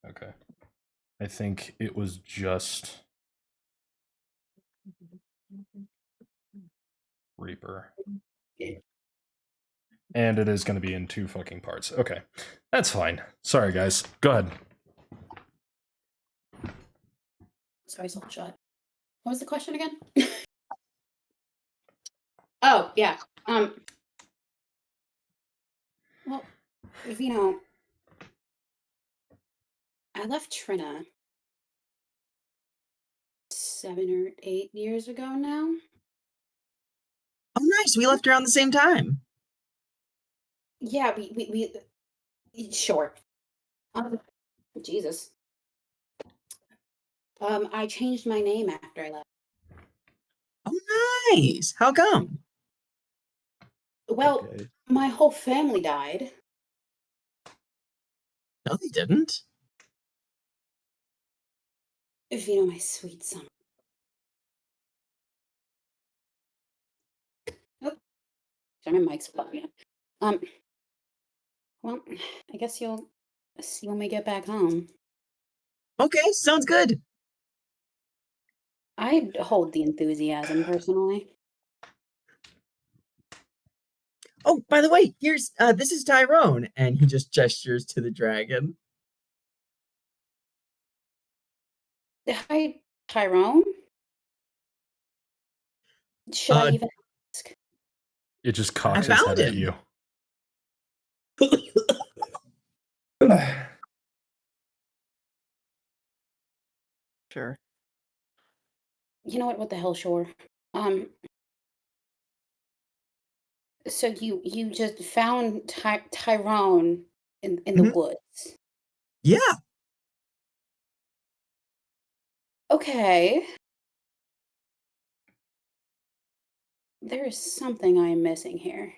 Okay. I think it was just Reaper. And it is going to be in 2 fucking parts. Okay. That's fine. Sorry, guys. Go ahead. Sorry, soul shot. What was the question again? Oh, yeah. Well, I left Trina 7 or 8 years ago now. Oh, nice. We left around the same time. Yeah, we sure. Jesus. I changed my name after I left. Oh, nice. How come? Well, my whole family died. No, they didn't. My sweet son. Oh, sorry, my mic's bugging. Well, I guess you'll see when we get back home. Okay, sounds good. I hold the enthusiasm personally. Oh, by the way, here's this is Tyrone, and he just gestures to the dragon. Hi, Tyrone. Should I even ask? It just cocks I his found head at him. you. Sure. You know what? What the hell, sure. So you just found Tyrone in the woods. Yeah. Okay. There is something I am missing here.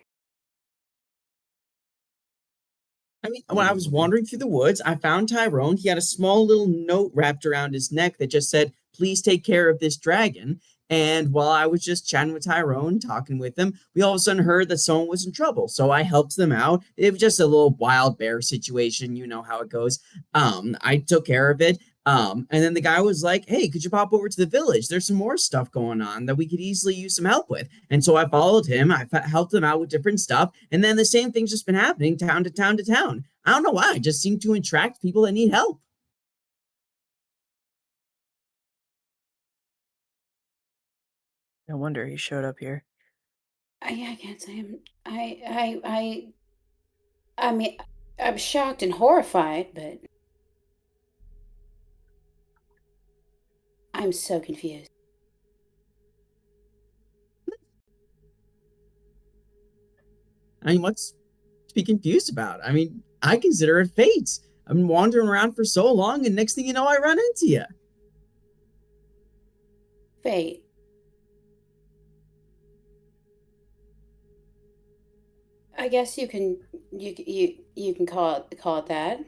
I mean, when I was wandering through the woods, I found Tyrone. He had a small little note wrapped around his neck that just said, "Please take care of this dragon." And while I was just chatting with Tyrone, talking with him, we all of a sudden heard that someone was in trouble. So I helped them out. It was just a little wild bear situation. You know how it goes. I took care of it. And then the guy was like, "Hey, could you pop over to the village? There's some more stuff going on that we could easily use some help with." And so I followed him. I helped him out with different stuff. And then the same thing's just been happening town to town to town. I don't know why. I just seem to attract people that need help. No wonder he showed up here. I can't say I mean, I'm shocked and horrified, but I'm so confused. I mean, what's to be confused about? I mean, I consider it fate. I've been wandering around for so long, and next thing you know, I run into you. Fate. I guess you can call it that.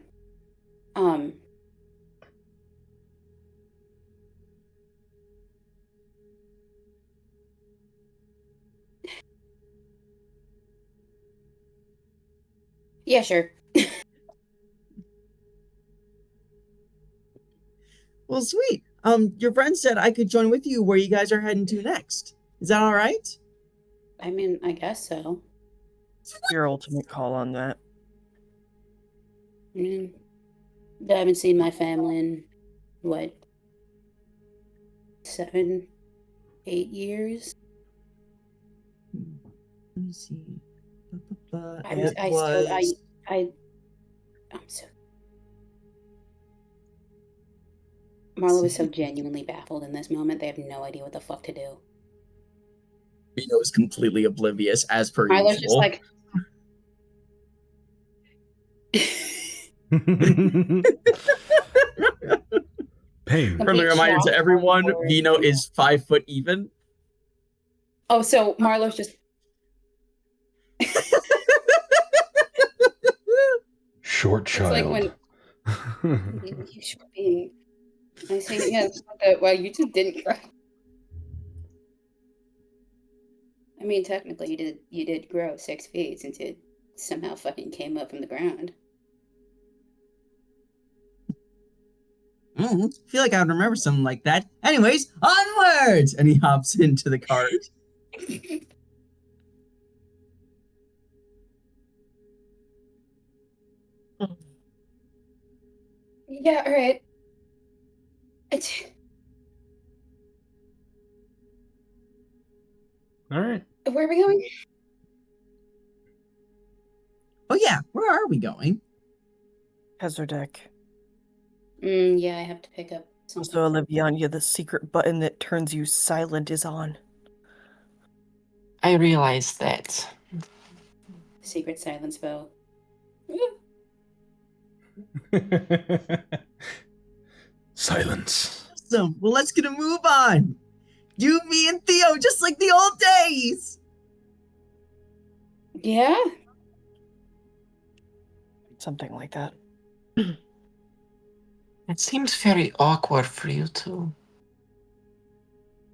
Yeah, sure. Well, sweet. Your friend said I could join with you where you guys are heading to next. Is that all right? I mean, I guess so. Your ultimate call on that. I mean, I haven't seen my family in, what, 7, 8 years? Let me see. I'm so... Marlo is so genuinely baffled in this moment. They have no idea what the fuck to do. Vito is completely oblivious, as per Marlo's usual. just like... Pain. Friendly reminder to everyone, Vino is 5 foot even. Oh, so Marlo's just... Short child. It's like when... you should be... I say, yeah, well, you two didn't grow. I mean, technically, you did grow 6 feet into somehow fucking came up from the ground. I feel like I would remember something like that. Anyways, onwards! And he hops into the cart. Yeah, all right. All right. Where are we going? Oh yeah, where are we going? Kzridek. Yeah, I have to pick up something. So, Oliviania, the secret button that turns you silent is on. I realized that. Secret silence bow. Silence. So, well, let's get a move on. You, me, and Theo, just like the old days. Yeah? Something like that. It seems very awkward for you two.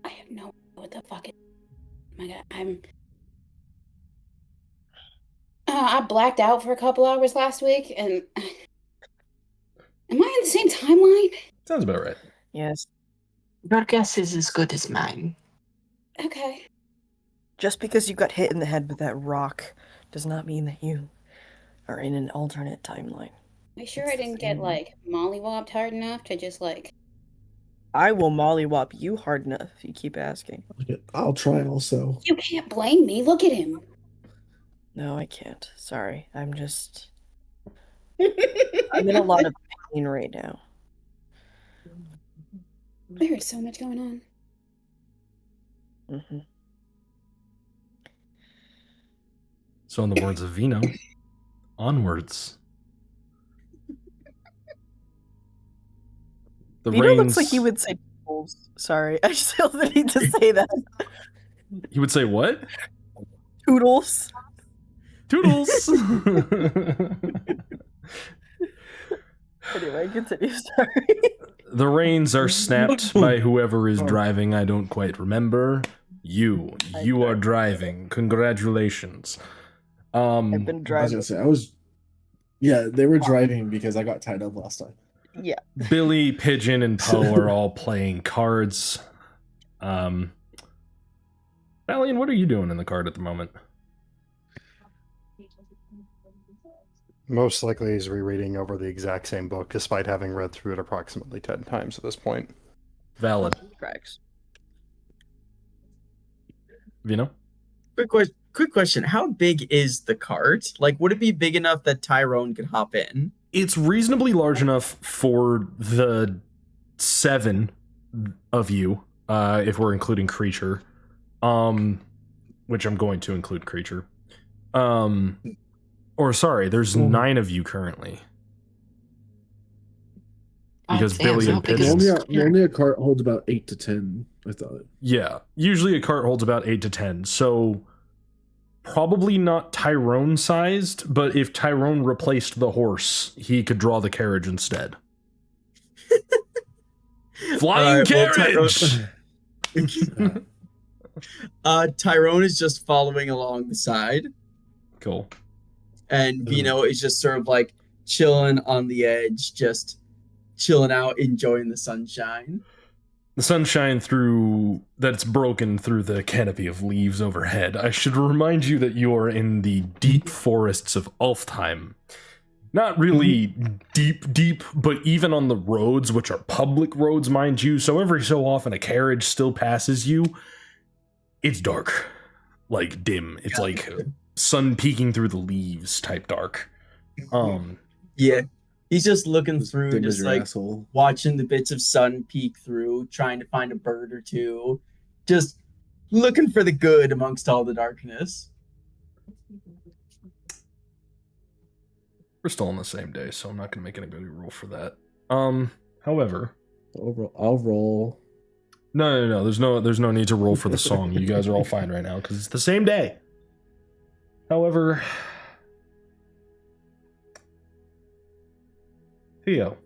I have no idea what the fuck is. Oh my god, I blacked out for a couple hours last week, and am I in the same timeline? Sounds about right. Yes. Your guess is as good as mine. Okay. Just because you got hit in the head with that rock does not mean that you are in an alternate timeline. Are you sure I didn't get, like, mollywopped hard enough to just, like... I will mollywop you hard enough if you keep asking. I'll try also. You can't blame me. Look at him. No, I can't. Sorry. I'm just... I'm in a lot of pain right now. There is so much going on. Mm-hmm. So, in the words of Vino, onwards. The Vito rains. looks like he would say toodles. Sorry, I just feel the need to say that. He would say what? Toodles. Toodles. Anyway, continue. Sorry. The reins are snapped by whoever is driving. I don't quite remember. You are driving. Congratulations. I've been I was driving. gonna say yeah, they were driving because I got tied up last time. Yeah. Billy, Pigeon, and Poe are all playing cards. Valian, what are you doing in the card at the moment? Most likely he's rereading over the exact same book, despite having read through it approximately 10 times at this point. Valid. Tracks. Vino? Quick question. How big is the cart? Like, would it be big enough that Tyrone could hop in? It's reasonably large enough for the 7 of you, if we're including creature. Which I'm going to include creature. There's 9 of you currently. Because Billy and Pigeon. Normally a cart holds about 8 to 10, I thought. Yeah, usually a cart holds about 8 to 10, so probably not Tyrone sized, but if Tyrone replaced the horse, he could draw the carriage instead. Flying carriage! Tyrone is just following along the side, Cool. and Vino is just sort of like chilling on the edge, just chilling out, enjoying the sunshine. The sunshine that's broken through the canopy of leaves overhead. I should remind you that you are in the deep forests of Ulfheim. Not really deep, but even on the roads, which are public roads, mind you, so every so often a carriage still passes you. It's dark. Like dim. It's like sun peeking through the leaves type dark. Yeah. He's just looking through, Dim as just your like asshole. watching the bits of sun peek through, trying to find a bird or two, just looking for the good amongst all the darkness. We're still on the same day, so I'm not going to make anybody roll for that. However, I'll roll. no. There's no need to roll for the song. You guys are all fine right now because it's the same day. However, Theo.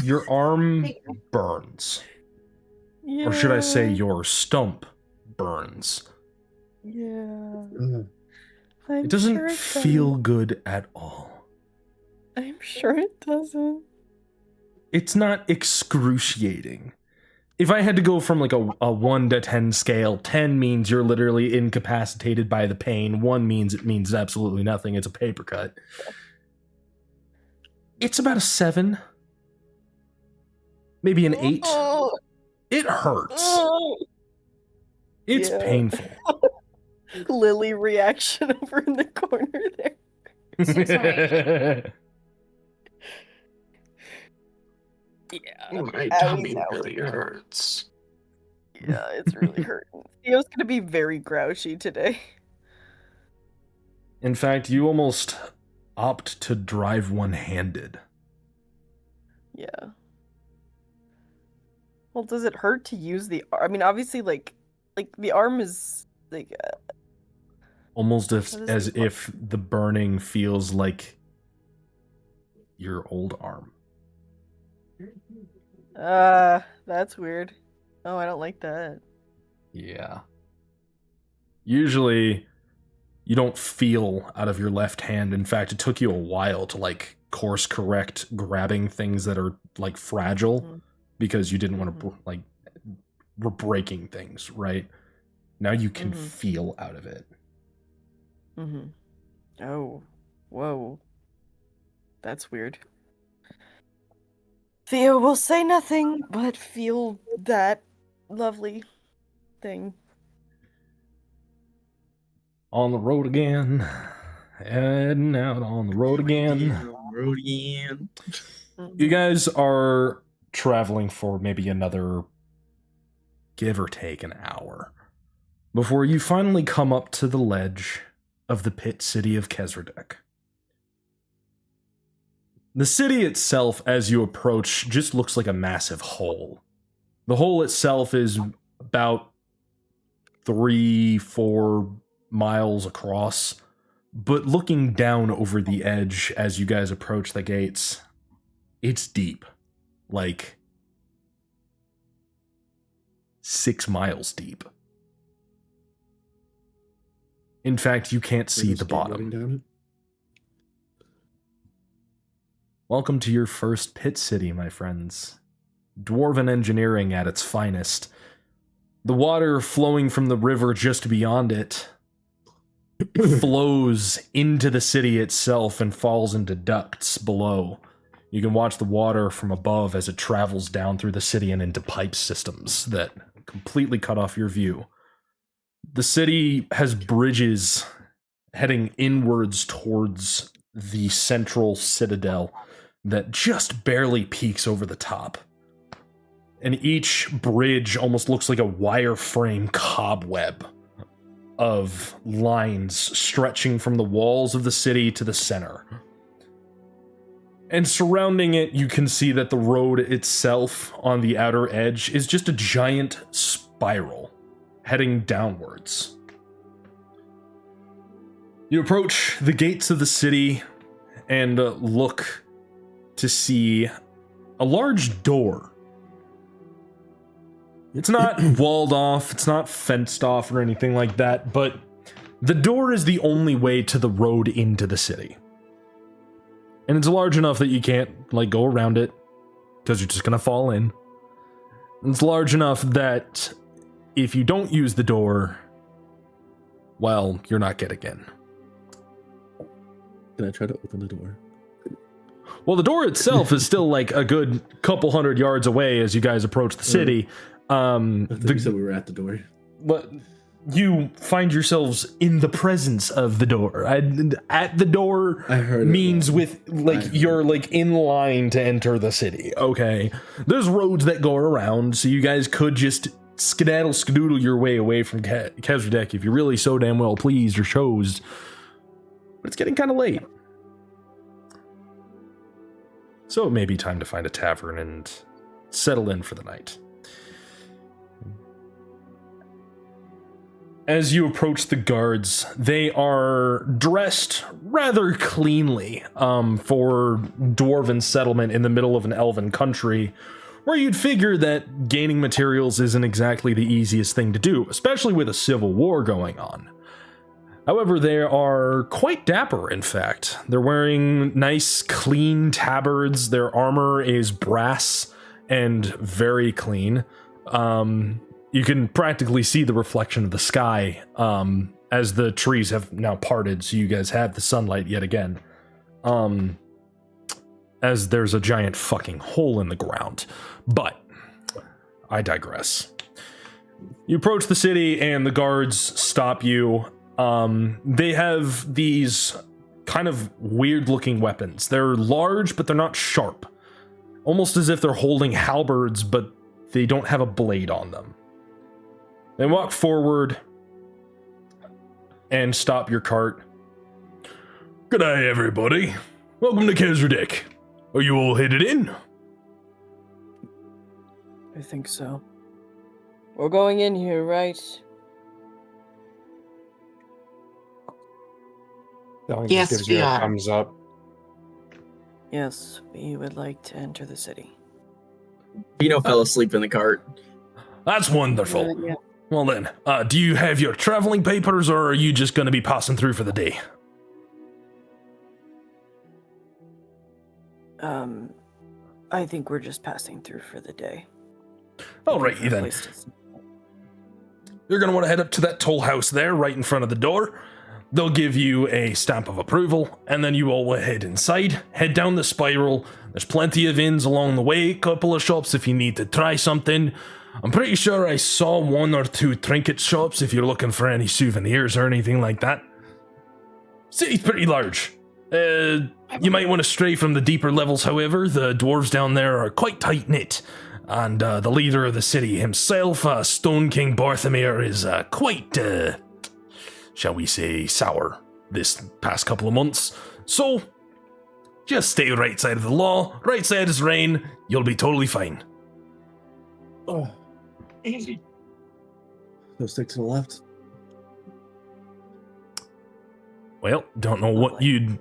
Your arm burns. Or should I say your stump burns. Yeah. Ugh. I'm It doesn't sure feel good at all. I'm sure it doesn't. It's not excruciating. If I had to go from like a 1 to 10 scale, 10 means you're literally incapacitated by the pain. 1 means it means absolutely nothing. It's a paper cut. It's about a 7. Maybe an 8. Oh, It hurts. oh. It's Yeah. painful. Lily reaction over in the corner there. So sorry. Yeah. My Owie, tummy owie. really hurts. Yeah, it's really hurting. Theo's gonna be very grouchy today. In fact, you almost opt to drive one-handed. Yeah. Well, does it hurt to use the arm? I mean, obviously, like the arm is like. Almost as What is as the- if the burning feels like your old arm. That's weird. Oh, I don't like that. Yeah. Usually, you don't feel out of your left hand. In fact, it took you a while to like course correct grabbing things that are like fragile Mhm. because you didn't want to like we're breaking things, right? Now you can Mhm. feel out of it. Mm-hmm. Oh, whoa. That's weird. Theo will say nothing but feel that lovely thing. On the road again. Heading out on the road again. Road again. You guys are traveling for maybe another, give or take, an hour before you finally come up to the ledge of the pit city of Kzridek. The city itself, as you approach, just looks like a massive hole. The hole itself is about 3-4 miles across, but looking down over the edge as you guys approach the gates, it's deep. Like 6 miles deep. In fact, you can't see the bottom. Down it. Welcome to your first pit city, my friends. Dwarven engineering at its finest. The water flowing from the river just beyond it flows into the city itself and falls into ducts below. You can watch the water from above as it travels down through the city and into pipe systems that completely cut off your view. The city has bridges heading inwards towards the central citadel that just barely peeks over the top. And each bridge almost looks like a wireframe cobweb of lines stretching from the walls of the city to the center. And surrounding it, you can see that the road itself on the outer edge is just a giant spiral heading downwards. You approach the gates of the city and look to see a large door. It's not walled off, it's not fenced off or anything like that, but the door is the only way to the road into the city. And it's large enough that you can't, like, go around it, because you're just gonna fall in. And it's large enough that if you don't use the door, well, you're not getting in. Can I try to open the door? Well, the door itself is still, like, a good couple hundred yards away as you guys approach the city. I thought you said we were at the door. But you find yourselves in the presence of the door. At the door I heard means it. with, like, you're, like, in line to enter the city, okay? There's roads that go around, so you guys could just skedaddle your way away from Kzridek if you're really so damn well pleased or chose. But it's getting kind of late. So it may be time to find a tavern and settle in for the night. As you approach the guards, they are dressed rather cleanly for dwarven settlement in the middle of an elven country where you'd figure that gaining materials isn't exactly the easiest thing to do, especially with a civil war going on. However, they are quite dapper, in fact. They're wearing nice, clean tabards. Their armor is brass and very clean. You can practically see the reflection of the sky as the trees have now parted, so you guys have the sunlight yet again. As there's a giant fucking hole in the ground. But I digress. You approach the city and the guards stop you. They have these kind of weird looking weapons. They're large, but they're not sharp. Almost as if they're holding halberds, but they don't have a blade on them. They walk forward and stop your cart. G'day, everybody. Welcome to Kzridek. Are you all headed in? I think so. We're going in here, right? Dylan just Yes, gives we you a are. thumbs up. Yes, we would like to enter the city. Bino fell asleep in the cart. That's wonderful. Yeah. Well then, do you have your traveling papers, or are you just going to be passing through for the day? I think we're just passing through for the day. Alrighty then. Place to sleep. You're going to want to head up to that toll house there, right in front of the door. They'll give you a stamp of approval, and then you all will head inside, head down the spiral. There's plenty of inns along the way, couple of shops if you need to try something. I'm pretty sure I saw 1 or 2 trinket shops if you're looking for any souvenirs or anything like that. City's pretty large. You might want to stray from the deeper levels, however. The dwarves down there are quite tight-knit. And the leader of the city himself, Stone King Barthomir, is quite, shall we say, sour this past couple of months. So, just stay right side of the law, right side is rain, you'll be totally fine. Oh. So stick to the left. Well, don't know what you'd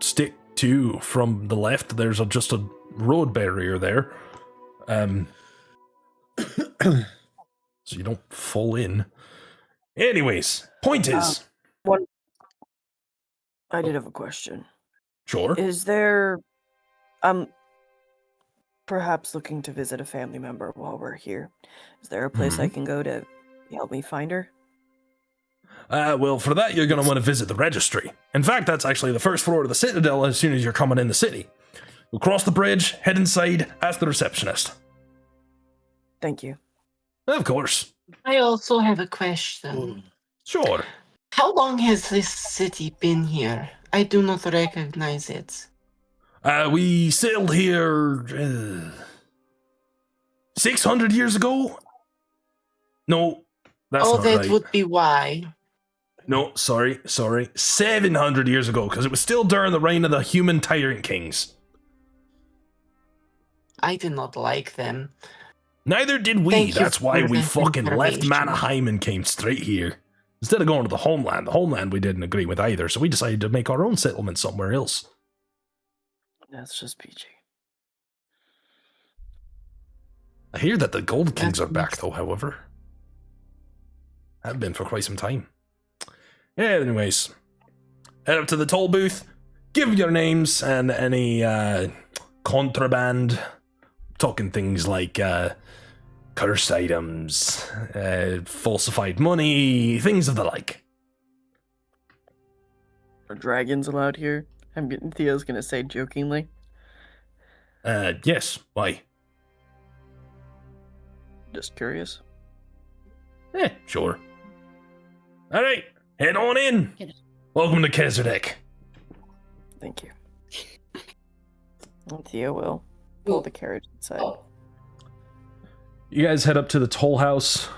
stick to from the left. There's just a road barrier there. So you don't fall in. Anyways, point is... I did have a question. Sure. Is there... perhaps looking to visit a family member while we're here. Is there a place I can go to help me find her? Well, for that, you're going to want to visit the registry. In fact, that's actually the first floor of the Citadel as soon as you're coming in the city. You'll cross the bridge, head inside, ask the receptionist. Thank you. Of course. I also have a question. Sure. How long has this city been here? I do not recognize it. We sailed here 600 years ago? No, that's not that right. would be why. No, sorry. 700 years ago, because it was still during the reign of the human tyrant kings. I did not like them. Neither did we. Thank you That's why for we that fucking left information. Manaheim and came straight here. Instead of going to the homeland we didn't agree with either, so we decided to make our own settlement somewhere else. That's just PG. I hear that the Gold Kings That's are back, nice. though, however. Have been for quite some time. Yeah, anyways. Head up to the toll booth, give your names and any contraband. Talking things like cursed items, falsified money, things of the like. Are dragons allowed here? Theo's gonna say jokingly. Yes, why? Just curious. Sure. Alright, head on in. Welcome to Kzridek. Thank you. And Theo will pull the carriage inside. You guys head up to the toll house.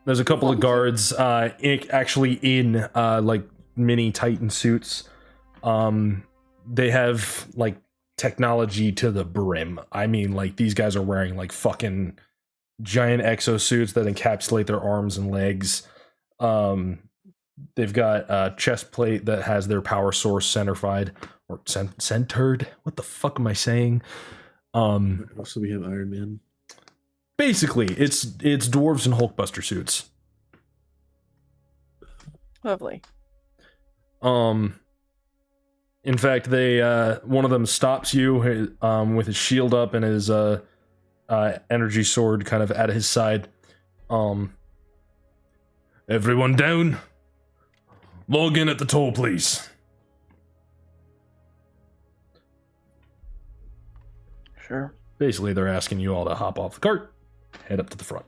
There's a couple of guards actually in like mini Titan suits. They have like technology to the brim. I mean, like these guys are wearing like fucking giant exosuits that encapsulate their arms and legs. They've got a chest plate that has their power source centered. What the fuck am I saying? So we have Iron Man. Basically, it's dwarves in Hulkbuster suits. Lovely. In fact, they one of them stops you with his shield up and his energy sword kind of at his side. Everyone down. Log in at the toll, please. Sure. Basically, they're asking you all to hop off the cart, head up to the front.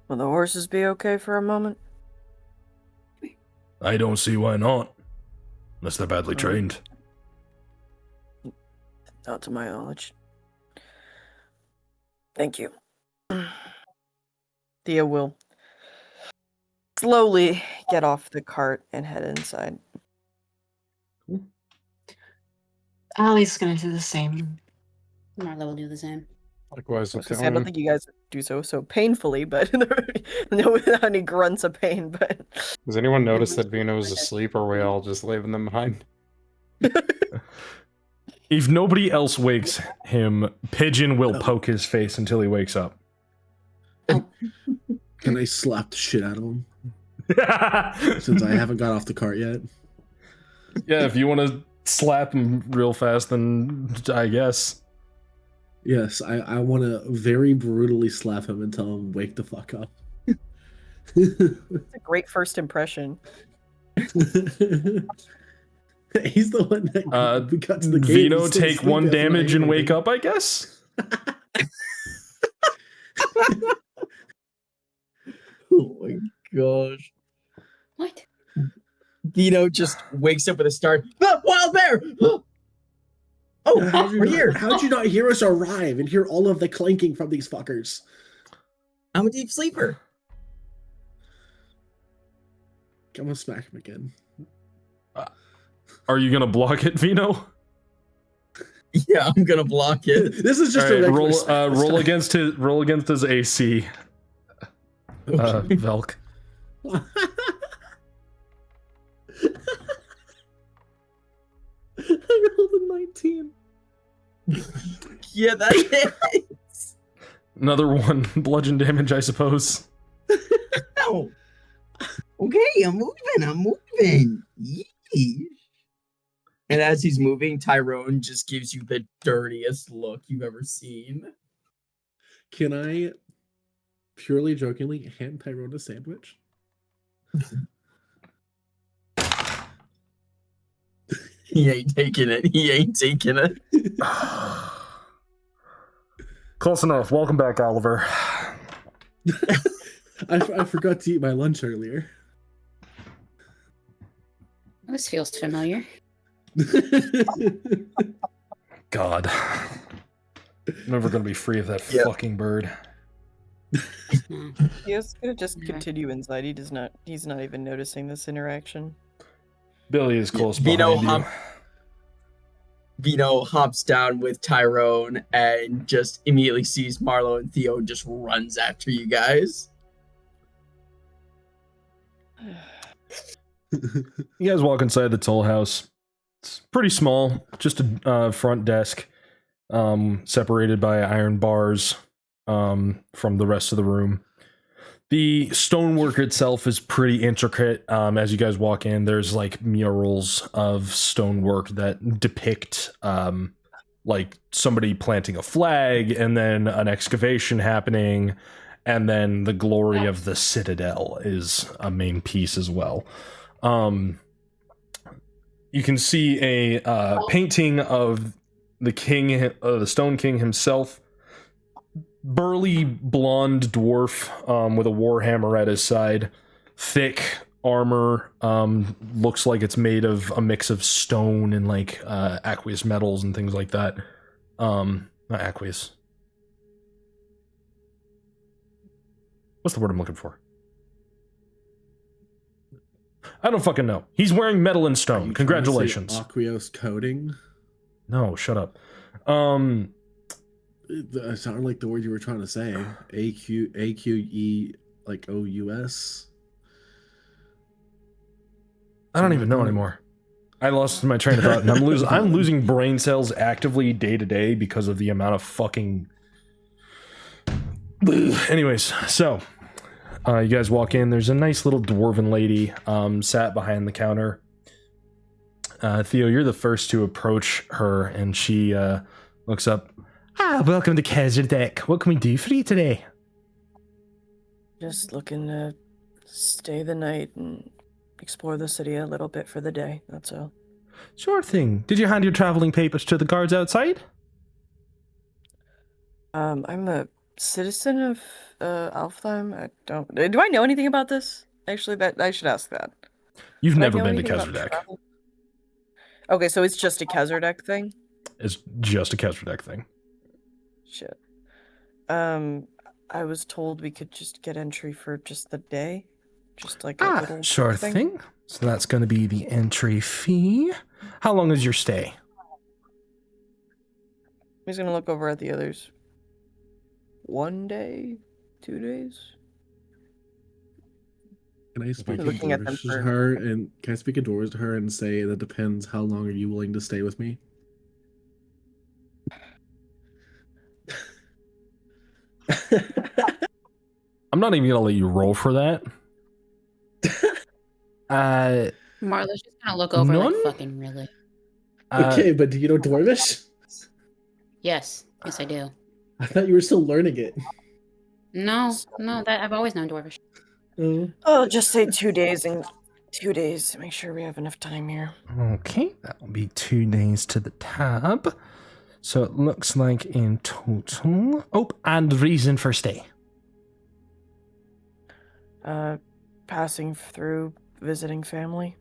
Will the horses be okay for a moment? I don't see why not. Unless they're badly trained. Not to my knowledge. Thank you. Thea will slowly get off the cart and head inside. Ali's gonna do the same. Marla will do the same. Likewise, I don't think you guys do so painfully, but no, without any grunts of pain. But Does anyone notice that Vino's asleep, or are we all just leaving them behind? If nobody else wakes him, Pigeon will poke his face until he wakes up. Can I slap the shit out of him? Since I haven't got off the cart yet. Yeah, if you want to slap him real fast, then I guess. Yes, I want to very brutally slap him and tell him, wake the fuck up. it's a great first impression. He's the one that got to the gate. Vino, take 1 damage and wake up, I guess? Oh my gosh. What? Vino just wakes up with a start. Ah, wild bear! Oh, we're here. How'd you not hear us arrive and hear all of the clanking from these fuckers? I'm a deep sleeper. I'm gonna smack him again. Are you gonna block it, Vino? Yeah, I'm gonna block it. This is just All right, a regular smack this roll time. against his AC. Okay. Velk. I rolled a 19. Yeah, that hits. Another 1 bludgeon damage, I suppose. Ow. Okay, I'm moving. Yeesh. And as he's moving, Tyrone just gives you the dirtiest look you've ever seen. Can I purely jokingly hand Tyrone a sandwich? He ain't taking it. Close enough. Welcome back, Oliver. I forgot to eat my lunch earlier. This feels familiar. God. Never gonna be free of that Yeah. fucking bird. He's gonna just Okay. continue inside. He's not even noticing this interaction. Billy is close Vino behind you. Vino hops down with Tyrone and just immediately sees Marlo and Theo and just runs after you guys. You guys walk inside the toll house. It's pretty small, just a front desk, separated by iron bars from the rest of the room. The stonework itself is pretty intricate. As you guys walk in, there's like murals of stonework that depict like somebody planting a flag and then an excavation happening, and then the glory of the citadel is a main piece as well. You can see a painting of the king, the Stone King himself. Burly blonde dwarf with a warhammer at his side. Thick armor, looks like it's made of a mix of stone and like aqueous metals and things like that. Not aqueous. What's the word I'm looking for? I don't fucking know. He's wearing metal and Are stone. you Congratulations. trying to say aqueous coating? No, shut up. It sounded like the word you were trying to say. AQE, like OUS. I don't even know anymore. I lost my train of thought, and I'm losing brain cells actively day to day because of the amount of fucking. Anyways, so you guys walk in. There's a nice little dwarven lady sat behind the counter. Theo, you're the first to approach her, and she looks up. Welcome to Kzridek. What can we do for you today? Just looking to stay the night and explore the city a little bit for the day, that's all. Sure thing. Did you hand your traveling papers to the guards outside? I'm a citizen of Alfheim. I don't. Do I know anything about this? Actually, that I should ask that. You've Do I never know been to anything about Kzridek. travel? Okay, so it's just a Kzridek thing? It's just a Kzridek thing. Shit. I was told we could just get entry for just the day. Just like a little sure thing. So that's going to be the entry fee. How long is your stay? He's gonna look over at the others. 1 day? 2 days? Can I speak in Looking at them Dwarvish to for- her and can I speak in Dwarvish to her and say that depends how long are you willing to stay with me? I'm not even going to let you roll for that. Marla's just gonna look over None? like fucking really. Okay, but do you know Dwarvish? Yes, yes I do. I thought you were still learning it. No, that I've always known Dwarvish. Oh, just say 2 days and 2 days to make sure we have enough time here. Okay, that will be 2 days to the tab. So it looks like in total. Oh, and reason for stay. Passing through, visiting family.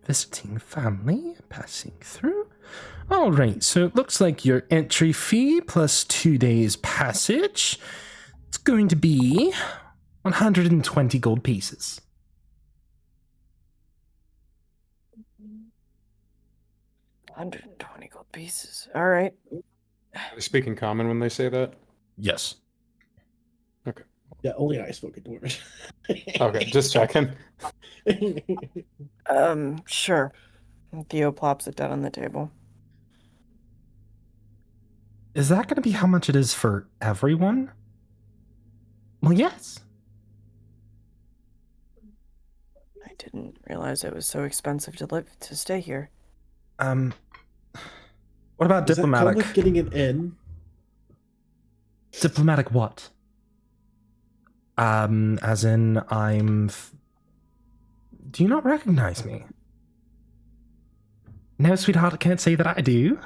Visiting family, passing through. All right, so it looks like your entry fee plus 2 days passage. It's going to be 120 gold pieces. 120 gold pieces. All right. They speak in common when they say that? Yes. Yeah, only I spoke in Dwarvish. Okay, just checking. Sure. Theo plops it down on the table. Is that going to be how much it is for everyone? Well, yes. I didn't realize it was so expensive to stay here. What about Does that come diplomatic? with getting an inn? Diplomatic what? As in, do you not recognize me? No, sweetheart, I can't say that I do.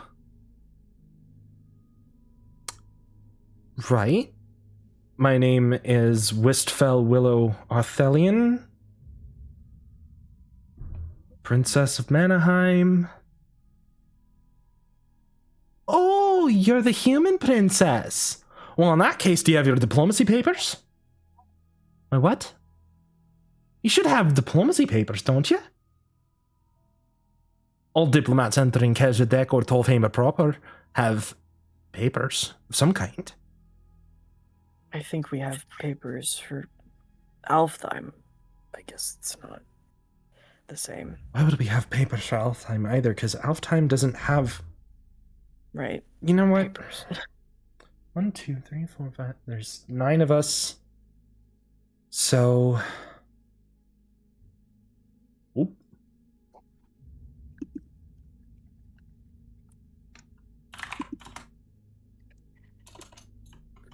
Right. My name is Wistfell Willow Arthelian, Princess of Manaheim. Oh, you're the human princess. Well, in that case, do you have your diplomacy papers? My what? You should have diplomacy papers, don't you? All diplomats entering Kzridek or Tolfheim proper have papers of some kind. I think we have papers for Alfheim. I guess it's not the same. Why would we have papers for Alfheim either? Because Alfheim doesn't have... Right. You know what? Papers. 1, 2, 3, 4, 5. There's 9 of us. So... Oop.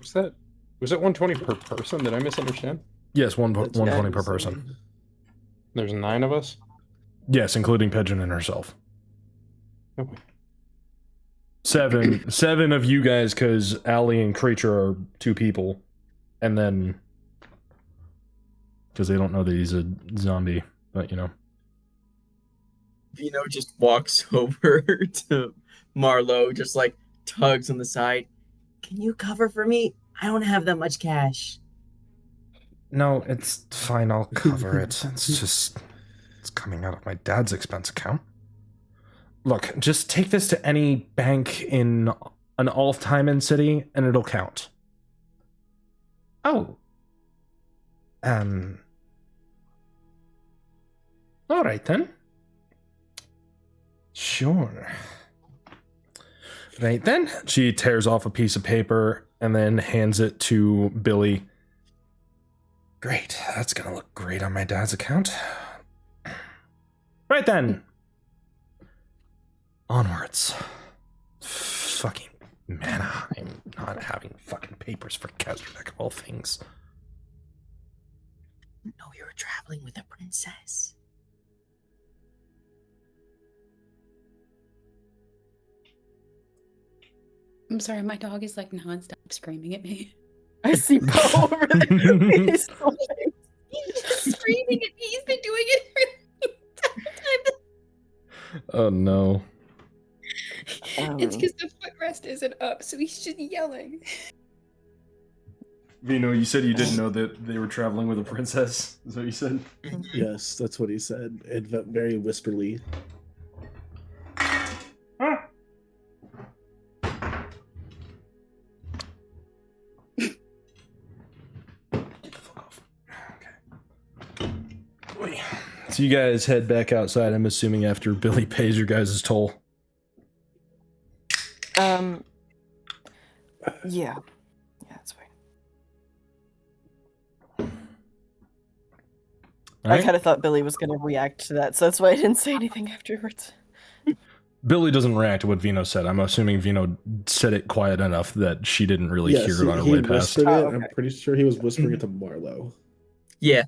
Was that 120 per person? Did I misunderstand? Yes, 120 per That's- person. There's 9 of us? Yes, including Pigeon and herself. Okay. 7 of you guys, because Allie and Creature are 2 people. And then... Because they don't know that he's a zombie, but you know. Vino just walks over to Marlo, just like tugs on the side. Can you cover for me? I don't have that much cash. No, it's fine, I'll cover it. It's coming out of my dad's expense account. Look, just take this to any bank in an Alfheim city, and it'll count. Oh. Alright then. Sure. Right then, she tears off a piece of paper and then hands it to Billy. Great, that's gonna look great on my dad's account. Right then. Onwards. Fucking Manaheim not having fucking papers for Kzridek of all things. No, you were traveling with a princess. I'm sorry, my dog is like nonstop screaming at me. I see Poe over there. He's so He's just screaming at me. He's been doing it for the entire time. Oh no. It's because the footrest isn't up, so he's just yelling. Vino, you said you didn't know that they were traveling with a princess. Is what you said? Yes, that's what he said. And very whisperly. Huh? Get the fuck off. Okay. Wait. So you guys head back outside, I'm assuming, after Billy pays your guys' toll. Yeah. Yeah, that's fine. I Alright. kind of thought Billy was going to react to that, so that's why I didn't say anything afterwards. Billy doesn't react to what Vino said. I'm assuming Vino said it quiet enough that she didn't really Yes, hear it on her he way past. whispered it. Oh, okay. I'm pretty sure he was whispering it to Marlo. Yeah.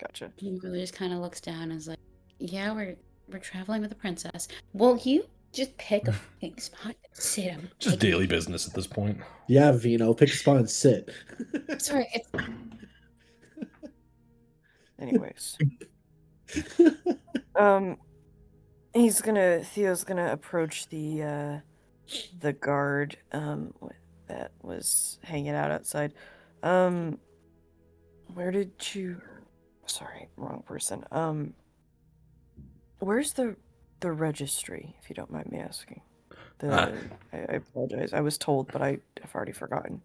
Gotcha. He really just kind of looks down and is like, "Yeah, we're traveling with a princess. Will you just pick a fucking spot and sit him?" Just daily business at this point. Yeah, Vino, pick a spot and sit. Sorry, it's Anyways. Theo's gonna approach the guard that was hanging out outside. Where did you sorry, wrong person. Where's the registry, if you don't mind me asking? I apologize. I was told, but I've already forgotten.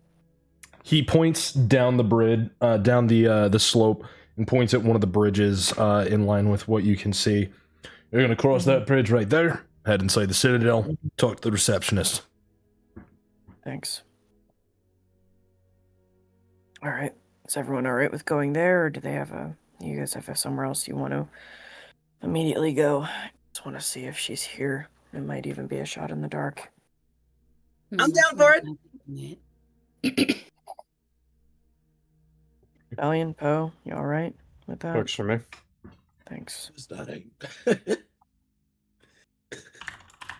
He points down the bridge, down the slope, and points at one of the bridges in line with what you can see. You're gonna cross that bridge right there, head inside the Citadel, talk to the receptionist. Thanks. All right. Is everyone all right with going there, or do they have you guys have somewhere else you want to immediately go? I just want to see if she's here. It might even be a shot in the dark. I'm down for it. Valiant, Poe, you all right with that? Works for me. Thanks. It's dying.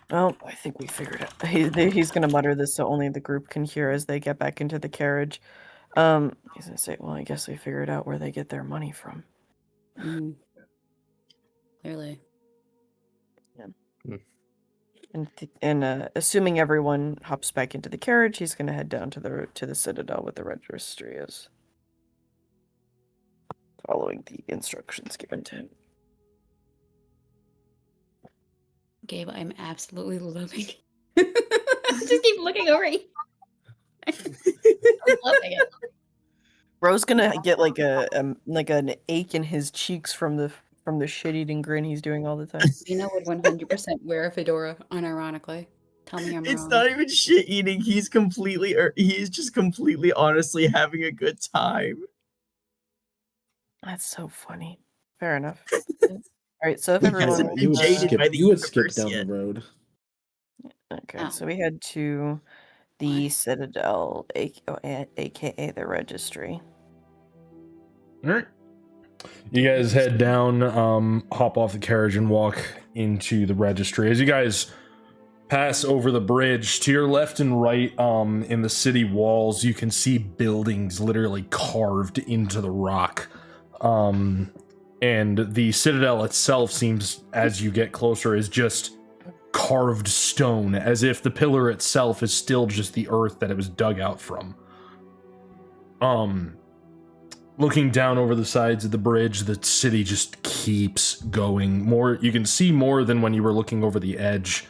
Well, I think we figured it. He's gonna mutter this so only the group can hear as they get back into the carriage. He's gonna say, "Well, I guess we figured out where they get their money from." Clearly. And assuming everyone hops back into the carriage, he's gonna head down to the Citadel with the registry is, following the instructions given to him. Gabe, I'm absolutely loving it. Just keep looking over you. I'm loving it. Bro's gonna get like an ache in his cheeks from the shit-eating grin he's doing all the time. Vino would 100% wear a fedora, unironically. Tell me I'm It's wrong. not even shit eating. He's just completely honestly having a good time. That's so funny. Fair enough. All right, so if He everyone, hasn't You would jaded skip, by the you would skip universe down yet. the road. okay, Oh. so we head to the Citadel, aka the registry. All right. You guys head down, hop off the carriage, and walk into the registry. As you guys pass over the bridge, to your left and right, in the city walls, you can see buildings literally carved into the rock. And the Citadel itself seems, as you get closer, is just carved stone, as if the pillar itself is still just the earth that it was dug out from. Looking down over the sides of the bridge, the city just keeps going. You can see more than when you were looking over the edge,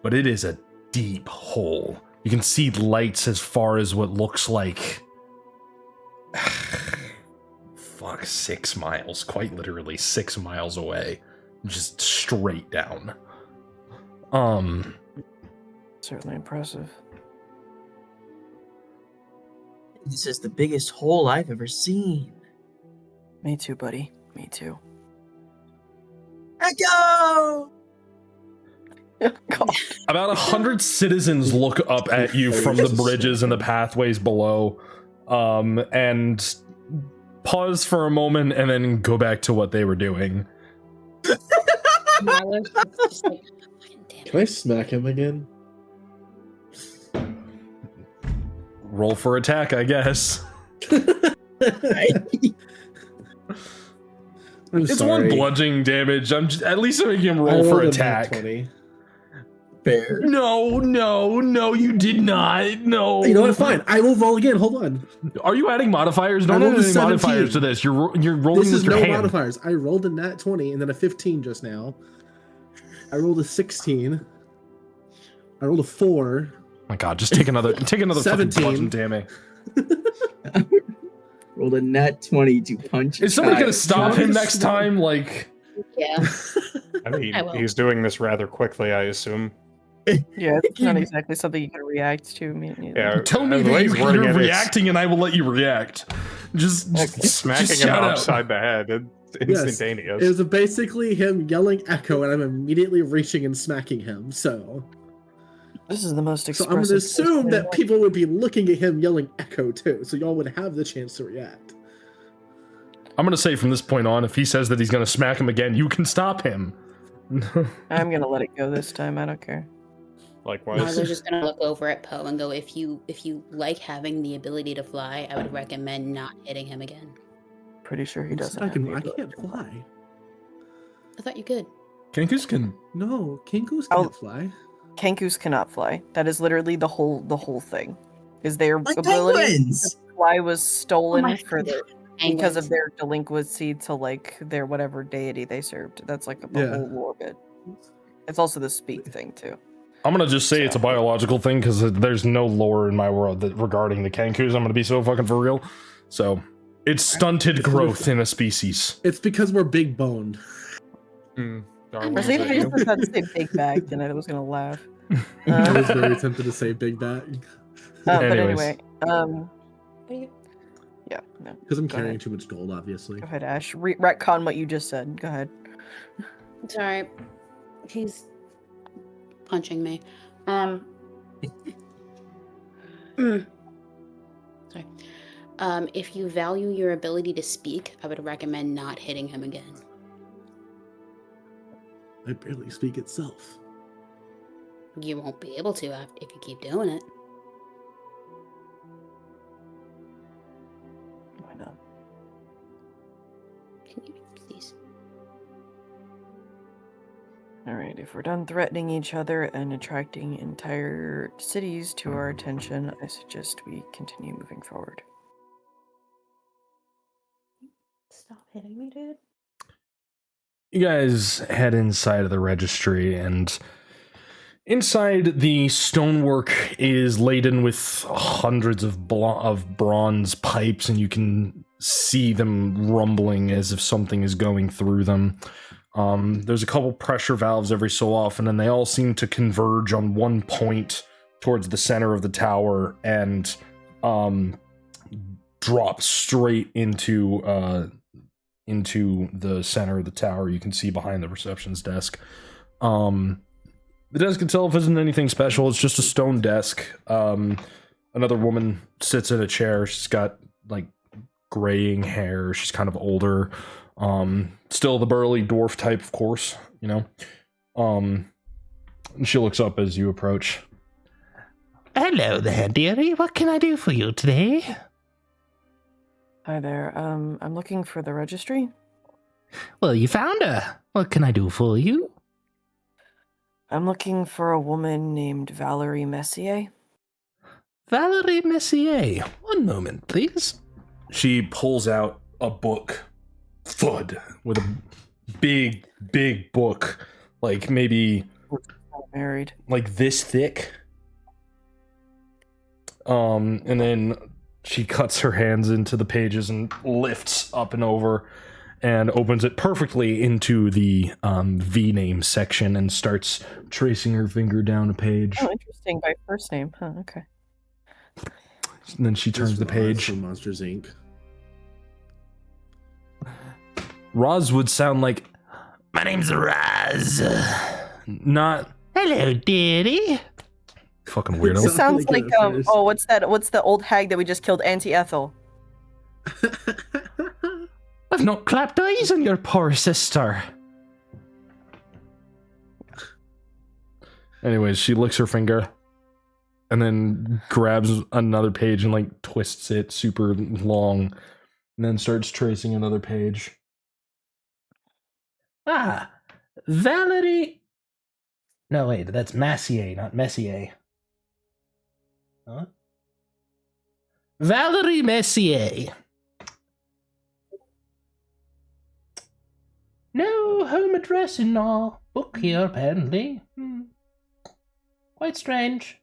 but it is a deep hole. You can see lights as far as what looks like 6 miles, quite literally 6 miles away, just straight down. Certainly impressive. This is the biggest hole I've ever seen. Me too, buddy. Me too. Echo! God. About 100 citizens look up at you from the bridges and the pathways below, and pause for a moment and then go back to what they were doing. Marlo's just like, "Fucking damn Can I smack him again? Roll for attack, I guess. I'm It's sorry. one bludgeoning damage. At least I'm making him I roll for rolled a nat attack. 20. Fair. No, you did not. No. You know what? Fine. I will roll again. Hold on. Are you adding modifiers? I Don't rolled add a any 17. modifiers to this. You're rolling This with is your no hand. modifiers. I rolled a nat 20 and then a 15 just now. I rolled a 16. I rolled a 4. Oh my god, just take another fucking 17. bludgeon, damn it. Rolled a nat 20 to punch. Is somebody gonna child. stop him Nice. next time? Like, yeah." I mean, I will. he's doing this rather quickly, I assume. Yeah, it's not exactly something you can react to immediately. Yeah, tell me the way that he's wording you're it, it's reacting and I will let you react. Just smacking just him shout out. upside the head. It's Yes. instantaneous. It was basically him yelling echo, and I'm immediately reaching and smacking him. So This is the most I'm expressive. going to assume person that in people would be looking at him yelling echo too, so y'all would have the chance to react. I'm gonna say from this point on, if he says that he's gonna smack him again, you can stop him. I'm gonna let it go this time. I don't care. Likewise. Marlo's just gonna look over at Poe and go, if you like having the ability to fly, I would recommend not hitting him again. Pretty sure he doesn't. I have the can't ability to fly. I thought you could. Kenkus can. No, Kinkus Oh. can't fly. Kenkus cannot fly. That is literally the whole thing. Is their Like ability penguins! to fly was stolen my for their because of their delinquency to like their whatever deity they served. That's like the Yeah. whole lore bit. It's also the speak thing too. I'm gonna just say it's a biological thing because there's no lore in my world that regarding the Kenkus. I'm gonna be so fucking for real. So it's stunted growth in a species. It's because we're big boned. Darwin, I was was thinking that you you? just had to say big bag, then I was gonna laugh. I was Uh, very tempted to say big bag but Anyways. anyway, yeah, no. because I'm Go carrying ahead. too much gold, obviously. Go ahead, Ash. Retcon what you just said. Go ahead. Sorry. He's punching me. Sorry. If you value your ability to speak, I would recommend not hitting him again. I barely speak itself. You won't be able to if you keep doing it. Why not? Can you please? All right. If we're done threatening each other and attracting entire cities to our attention, I suggest we continue moving forward. Stop hitting me, dude. You guys head inside of the registry, and inside the stonework is laden with hundreds of bronze pipes, and you can see them rumbling as if something is going through them. There's a couple pressure valves every so often, and they all seem to converge on one point towards the center of the tower and drop straight into the center of the tower. You can see behind the receptionist desk. The desk itself isn't anything special. It's just a stone desk. Another woman sits in a chair. She's got like graying hair. She's kind of older. Still the burly dwarf type, of course, you know. And she looks up as you approach. Hello there, dearie. What can I do for you today? Hi there. I'm looking for the registry. Well, you found her. What can I do for you? I'm looking for a woman named Valerie Messier. Valerie Messier. One moment, please. She pulls out a book, thud, with a big book, like maybe Married. like this thick. And then she cuts her hands into the pages and lifts up and over, and opens it perfectly into the V name section and starts tracing her finger down a page. Oh, interesting. By first name. Huh, okay. And then she turns the page. From Monsters Inc. Roz would sound like, my name's Roz. Not, Hello, dearie. fucking It weirdo. sounds like like, it at first. what's that? What's the old hag that we just killed? Auntie Ethel. I've not clapped eyes on your poor sister. Anyways, she licks her finger and then grabs another page and like twists it super long and then starts tracing another page. Ah, Valerie. No, wait, that's Massier, not Messier. Huh? Valerie Messier. No home address in our book here, apparently. Quite strange.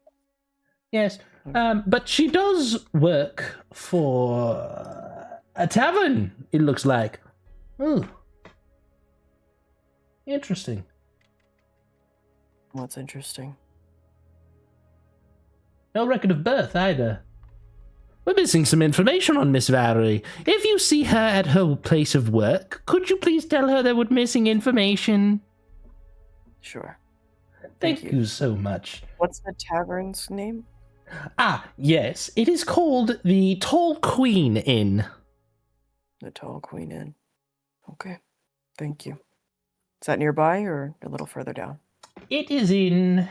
Yes, but she does work for a tavern, it looks like. Oh. Interesting. What's interesting? No record of birth either. We're missing some information on Miss Valerie. If you see her at her place of work, could you please tell her that we're missing information? Sure. Thank you so much. What's the tavern's name? Ah, yes, it is called the Tall Queen Inn. The Tall Queen Inn. Okay. Thank you. Is that nearby or a little further down? It is in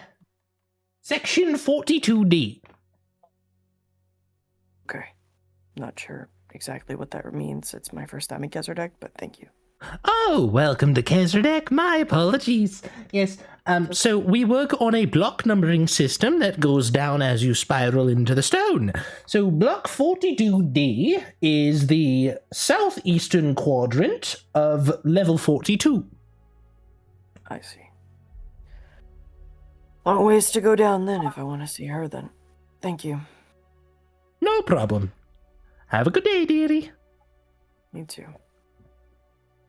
section 42D. Okay. Not sure exactly what that means. It's my first time in Kzridek, but thank you. Oh, welcome to Kzridek. My apologies. Yes, so we work on a block numbering system that goes down as you spiral into the stone. So block 42D is the southeastern quadrant of level 42. I see. Long ways to go down then if I want to see her then. Thank you. No problem. Have a good day, dearie. Me too.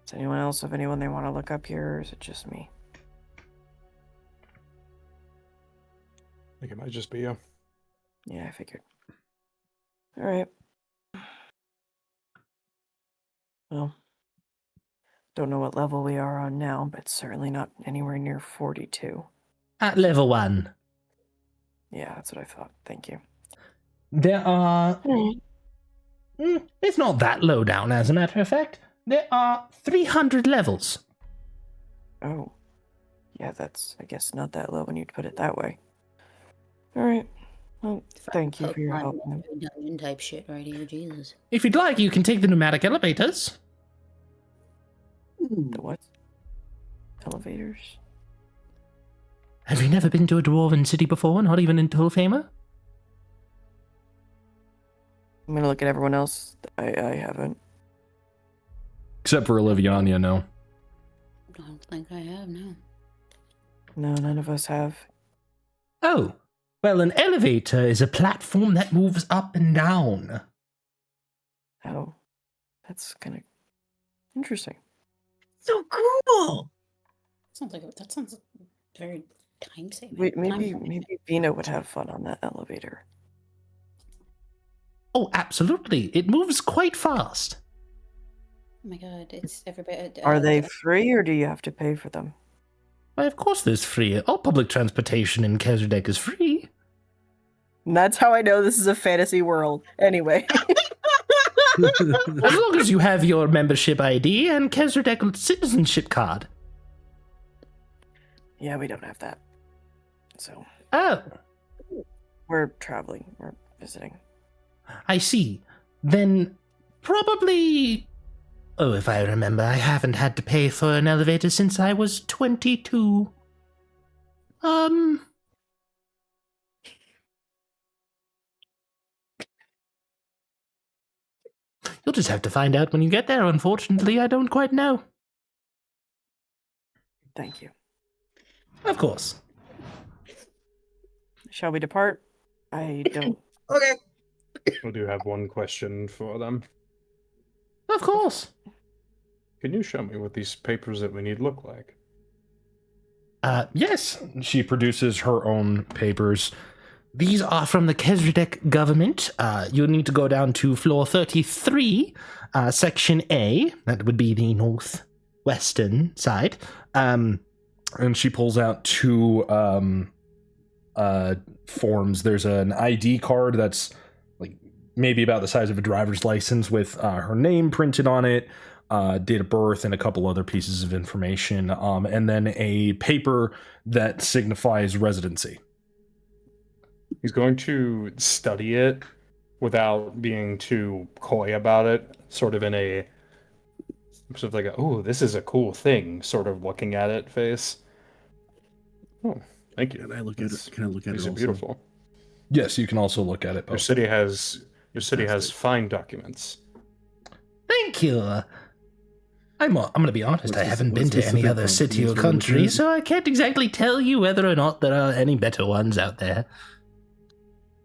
Does anyone else have anyone they want to look up here, or is it just me? I think it might just be you. Yeah, I figured. Alright. Well, don't know what level we are on now, but certainly not anywhere near 42. At level 1. Yeah, that's what I thought. Thank you. There are... it's not that low down, as a matter of fact. There are 300 levels. Oh. Yeah, that's, I guess, not that low when you put it that way. Alright. Well, thank you for your help. Dungeon type shit right here, Jesus. If you'd like, you can take the pneumatic elevators. The what? Elevators? Have you never been to a dwarven city before, not even in Tolfama? I'm gonna look at everyone else. I haven't. Except for Oliviania, no. I don't think I have, no. No, none of us have. Oh, well, an elevator is a platform that moves up and down. Oh. That's kind of interesting. So cool. That sounds very time saving. Wait, maybe Vina would have fun on that elevator. Oh, absolutely. It moves quite fast. Oh my god, it's everybody. Are they free or do you have to pay for them? Why, of course there's free. All public transportation in Kzridek is free. And that's how I know this is a fantasy world. Anyway. As long as you have your membership ID and Kzridek citizenship card. Yeah, we don't have that. So, Oh, we're traveling. We're visiting. I see. Then probably... Oh, if I remember, I haven't had to pay for an elevator since I was 22. You'll just have to find out when you get there. Unfortunately, I don't quite know. Thank you. Of course. Shall we depart? I don't. Okay. I do have one question for them. Of course. Can you show me what these papers that we need look like? Yes. She produces her own papers. These are from the Kzridek government. You'll need to go down to floor 33, section A. That would be the northwestern side. And she pulls out two forms. There's an ID card that's like maybe about the size of a driver's license with her name printed on it, date of birth, and a couple other pieces of information, and then a paper that signifies residency. He's going to study it without being too coy about it, sort of in a sort of like a, oh, this is a cool thing, sort of looking at it face. Oh, thank you. Can I look at it? Can I look at it These are also? beautiful. Yes, you can also look at it. Your city has fine documents. Thank you. I'm going to be honest, I haven't been to what's any the other big city or one? country, so I can't exactly tell you whether or not there are any better ones out there.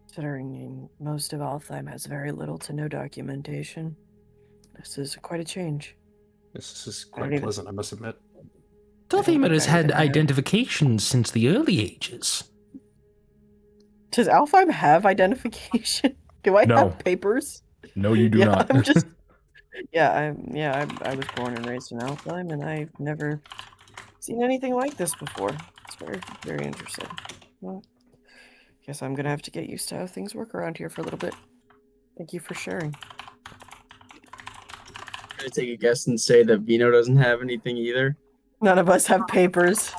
Considering most of Alfheim has very little to no documentation, this is quite a change. This is I don't quite even- pleasant, I must admit. Thoryngard has had Okay. identifications since the early ages. Does Alfheim have identification? Do I No. have papers? No, you do yeah, not. I'm just. I was born and raised in Alfheim, and I've never seen anything like this before. It's very, very interesting. Well, guess I'm gonna have to get used to how things work around here for a little bit. Thank you for sharing. I'm gonna take a guess and say that Vino doesn't have anything either. None of us have papers.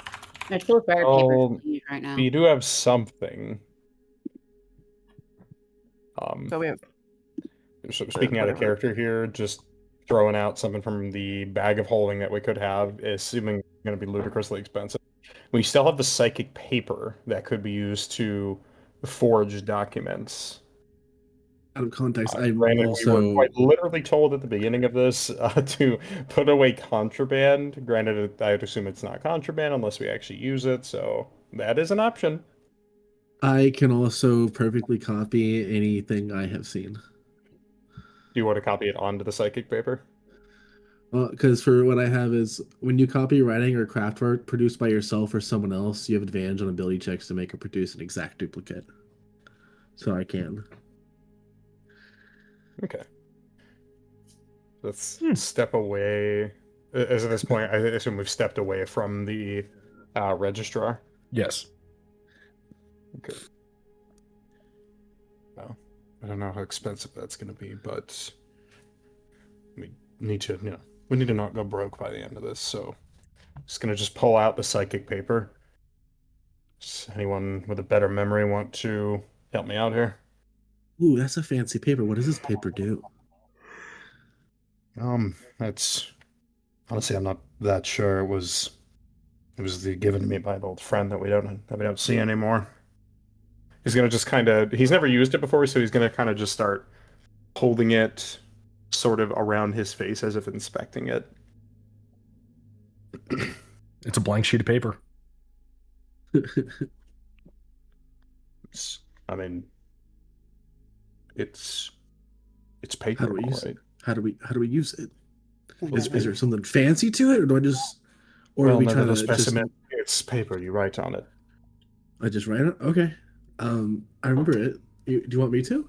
There's 4 fire Oh, papers to use right now. You do have something. So we have. So speaking out of whatever. character here, just throwing out something from the bag of holding that we could have, assuming it's going to be ludicrously expensive. We still have the psychic paper that could be used to forge documents. Out of context, I'm Granted, we also were quite literally told at the beginning of this to put away contraband. Granted, I'd assume it's not contraband unless we actually use it, so that is an option. I can also perfectly copy anything I have seen. Do you want to copy it onto the psychic paper? Because for what I have is when you copy writing or craft work produced by yourself or someone else, you have advantage on ability checks to make or produce an exact duplicate. So I can. Okay. Let's step away. As at this point, I assume we've stepped away from the registrar. Yes. Okay. Well, I don't know how expensive that's going to be, but we need to, we need to not go broke by the end of this. So, just going to just pull out the psychic paper. Does anyone with a better memory want to help me out here? Ooh, that's a fancy paper. What does this paper do? That's honestly, I'm not that sure. It was given to me by an old friend that we don't see anymore. He's gonna just he's never used it before, so he's gonna kind of just start holding it sort of around his face as if inspecting it. It's a blank sheet of paper. It's paper, How do we use right? it? How do we use it? Is there something fancy to it, or do I just, or are we trying to just? specimen? It's paper. You write on it. I just write it. Okay. I remember it. Do you want me to?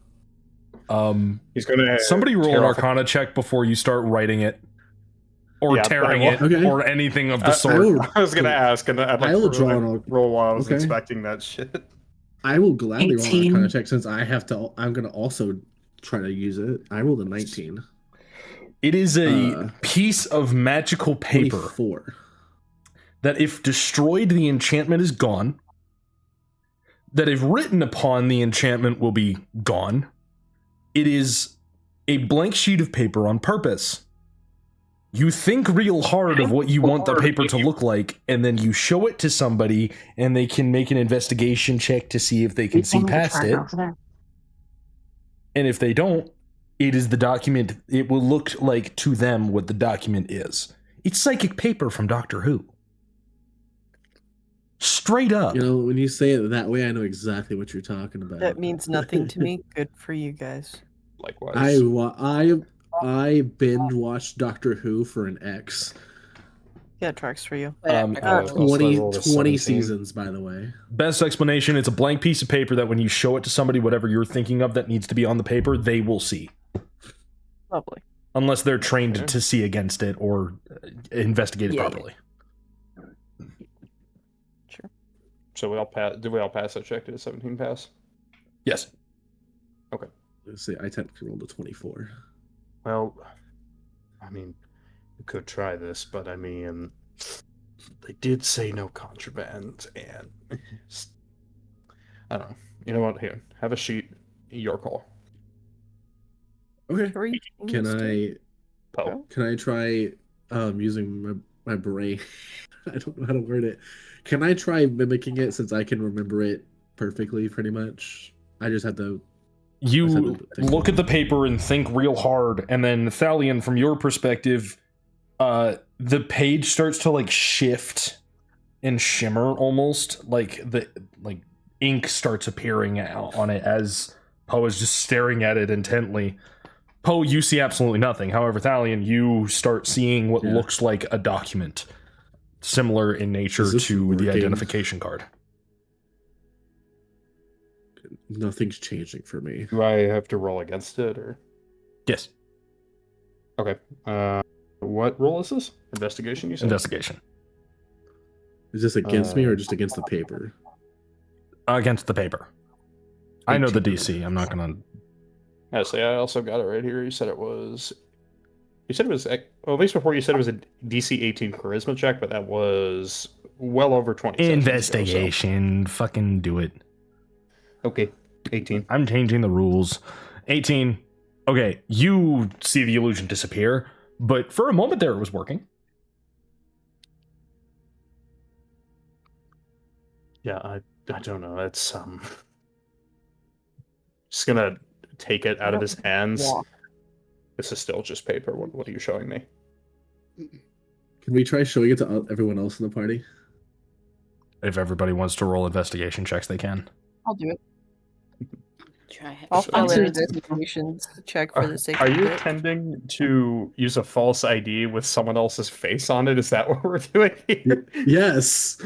He's gonna Somebody roll tear an off Arcana check before you start writing it, or Yeah, tearing I it, will. Okay. or anything of the I sort. will, I was gonna ask, and I'd like I will to draw roll, an roll while I was okay. inspecting that shit. I will gladly roll an 18. Arcana check since I have to. I'm gonna also try to use it. I rolled a 19. It is a piece of magical paper 24. that, if destroyed, the enchantment is gone. That, if written upon, the enchantment will be gone. It is a blank sheet of paper on purpose. You think real hard of what you want the paper to look like, and then you show it to somebody, and they can make an investigation check to see if they can see past it. And if they don't, it is the document. It will look like to them what the document is. It's psychic paper from Doctor Who. Straight up. You know, when you say it that way, I know exactly what you're talking about. That means nothing to me. Good for you guys. Likewise. I I binge watched Doctor Who for an X. Yeah, it tracks for you. Um, Whatever. 20, rolled a 20 17. seasons, by the way. Best explanation, it's a blank piece of paper that when you show it to somebody, whatever you're thinking of that needs to be on the paper, they will see. Lovely. Unless they're trained Okay. to see against it or investigate it Yeah, yeah. properly. Sure. So we all pass. Did we all pass that check? Did a 17 pass? Yes. Let's see, I technically rolled a 24. Well, I mean, we could try this, but I mean, they did say no contraband, and I don't know. You know what? Here, have a sheet. Your call. Okay. 3. Can I Poe. can I try using my brain? I don't know how to word it. Can I try mimicking it since I can remember it perfectly, pretty much? I just have to. You Let's have a think. look at the paper and think real hard, and then Thalion, from your perspective, the page starts to like shift and shimmer almost, like the ink starts appearing out on it as Poe is just staring at it intently. Poe, you see absolutely nothing. However, Thalion, you start seeing what Yeah. looks like a document, similar in nature Is this to the working? identification card. Nothing's changing for me. Do I have to roll against it, or Yes, okay? What roll is this? Investigation. You said. investigation. Is this against me or just against the paper? Against the paper. I know the 18. DC. I'm not gonna. Actually, I also got it right here. You said it was. You said it was. Well, at least before you said it was a DC 18 charisma check, but that was well over 20. sessions ago, so- Investigation. Fucking do it. Okay, 18. I'm changing the rules. 18. Okay, you see the illusion disappear, but for a moment there it was working. Yeah, I don't know. It's just gonna take it out of his hands. Walk. This is still just paper. What are you showing me? Can we try showing it to everyone else in the party? If everybody wants to roll investigation checks, they can. I'll do it. Try it. I'll So- fail an Honestly, investigation check for the sake Are of you it. intending to use a false ID with someone else's face on it? Is that what we're doing here? Yes.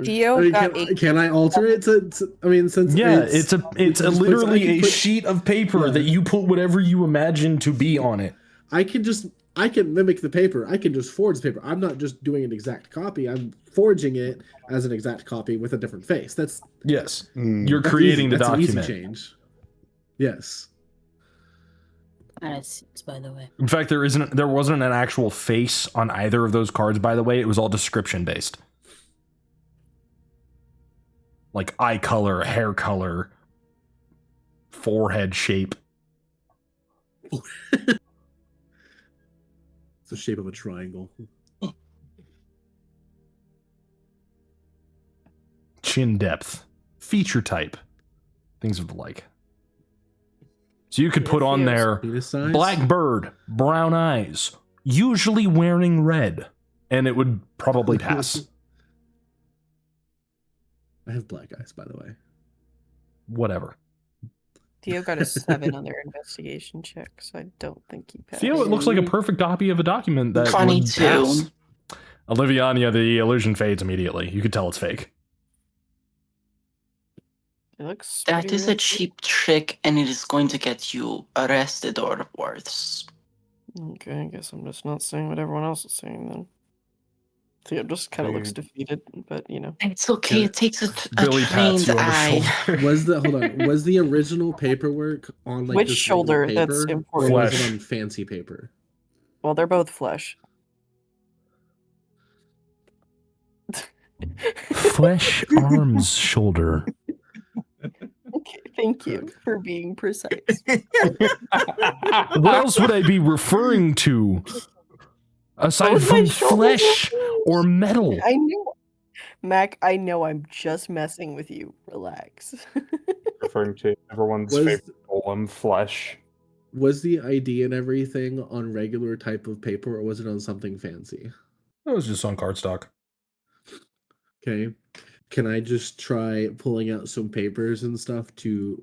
Theo I mean, got can I alter it to I mean, since Yeah, it's a just puts- I literally can a put- sheet of paper Yeah. that you put whatever you imagine to be on it. I can mimic the paper. I can just forge the paper. I'm not just doing an exact copy. I'm forging it as an exact copy with a different face. That's Yes. Mm. You're that's creating easy. the That's an easy document. change. Yes. That is, by the way. In fact, there wasn't an actual face on either of those cards, by the way. It was all description based. Like eye color, hair color, forehead shape. It's the shape of a triangle. Chin depth, feature type, things of the like. So you could put on there Penis size? black bird, brown eyes, usually wearing red, and it would probably pass. I have black eyes, by the way. Whatever. Theo got a 7 on their investigation check, so I don't think he passed. Theo, it looks like a perfect copy of a document that would 22. pass. Oliviania, the illusion fades immediately. You could tell it's fake. It looks That pretty is a realistic. cheap trick, and it is going to get you arrested or worse. Okay, I guess I'm just not saying what everyone else is saying then. Theo just kind of looks Dude. defeated, but you know. It's okay. Yeah. It takes a Billy trained pats you on the eye. shoulder. Was the original paperwork on like Which just shoulder? regular That's paper, important. or was Flesh. it on fancy paper? Well, they're both flesh. Flesh, arms, shoulder. Okay, thank you for being precise. What else would I be referring to aside Both my from shoulders flesh or metal? I knew, Mac. I know I'm just messing with you. Relax. Referring to everyone's Was- favorite golem, flesh. Was the ID and everything on regular type of paper, or was it on something fancy? That was just on cardstock. Okay. Can I just try pulling out some papers and stuff to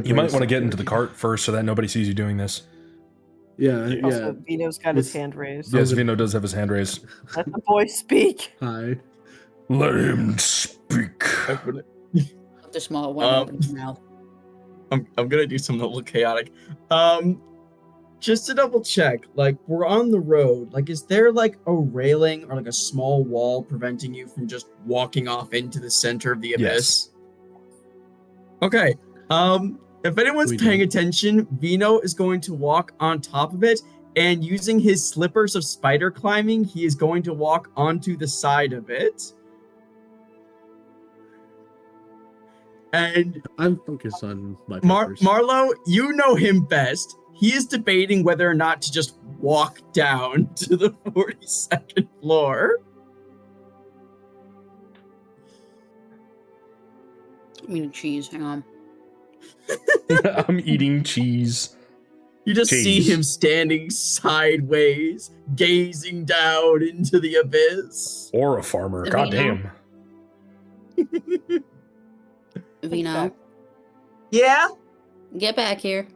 You might want to get into the cart first so that nobody sees you doing this. Yeah, Also, Vino's got his Let's- hand raised. Yes, Vino does have his hand raised. Let the boy speak. Hi. Let him speak. The small one open his mouth. I'm gonna do something a little chaotic. Just to double check, like we're on the road. Like, is there like a railing or like a small wall preventing you from just walking off into the center of the abyss? Okay. If anyone's paying attention, Vino is going to walk on top of it, and using his slippers of spider climbing, he is going to walk onto the side of it. And I'm focused on my papers. Marlo, you know him best. He is debating whether or not to just walk down to the 42nd floor. I'm eating cheese. Hang on. I'm eating cheese. You just see Cheese. him standing sideways, gazing down into the abyss. Or a farmer. Vino? God damn. Vino, Yeah? get back here.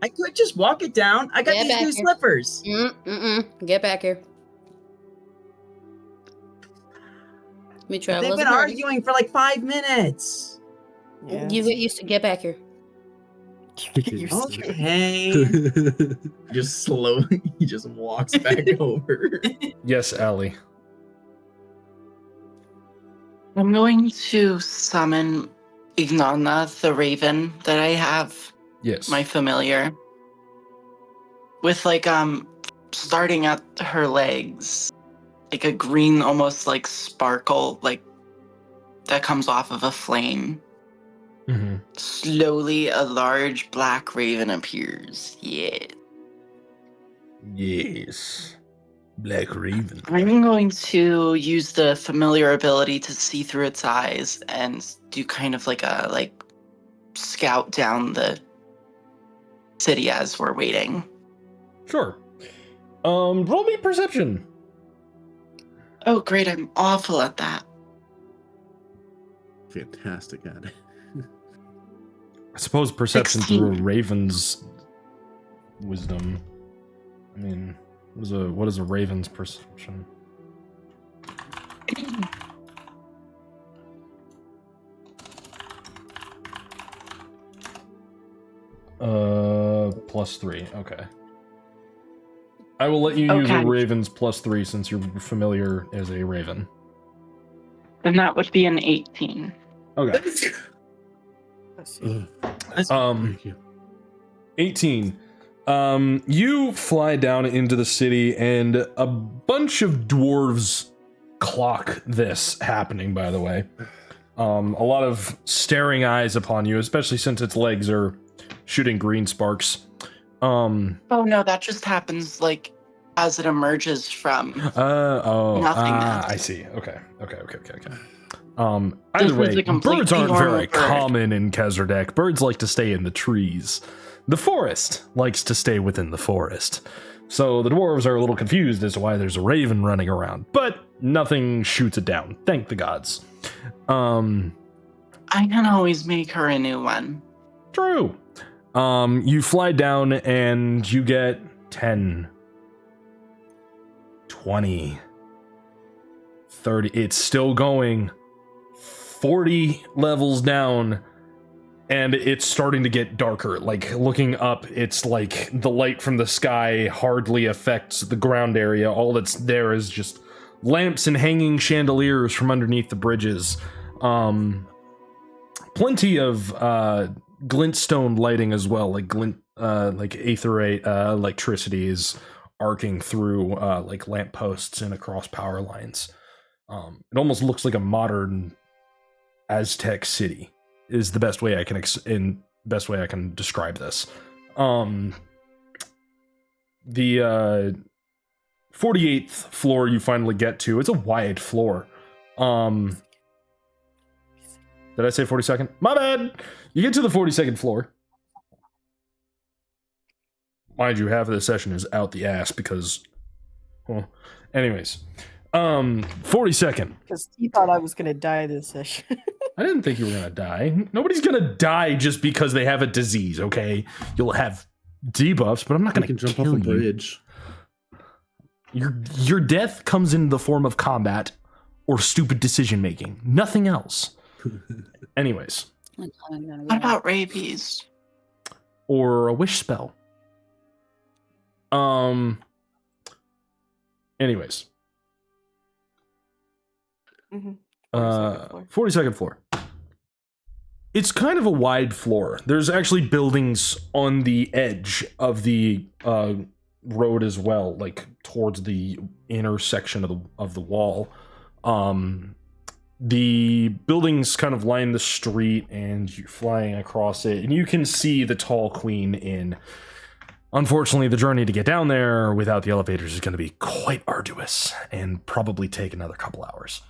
I could just walk it down. I got Get these back new here. slippers. Get back here. We travel They've as a been party. arguing for like 5 minutes. Yeah. You get used to get back here. You're so- Okay. Just slowly, he just walks back over. Yes, Allie. I'm going to summon Ignana, the raven that I have, Yes. my familiar. With starting at her legs, like a green, almost like sparkle, like that comes off of a flame. Mm-hmm. Slowly, a large black raven appears. Yeah. Yes. Black Raven. I'm going to use the familiar ability to see through its eyes and do kind of like a scout down the city as we're waiting. Sure. Roll me perception. Oh, great! I'm awful at that. Fantastic at it. I suppose perception 16. through a raven's wisdom. I mean, what is a raven's perception? +3. Okay. I will let you use a Okay. raven's +3 since you're familiar as a raven. Then that would be an 18. Okay. Ugh, thank you. 18. You fly down into the city, and a bunch of dwarves clock this happening, by the way. A lot of staring eyes upon you, especially since its legs are shooting green sparks. Oh no, that just happens as it emerges from. Nothingness. I see. Okay. This Either was way, a complete birds aren't normal very bird. common in Kzridek. Birds like to stay in the trees. The forest likes to stay within the forest. So the dwarves are a little confused as to why there's a raven running around, but nothing shoots it down. Thank the gods. I can always make her a new one. True. You fly down and you get 10, 20, 30. It's still going. 40 levels down, and it's starting to get darker. Like, looking up, it's like the light from the sky hardly affects the ground area. All that's there is just lamps and hanging chandeliers from underneath the bridges. Plenty of glintstone lighting as well, like aetherate electricity is arcing through like lampposts and across power lines. It almost looks like a modern Aztec city is the best way I can best way I can describe this. The 48th floor you finally get to. It's a wide floor. Did I say 42nd? My bad. You get to the 42nd floor. Mind you, half of this session is out the ass because, well, anyways, 42nd. Because he thought I was going to die this session. I didn't think you were gonna die. Nobody's gonna die just because they have a disease, okay? You'll have debuffs, but I'm not You gonna can jump kill off a you. bridge. Your death comes in the form of combat or stupid decision making. Nothing else. Anyways. Like, I'm gonna What about rabies? Or a wish spell. Anyways. Mm-hmm. 42nd floor. It's kind of a wide floor. There's actually buildings on the edge of the road as well, like towards the inner section of the wall. The buildings kind of line the street, and you're flying across it, and you can see the Tall Queen Inn. Unfortunately, the journey to get down there without the elevators is going to be quite arduous and probably take another couple hours.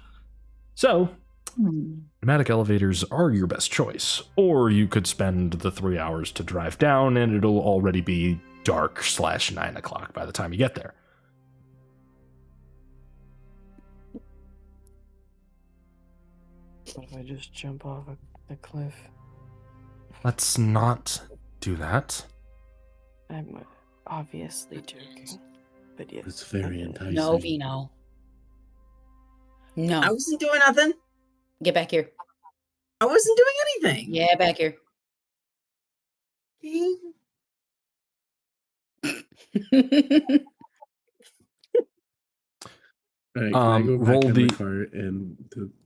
So, pneumatic elevators are your best choice, or you could spend the 3 hours to drive down, and it'll already be dark / 9 o'clock by the time you get there. What if I just jump off a cliff? Let's not do that. I'm obviously joking, but yes. It's very enticing. No, Vino. No. I wasn't doing nothing. Get back here. I wasn't doing anything. Yeah, back here. All right, can I go back roll in the the cart and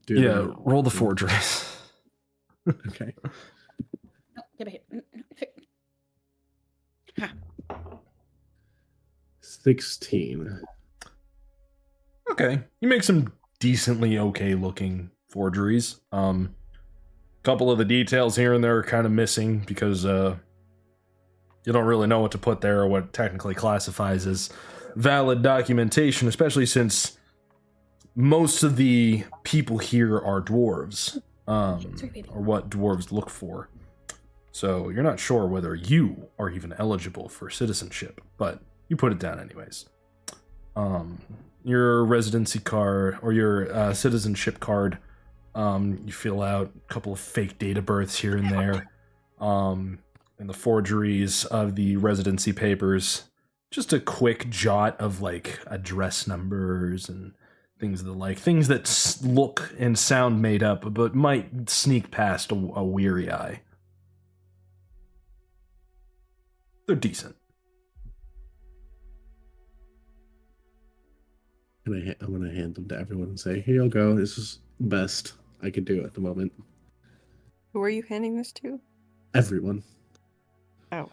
do roll the forgeries. Okay. No, get back here. Ha. 16. Okay, you make some decently okay looking forgeries. Couple of the details here and there are kind of missing because you don't really know what to put there or what technically classifies as valid documentation, especially since most of the people here are dwarves, or what dwarves look for. So you're not sure whether you are even eligible for citizenship, but you put it down anyways. Your residency card or your citizenship card, you fill out a couple of fake date of births here and there, and the forgeries of the residency papers. Just a quick jot of like address numbers and things of the like, things that look and sound made up, but might sneak past a weary eye. They're decent. I'm going to hand them to everyone and say, here you go. This is the best I could do at the moment. Who are you handing this to? Everyone. Oh.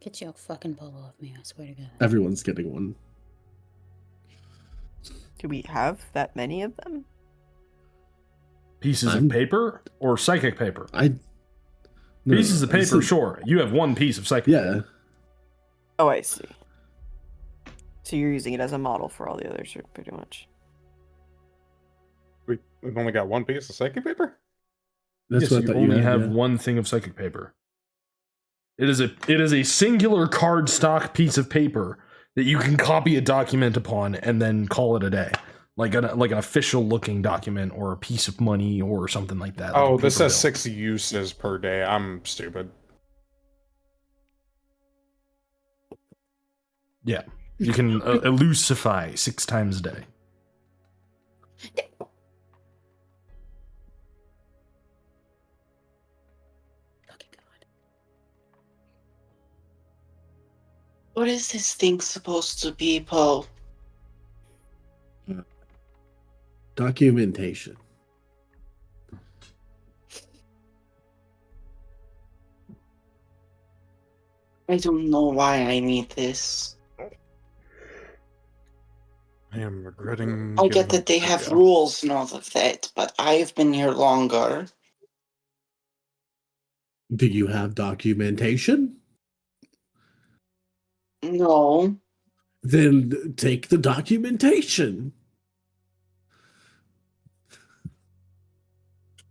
Get your fucking bubble off me, I swear to God. Everyone's getting one. Do we have that many of them? Pieces of paper or psychic paper? No, Pieces of paper, sure. You have one piece of psychic paper. Yeah. Oh, I see. So you're using it as a model for all the others, pretty much. We've only got one piece of psychic paper? That's Yes, what I you thought only you had, have yeah. one thing of psychic paper. It is a singular cardstock piece of paper that you can copy a document upon and then call it a day, like an official looking document or a piece of money or something like that. Oh, like a this paper says bill. 6 uses per day. I'm stupid. Yeah, you can elusify 6 times a day. What is this thing supposed to be, Paul? Documentation. I don't know why I need this. I am regretting. I get getting that they this have video. rules and all of that, but I've been here longer. Do you have documentation? No. Then take the documentation.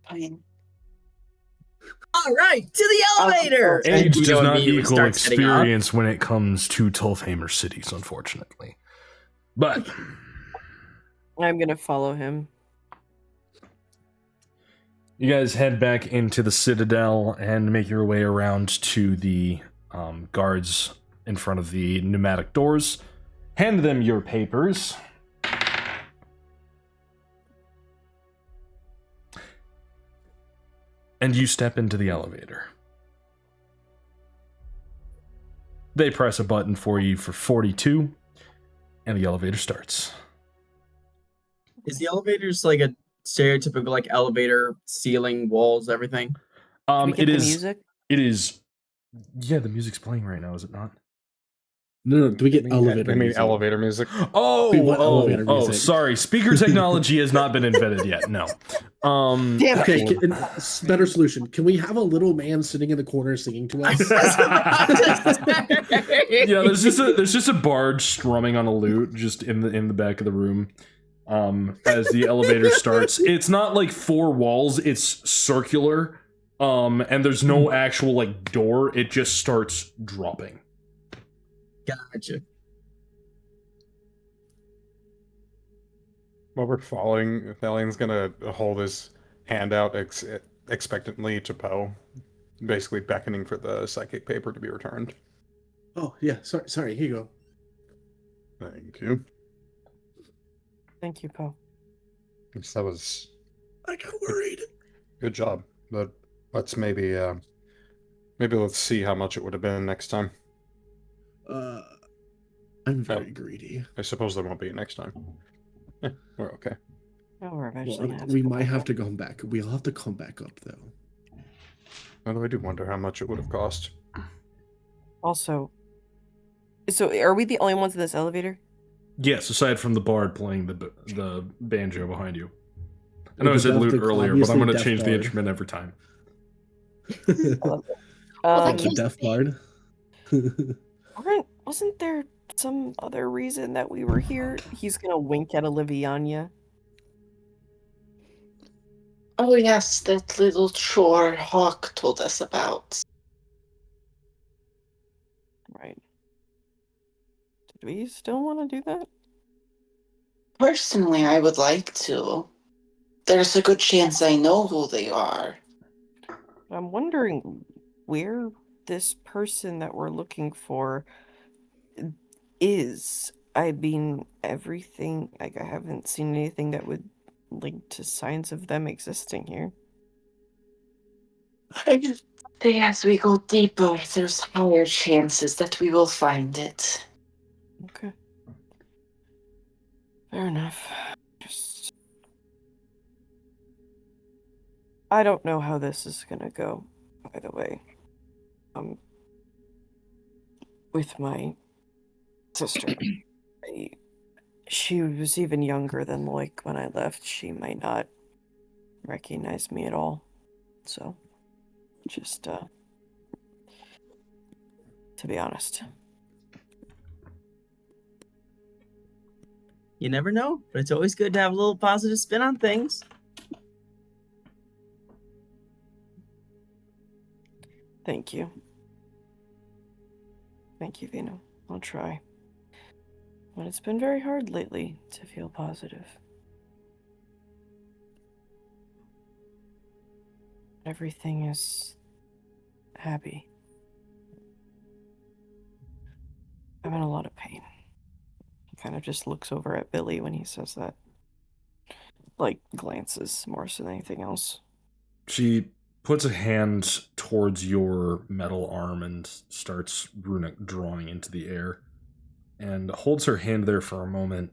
Fine. All right, to the elevator. Age And does Vito not immediately equal starts heading up. experience when it comes to Tulfhamer cities, unfortunately. But I'm gonna follow him. You guys head back into the Citadel and make your way around to the guards in front of the pneumatic doors. Hand them your papers. And you step into the elevator. They press a button for you for 42, and the elevator starts. Is the elevator just like a stereotypical like elevator, ceiling, walls, everything? Can we get It the is. music? It is. Yeah, the music's playing right now, is it not? No, do we get elevator I mean, music? elevator music. We want elevator Oh, music. sorry. Speaker technology has not been invented yet. No. Damn it. Okay, better solution. Can we have a little man sitting in the corner singing to us? Yeah, there's just a bard strumming on a lute just in the back of the room. As the elevator starts. It's not like four walls, it's circular. And there's no actual like door, it just starts dropping. Gotcha. While we're falling, Thalian's gonna hold his hand out expectantly to Poe, basically beckoning for the psychic paper to be returned. Oh yeah, sorry. Here you go. Thank you. Thank you, Poe. Yes, that was I got worried. good job, but let's maybe let's see how much it would have been next time. I'm very greedy. I suppose there won't be next time. We're okay. Oh, we're eventually gonna have We to go might back have up. to go back. We'll have to come back up though. Although I do wonder how much it would have cost. Also, so are we the only ones in this elevator? Yes, aside from the bard playing the banjo behind you. I know I The said Death- lute the earlier, but I'm going to obviously change the Death instrument every time. Well, Um, thank you. Death Bard. wasn't there some other reason that we were here? He's gonna wink at Oliviania. Oh yes, that little chore Hawk told us about. Right. Did we still want to do that? Personally, I would like to. There's a good chance I know who they are. I'm wondering where this person that we're looking for is. I mean, everything, like, I haven't seen anything that would link to signs of them existing here. I just say as we go deeper, there's higher chances that we will find it. Okay. Fair enough. Just... I don't know how this is gonna go, by the way. With my sister. She was even younger than Loic when I left. She might not recognize me at all. So, just, to be honest. You never know, but it's always good to have a little positive spin on things. Thank you. Thank you, Vino. I'll try. But it's been very hard lately to feel positive. Everything is happy. I'm in a lot of pain. He kind of just looks over at Billy when he says that. Like, glances more so than anything else. She puts a hand towards your metal arm and starts runic drawing into the air and holds her hand there for a moment.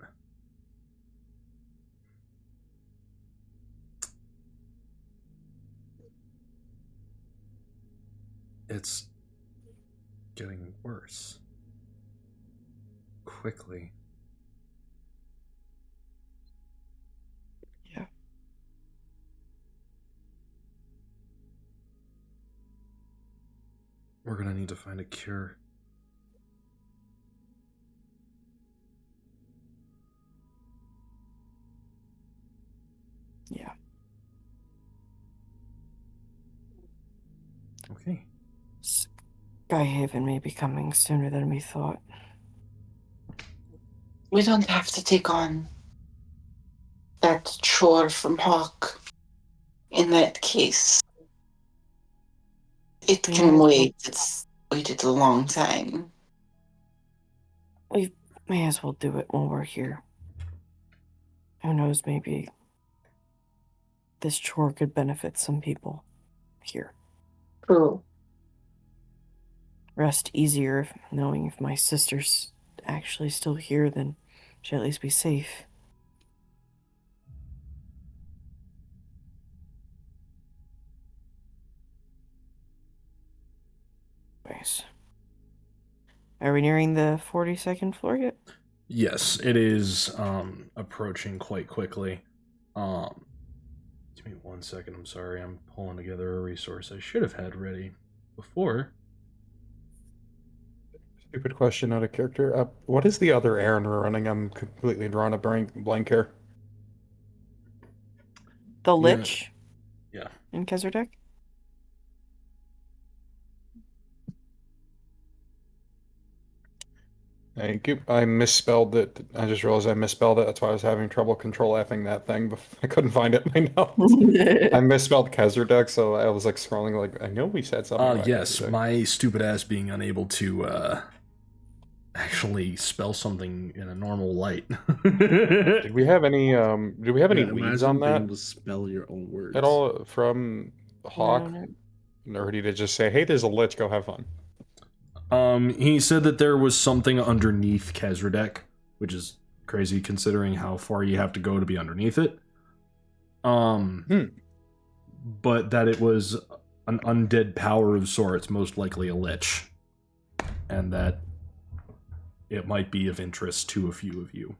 It's getting worse. Quickly. Yeah. We're gonna need to find a cure. Yeah. Okay. Skyhaven may be coming sooner than we thought. We don't have to take on that chore from Hawk. In that case, it We can might as wait. It's waited a long time. We may as well do it while we're here. Who knows, maybe this chore could benefit some people here. True. Rest easier knowing if my sister's actually still here, then she'll at least be safe. Nice. Are we nearing the 42nd floor yet? Yes, it is approaching quite quickly. Give me 1 second, I'm sorry. I'm pulling together a resource I should have had ready before. Stupid question out of character. What is the other errand we're running? I'm completely drawing a blank here. The Lich? Yeah. In Kzridek? Thank you. I misspelled it. I just realized I misspelled it. That's why I was having trouble control-Fing that thing. But I couldn't find it in my notes. I misspelled Kzridek, so I was like scrolling like, I know we said something about Yes, Kzridek. my stupid ass being unable to actually spell something in a normal light. Did we have any leads imagine on being that able to spell your own words at all from Hawk? No. Or did he just say, hey, there's a lich, go have fun? He said that there was something underneath Kzridek, which is crazy considering how far you have to go to be underneath it. But that it was an undead power of sorts, most likely a lich, and that it might be of interest to a few of you.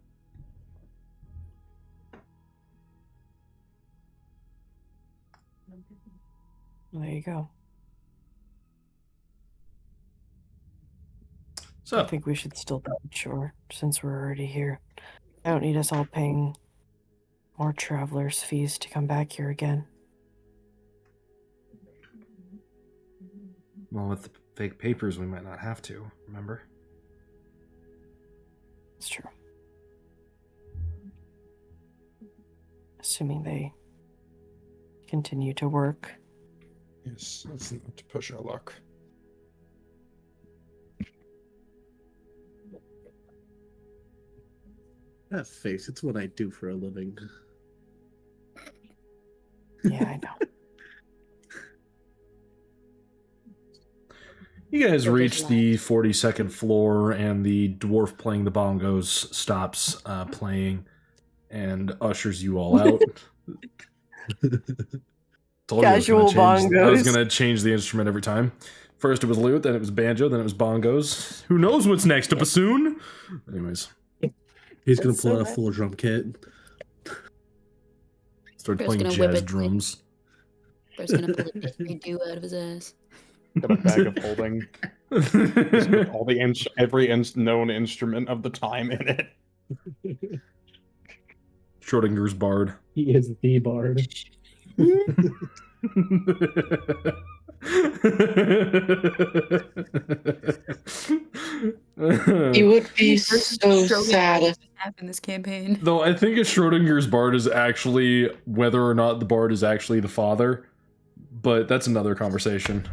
There you go. So, I think we should still be sure, since we're already here. I don't need us all paying more travelers' fees to come back here again. well, with the fake papers, we might not have to, remember? It's true. Assuming they continue to work. Yes, that's not to push our luck. That face, it's what I do for a living. Yeah, I know. You guys But reach there's the 42nd floor, and the dwarf playing the bongos stops playing and ushers you all out. Told you I was Casual gonna change- I was bongos. going to change the instrument every time. First it was lute, then it was banjo, then it was bongos. Who knows what's next? A bassoon? Anyways, He's gonna That's pull so out a nice. full drum kit. start Bro's playing gonna whip jazz it. drums. Bro's gonna pull a didgeridoo out of his ass. Got a bag of holding. Just with all the every known instrument of the time in it. Schrodinger's bard. He is the bard. It would be so sad if Happened this campaign. Though I think a Schrodinger's bard is actually whether or not the bard is actually the father, but that's another conversation.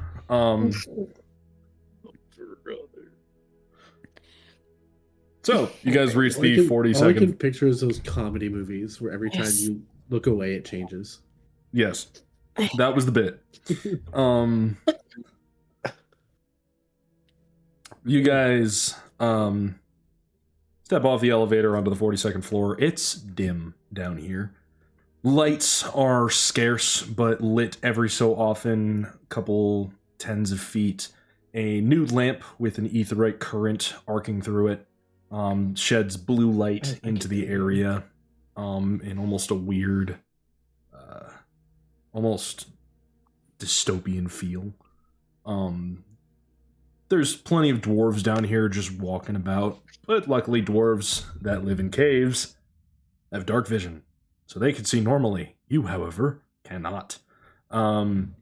So you guys reach the All I 42nd. can picture is those comedy movies where every time Yes. you look away, it changes. Yes, that was the bit. You guys step off the elevator onto the 42nd floor. It's dim down here. Lights are scarce, but lit every so often, couple tens of feet. A nude lamp with an aetheryte current arcing through it sheds blue light into the area in almost a weird, almost dystopian feel. There's plenty of dwarves down here just walking about, but luckily dwarves that live in caves have dark vision, so they can see normally. You, however, cannot. Beyond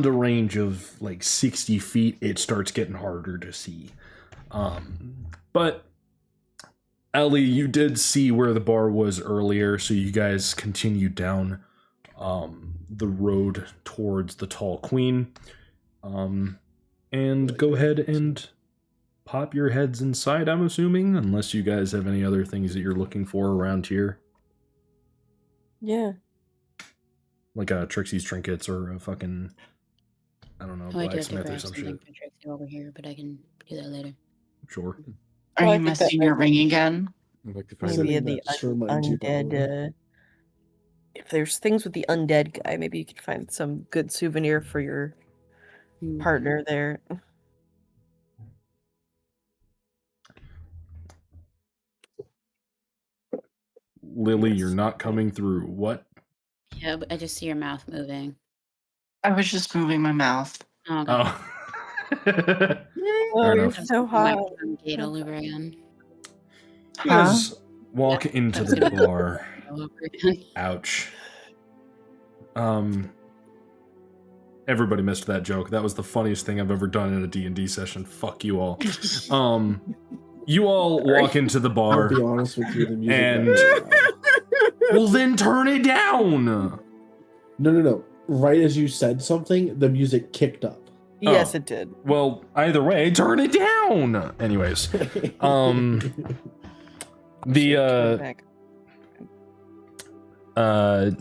a range of like 60 feet, it starts getting harder to see. But Ellie, you did see where the bar was earlier, so you guys continue down the road towards the tall queen. And go ahead and pop your heads inside, I'm assuming, unless you guys have any other things that you're looking for around here. Yeah. Like Trixie's trinkets or a fucking, I don't know, Oh, I do have to blacksmith or grab some something shit. for Trixie over here, but I can do that later. Sure. Are Well, I you think that missing your might ring again? I'd like to find Maybe it. Sending the that Sherman to undead. probably. If there's things with the undead guy, maybe you could find some good souvenir for your Mhm. partner there. Lily, Yes. you're not coming through. What? Yeah, but I just see your mouth moving. I was just moving my mouth. Oh, okay. Oh. Oh, Fair you're enough. I so was gonna hot. wipe down the gate all over again. You guys walk into I was the gonna- bar. All over again. Ouch. Everybody missed that joke. That was the funniest thing I've ever done in a D&D session. Fuck you all. You all walk into the I'll bar. be honest with you, the music. And- got really loud. Well, then turn it down. No. Right as you said something, the music kicked up. Yes, Oh. it did. Well, either way, turn it down. Anyways, Turn the back.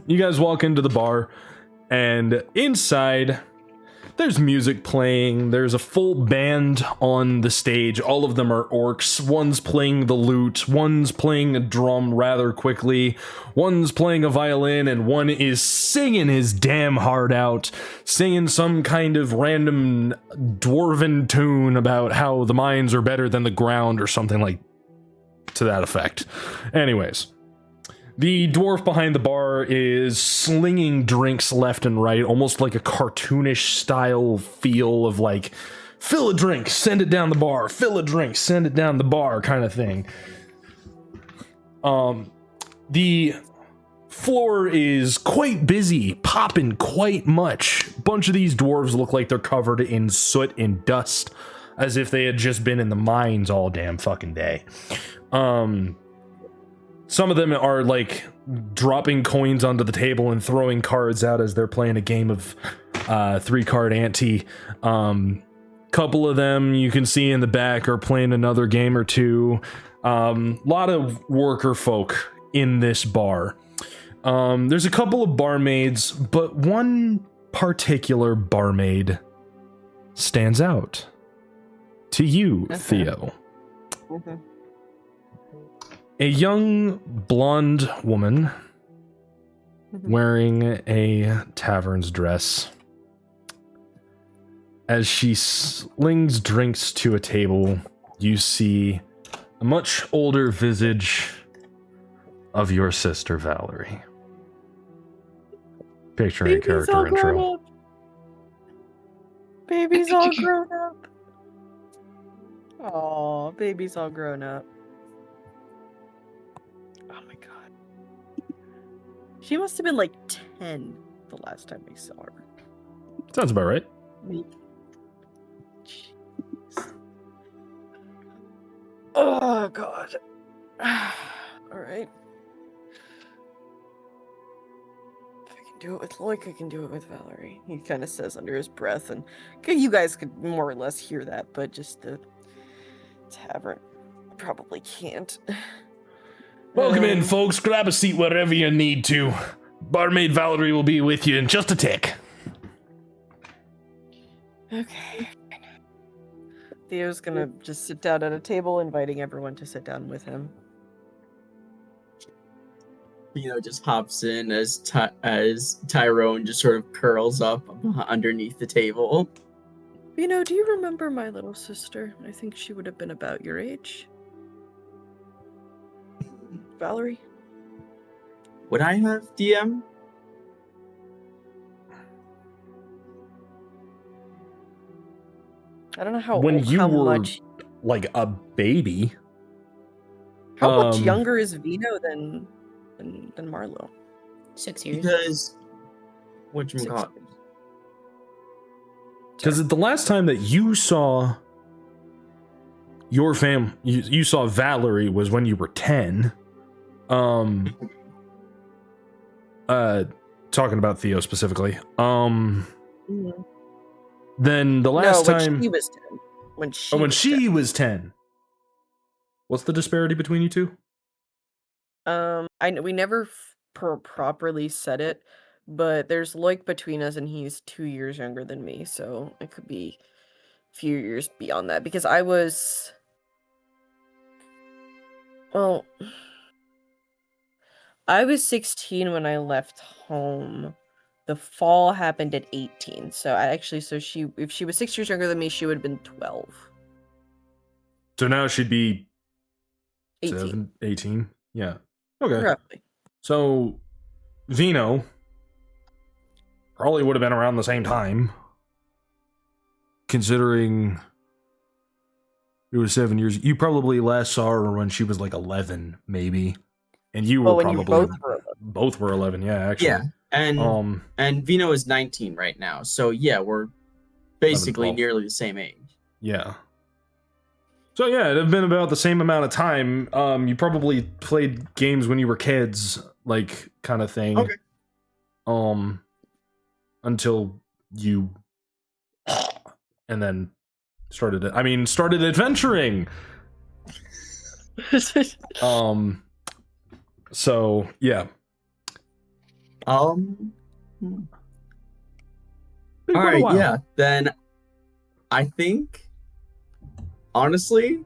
you guys walk into the bar, and inside there's music playing. There's a full band on the stage. All of them are orcs. One's playing the lute, one's playing a drum rather quickly, one's playing a violin, and one is singing his damn heart out, singing some kind of random dwarven tune about how the mines are better than the ground or something like to that effect. Anyways, the dwarf behind the bar is slinging drinks left and right, almost like a cartoonish style feel of like, fill a drink, send it down the bar, fill a drink, send it down the bar kind of thing. The floor is quite busy, popping quite much. A bunch of these dwarves look like they're covered in soot and dust, as if they had just been in the mines all damn fucking day. Some of them are like dropping coins onto the table and throwing cards out as they're playing a game of 3-card ante. Couple of them you can see in the back are playing another game or two. Lot of worker folk in this bar. There's a couple of barmaids, but one particular barmaid stands out to you, Okay. Theo. Mhm. A young blonde woman Mhm. wearing a tavern's dress. As she slings drinks to a table, you see a much older visage of your sister Valerie. Picturing a Baby's character all grown intro. up. Baby's all grown up. Aw, baby's all grown up. Oh my god. She must have been like 10 the last time we saw her. Sounds about right. Jeez. Oh god. Alright. If I can do it with Loik, I can do it with Valerie. He kind of says under his breath, and you guys could more or less hear that, but just the tavern probably can't. Welcome in, Um, folks. Grab a seat wherever you need to. Barmaid Valerie will be with you in just a tick. Okay. Theo's gonna just sit down at a table, inviting everyone to sit down with him. Just hops in as Tyrone just sort of curls up underneath the table. Do you remember my little sister? I think she would have been about your age. Valerie? Would I have, DM? I don't know how When you how were much like a baby. how much um, younger is Vino than Marlo? 6 years. Because whatchamacallit? Because the last time that you saw your you saw Valerie was when you were 10. talking about Theo specifically. Mhm. Then the last no, time when she was 10. When she, when was she 10. was 10. What's the disparity between you two? We never properly said it, but there's like between us, and he's 2 years younger than me, so it could be a few years beyond that because I was. Well, I was 16 when I left home. The fall happened at 18. So if she was 6 years younger than me, she would have been 12. So now she'd be 18. 18. Yeah. Okay. Roughly. So Vino probably would have been around the same time, considering it was 7 years. You probably last saw her when she was like 11, maybe, and you were Well, when you probably both were 11. 11. Yeah, actually. Yeah, and Vino is 19 right now, so yeah, we're basically 12. nearly the same age. Yeah. So yeah, it'd have been about the same amount of time. You probably played games when you were kids, like kind of thing. Okay. Until you, and then started adventuring. So yeah. All Been quite a right, while. yeah. Then I think, honestly,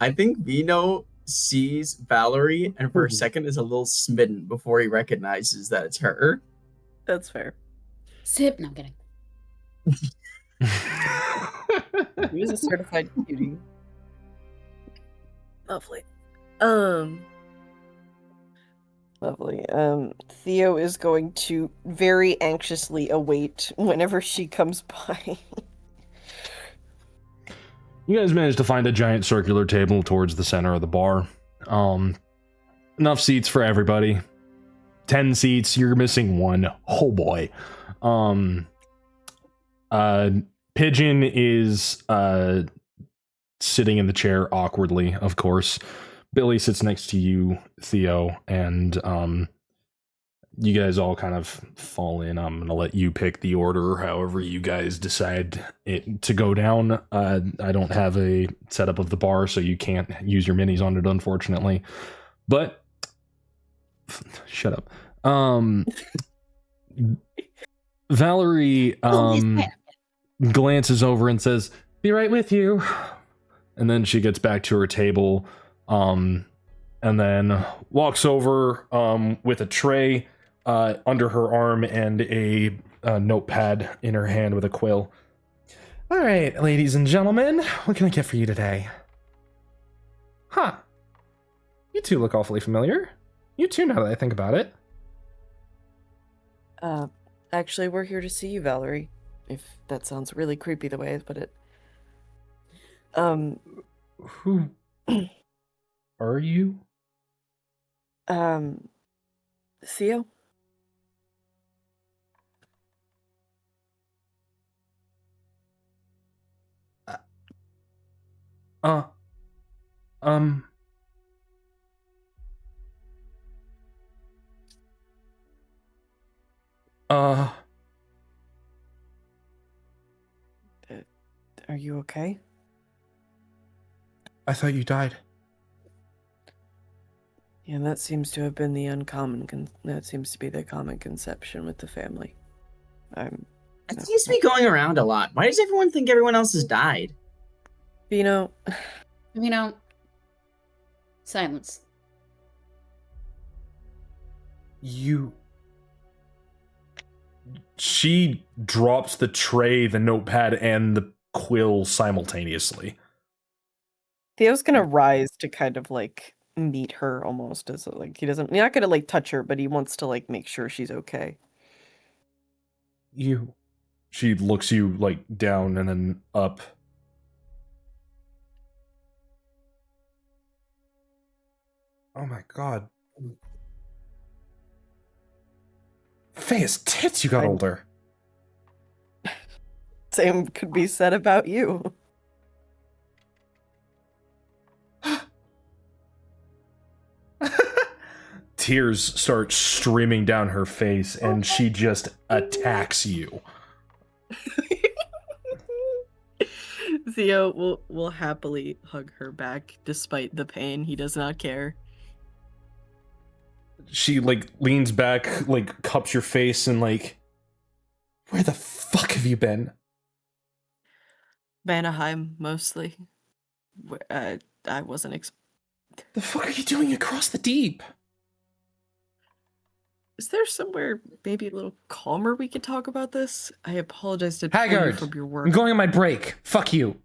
Vino sees Valerie and for a second is a little smitten before he recognizes that it's her. That's fair. Sip. No, I'm kidding. He was a certified cutie. Lovely. Lovely. Theo is going to very anxiously await whenever she comes by. You guys managed to find a giant circular table towards the center of the bar. Enough seats for everybody. 10 seats. You're missing one. Oh boy. Pigeon is sitting in the chair awkwardly, of course. Billy sits next to you, Theo, and you guys all kind of fall in. I'm going to let you pick the order however you guys decide it to go down. I don't have a setup of the bar, so you can't use your minis on it, unfortunately. But shut up. Valerie glances over and says, "Be right with you." And then she gets back to her table, and then walks over with a tray under her arm and a notepad in her hand with a quill. "All right, ladies and gentlemen, what can I get for you today?" "Huh. You two look awfully familiar. You too, now that I think about it." Actually, we're here to see you, Valerie. If that sounds really creepy the way I put it. Who are you? Theo? Are you okay? I thought you died. Yeah, that seems to have been the that seems to be the common conception with the family. It seems to be going around a lot. Why does everyone think everyone else has died? Vino. Silence. She drops the tray, the notepad, and the quill simultaneously. Theo's gonna rise to kind of like meet her almost as like he's not gonna like touch her, but he wants to like make sure she's okay. She looks you like down and then up. Oh my god. Faye's tits, you got older. Same could be said about you. tears start streaming down her face, and she just attacks you. Theo will happily hug her back despite the pain. He does not care. She, like, leans back, like, cups your face, and, like, where the fuck have you been? Vanaheim, mostly. I wasn't The fuck are you doing across the deep? Is there somewhere maybe a little calmer we could talk about this? I apologize to pull you Haggard, from your work. I'm going on my break. Fuck you.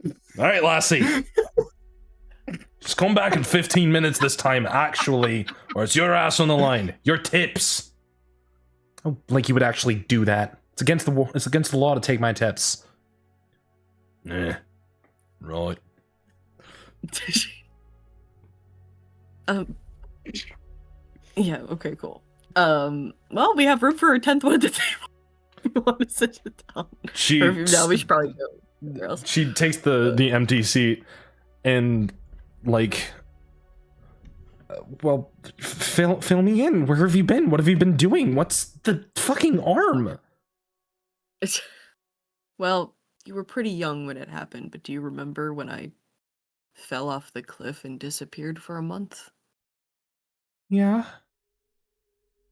All right, Lassie. Just come back in 15 minutes this time, actually, or it's your ass on the line. Your tips. Oh, like you would actually do that. It's against the law to take my tips. Right. Yeah, okay, cool. Well, we have room for a 10th one at the table. If you want to sit it down. Or if now we should probably go somewhere else. She takes the empty seat and, like, well, fill me in. Where have you been? What have you been doing? What's the fucking arm? Well, you were pretty young when it happened, but do you remember when I fell off the cliff and disappeared for a month? Yeah.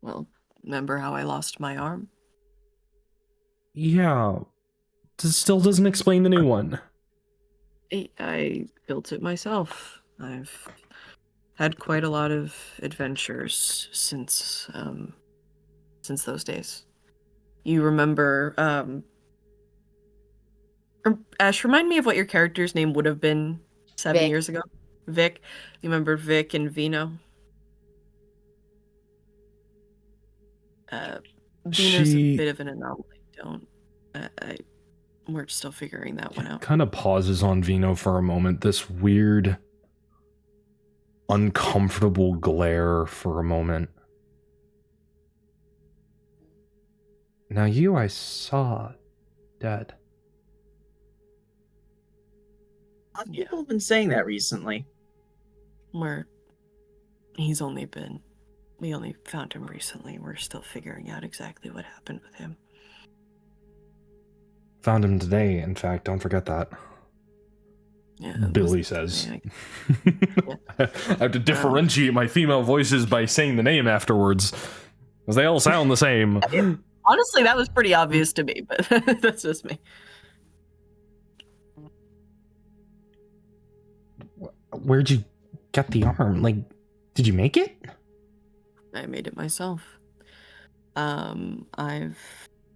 Well, remember how I lost my arm? Yeah. This still doesn't explain the new one. I built it myself. I've had quite a lot of adventures since those days. You remember, Ash, remind me of what your character's name would have been 7 Vic. years ago. Vic. You remember Vic and Vino? Vino's a bit of an anomaly. We're still figuring that one out. Kind of pauses on Vino for a moment. This weird, uncomfortable glare for a moment. Now you I saw dead. A lot of people have been saying that recently. We only found him recently. We're still figuring out exactly what happened with him. Found him today, in fact. Don't forget that. Yeah, Billy says. Yeah. I have to differentiate my female voices by saying the name afterwards. Because they all sound the same. Honestly, that was pretty obvious to me, but that's just me. Where'd you get the arm? Like, did you make it? I made it myself. I've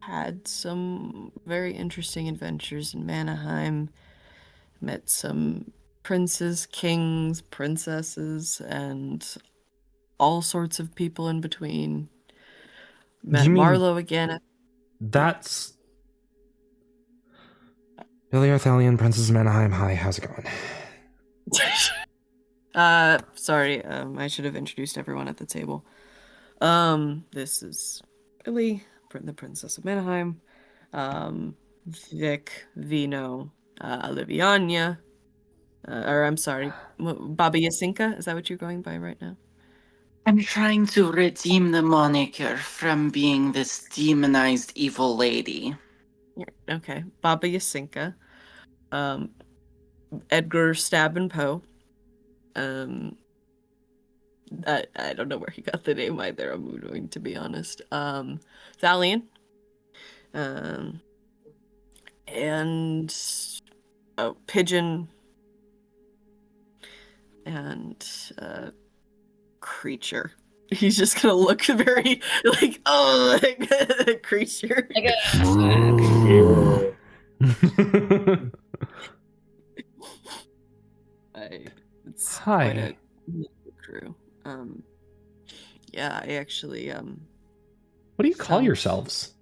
had some very interesting adventures in Vanaheim. Met some princes, kings, princesses, and all sorts of people in between. Met Marlowe again. That's Billy Arthelian, Princess of Manaheim. Hi, how's it going? Sorry, I should have introduced everyone at the table. This is Billy, the Princess of Manaheim, Vic, Vino, Liviania, or I'm sorry, Baba Yasinka, is that what you're going by right now? I'm trying to redeem the moniker from being this demonized evil lady. Okay, Baba Yasinka, Edgar Stabin Poe, I don't know where he got the name either, I'm going to be honest. Thalian, and Pigeon, and Creature. He's just gonna look very like, oh, like, Creature. It's Hi. quite a crew. Yeah, I actually What do you call yourselves?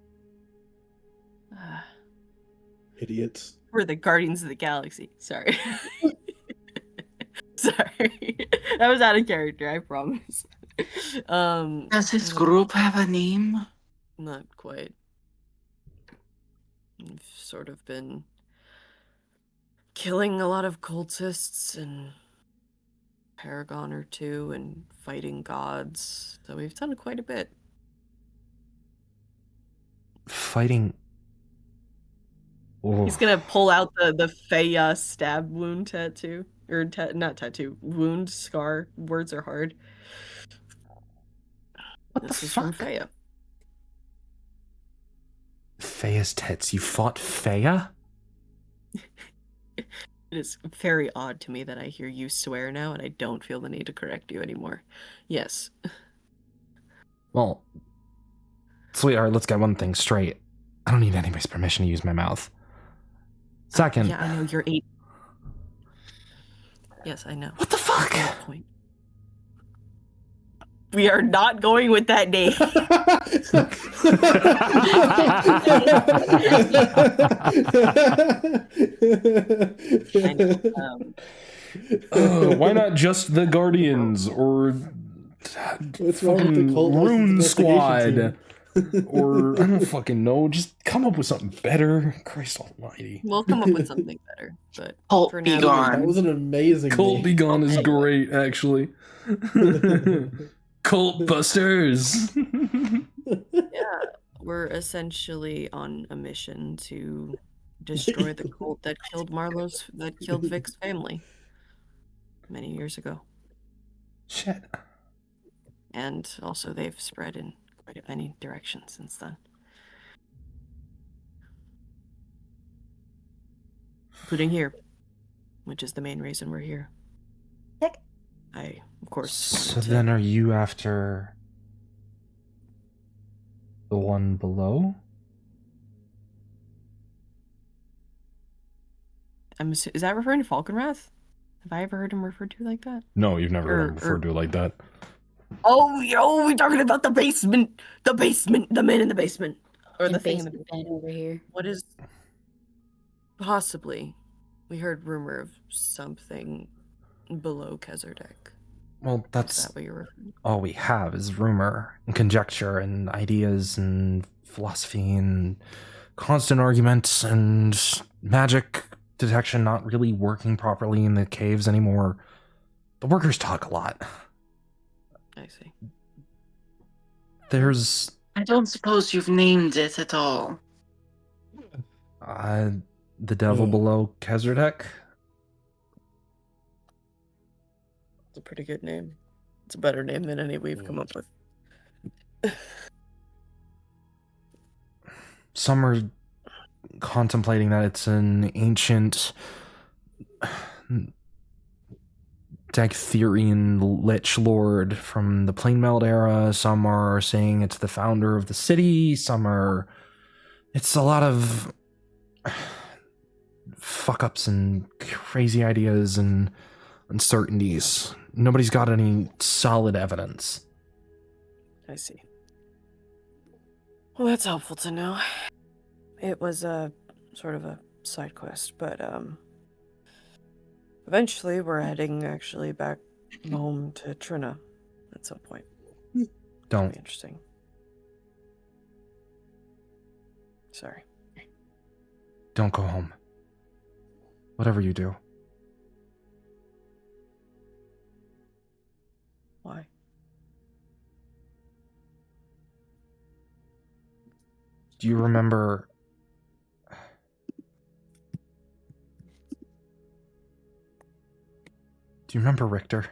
Idiots. We're the Guardians of the Galaxy. Sorry. Sorry. That was out of character, I promise. Does this group have a name? Not quite. I've sort of been killing a lot of cultists and paragon or two and fighting gods. So we've done quite a bit. Fighting. Oh. He's gonna pull out the Feya stab wound tattoo. Or not tattoo. Wound, scar. Words are hard. What This the is fuck? from Feya. Feya's tits. You fought Feya? It is very odd to me that I hear you swear now and I don't feel the need to correct you anymore. Yes. Well, sweetheart, let's get one thing straight. I don't need anybody's permission to use my mouth. Second. Yeah, I know you're 8. Yes, I know. What the fuck? Good point. We are not going with that name. I know, Why not just the Guardians or What's wrong with the cult Rune investigation Squad? team? Or I don't fucking know. Just come up with something better. Christ Almighty. We'll come up with something better, but Cult for be now, gone. That was an amazing Cult name. Be Gone is great, actually. Cult Busters. yeah, we're essentially on a mission to destroy the cult that killed Vic's family many years ago. Shit. And also they've spread in quite many directions since then. Including here, which is the main reason we're here. I, of course, So wanted to- then are you after the one below? is that referring to Falconwrath? Have I ever heard him referred to like that? No, you've never heard him Or- referred to like that. Oh, we're talking about the basement, the man in the basement, or the thing in the basement vent over here. What is possibly? We heard rumor of something below Kzridek. Well, Is that's that what you're referring? all we have is rumor and conjecture and ideas and philosophy and constant arguments and magic detection not really working properly in the caves anymore. The workers talk a lot. I see. There's I don't suppose you've named it at all. the devil below Kzridek. It's a pretty good name. It's a better name than any we've come up with. Some are contemplating that it's an ancient Dagtherian lich lord from the Plainmeld era. Some are saying it's the founder of the city. Some are... It's a lot of fuck-ups and crazy ideas and uncertainties. Nobody's got any solid evidence. I see. Well, that's helpful to know. It was a sort of a side quest, but eventually we're heading actually back home to Trina at some point. It'll Don't. be interesting. Sorry. Don't go home. Whatever you do. Why? Do you remember... Do you remember Richter?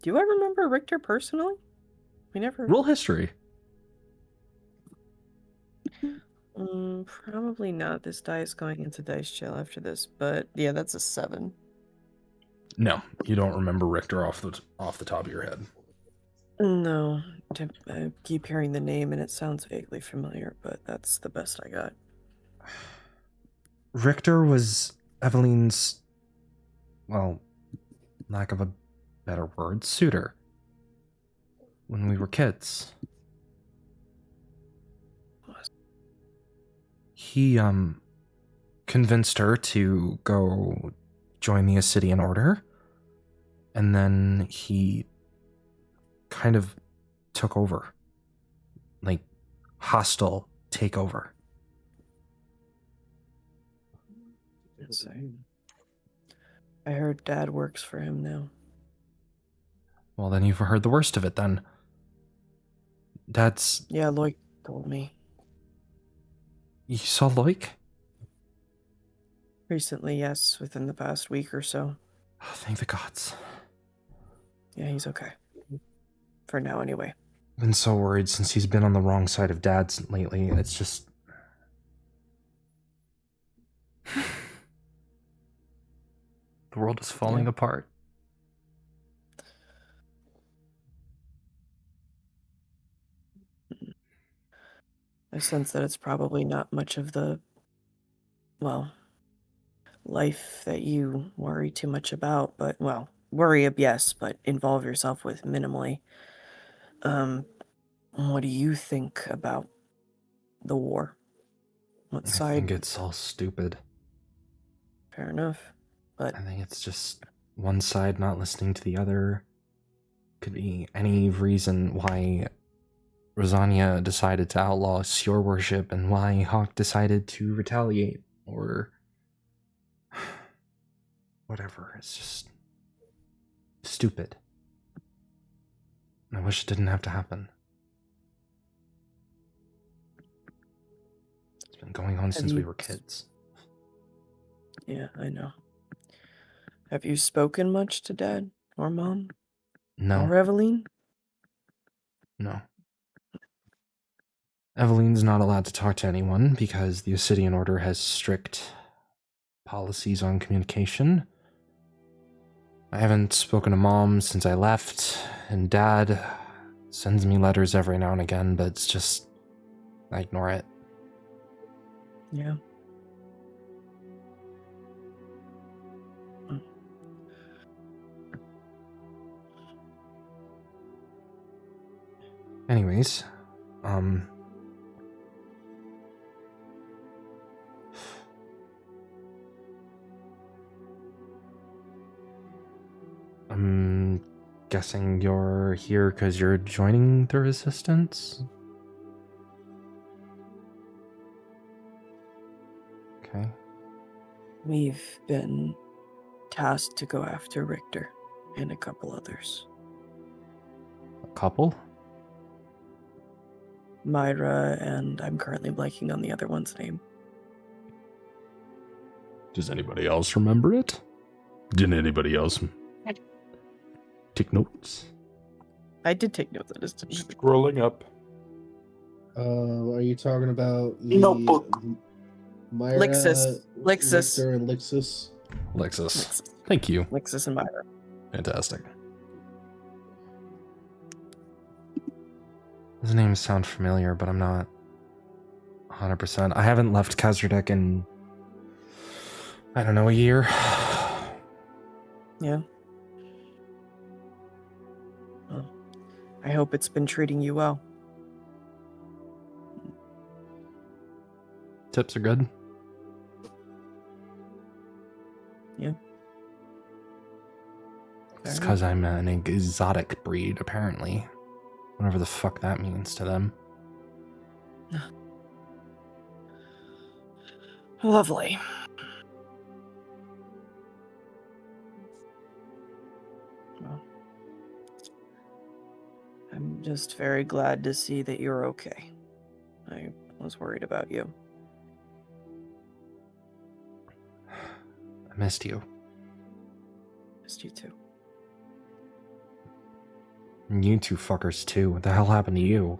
Do I remember Richter personally? We never. Roll history. Probably not. This die is going into dice jail after this, but yeah, that's a 7. No, you don't remember Richter off the top of your head. No, I keep hearing the name and it sounds vaguely familiar, but that's the best I got. Richter was Eveline's, well, lack of a better word, suitor. When we were kids. He, convinced her to go join the Ascidian Order. And then he kind of took over. Like, hostile takeover. I heard Dad works for him now. Well, then you've heard the worst of it, then. Dad's... Yeah, Loic told me. You saw Loic? Recently, yes, within the past week or so. Oh, thank the gods. Yeah, he's okay. For now, anyway. I've been so worried since he's been on the wrong side of Dad's lately. It's just... The world is falling apart. I sense that it's probably not much of the, well, life that you worry too much about, but, well, worry, yes, but involve yourself with minimally. What do you think about the war? What I side? think it's all stupid. Fair enough, but I think it's just one side not listening to the other. Could be any reason why Rosania decided to outlaw Seer worship and why Hawk decided to retaliate, or whatever. It's just stupid. I wish it didn't have to happen. It's been going on since we were kids. Yeah, I know. Have you spoken much to Dad or Mom No. or Eveline? No. Eveline's not allowed to talk to anyone because the Obsidian Order has strict policies on communication. I haven't spoken to Mom since I left, and Dad sends me letters every now and again, but it's just... I ignore it. Yeah. Anyways, I'm guessing you're here because you're joining the Resistance? Okay. We've been tasked to go after Richter and a couple others. A couple? Myra, and I'm currently blanking on the other one's name. Does anybody else remember it? Didn't anybody else take notes? I did take notes. I just didn't. Scrolling up. Are you talking about the Notebook. Myra, Lixus. Richter, and Lixus? Lexus. Thank you. Lixus and Myra. Fantastic. Those names sound familiar, but I'm not 100%. I haven't left Kzridek in, I don't know, a year. Yeah. Well, I hope it's been treating you well. Tips are good. Yeah. It's because I'm an exotic breed, apparently. Whatever the fuck that means to them. Lovely. Well, I'm just very glad to see that you're okay. I was worried about you. I missed you. Missed you too. And you two fuckers too. What the hell happened to you?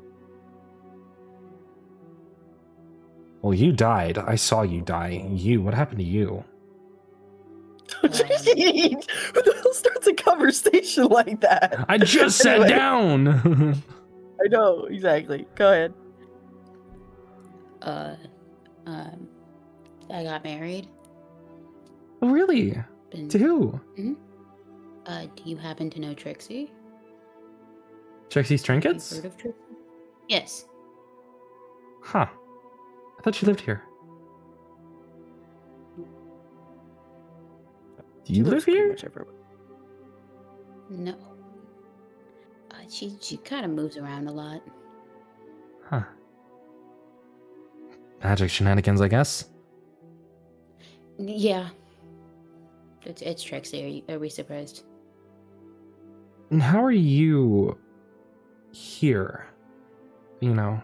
Well, you died. I saw you die. You, what happened to you? Who the hell starts a conversation like that? I just sat Anyway. down! I know, exactly. Go ahead. I got married. Oh, really? Been, To who? do you happen to know Trixie? Trixie's You've Trinkets? heard of Trixie? Yes. Huh. I thought she lived here. Do you She lives live pretty here? much everywhere. No. She kind of moves around a lot. Huh. Magic shenanigans, I guess. Yeah. It's Trixie. Are we surprised? And how are you here? You know.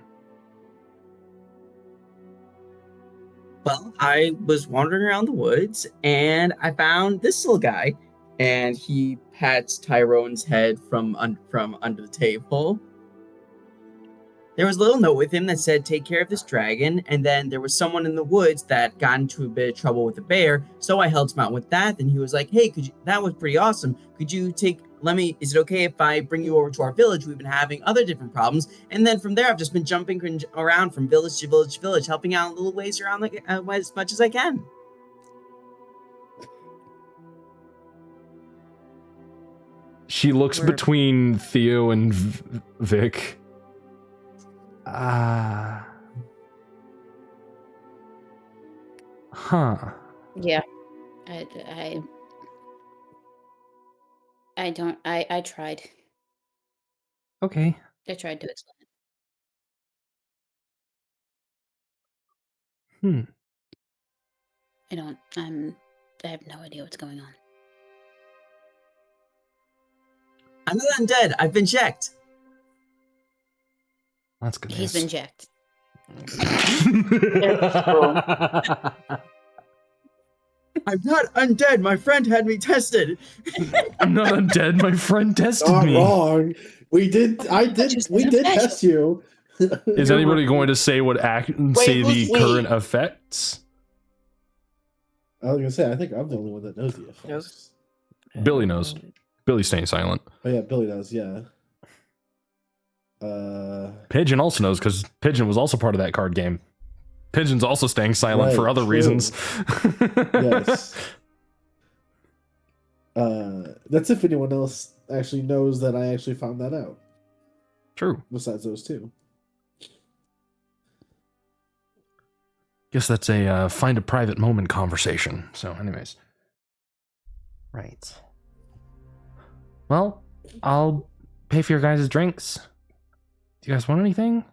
Well, I was wandering around the woods and I found this little guy, and he pats Tyrone's head from under the table. There was a little note with him that said, "Take care of this dragon." And then there was someone in the woods that got into a bit of trouble with a bear, so I helped him out with that. And he was like, "Hey, that was pretty awesome. Could you is it okay if I bring you over to our village? We've been having other different problems." And then from there, I've just been jumping around from village to village to village, helping out little ways around as much as I can. She looks between Theo and Vic. Huh. Yeah. I tried. Okay. I tried to explain Hmm. it. I have no idea what's going on. I'm not undead. I've been checked. That's good. He's been checked. I'm not undead. My friend had me tested. I'm not undead. My friend tested Not me. wrong. We did test you. Is anybody going to say say the current effects? I was gonna say, I think I'm the only one that knows the effects. Billy knows. Billy's staying silent. Oh yeah, Billy knows. Yeah. Pigeon also knows because Pigeon was also part of that card game. Pigeon's also staying silent Right, for other true. reasons. Yes. That's if anyone else actually knows that I actually found that out. True. Besides those two. Guess that's a find a private moment conversation. So, anyways. Right. Well, I'll pay for your guys' drinks. Do you guys want anything?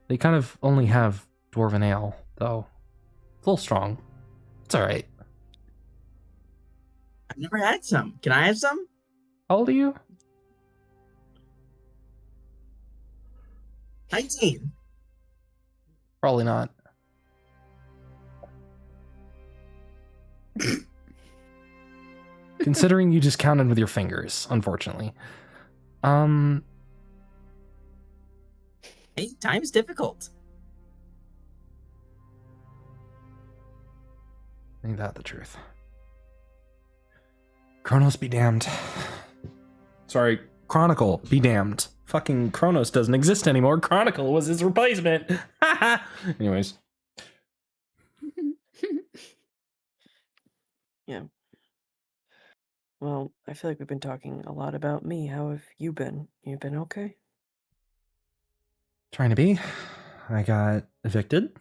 They kind of only have dwarven ale, though. It's a little strong. It's alright. I've never had some. Can I have some? How old are you? 19. Probably not. Considering you just counted with your fingers, unfortunately. Hey, time's difficult. Ain't that the truth? Kronos be damned. Sorry, Chronicle be damned. Fucking Kronos doesn't exist anymore. Chronicle was his replacement. Anyways. Yeah. Well, I feel like we've been talking a lot about me. How have you been? You been okay? Trying to be. I got evicted.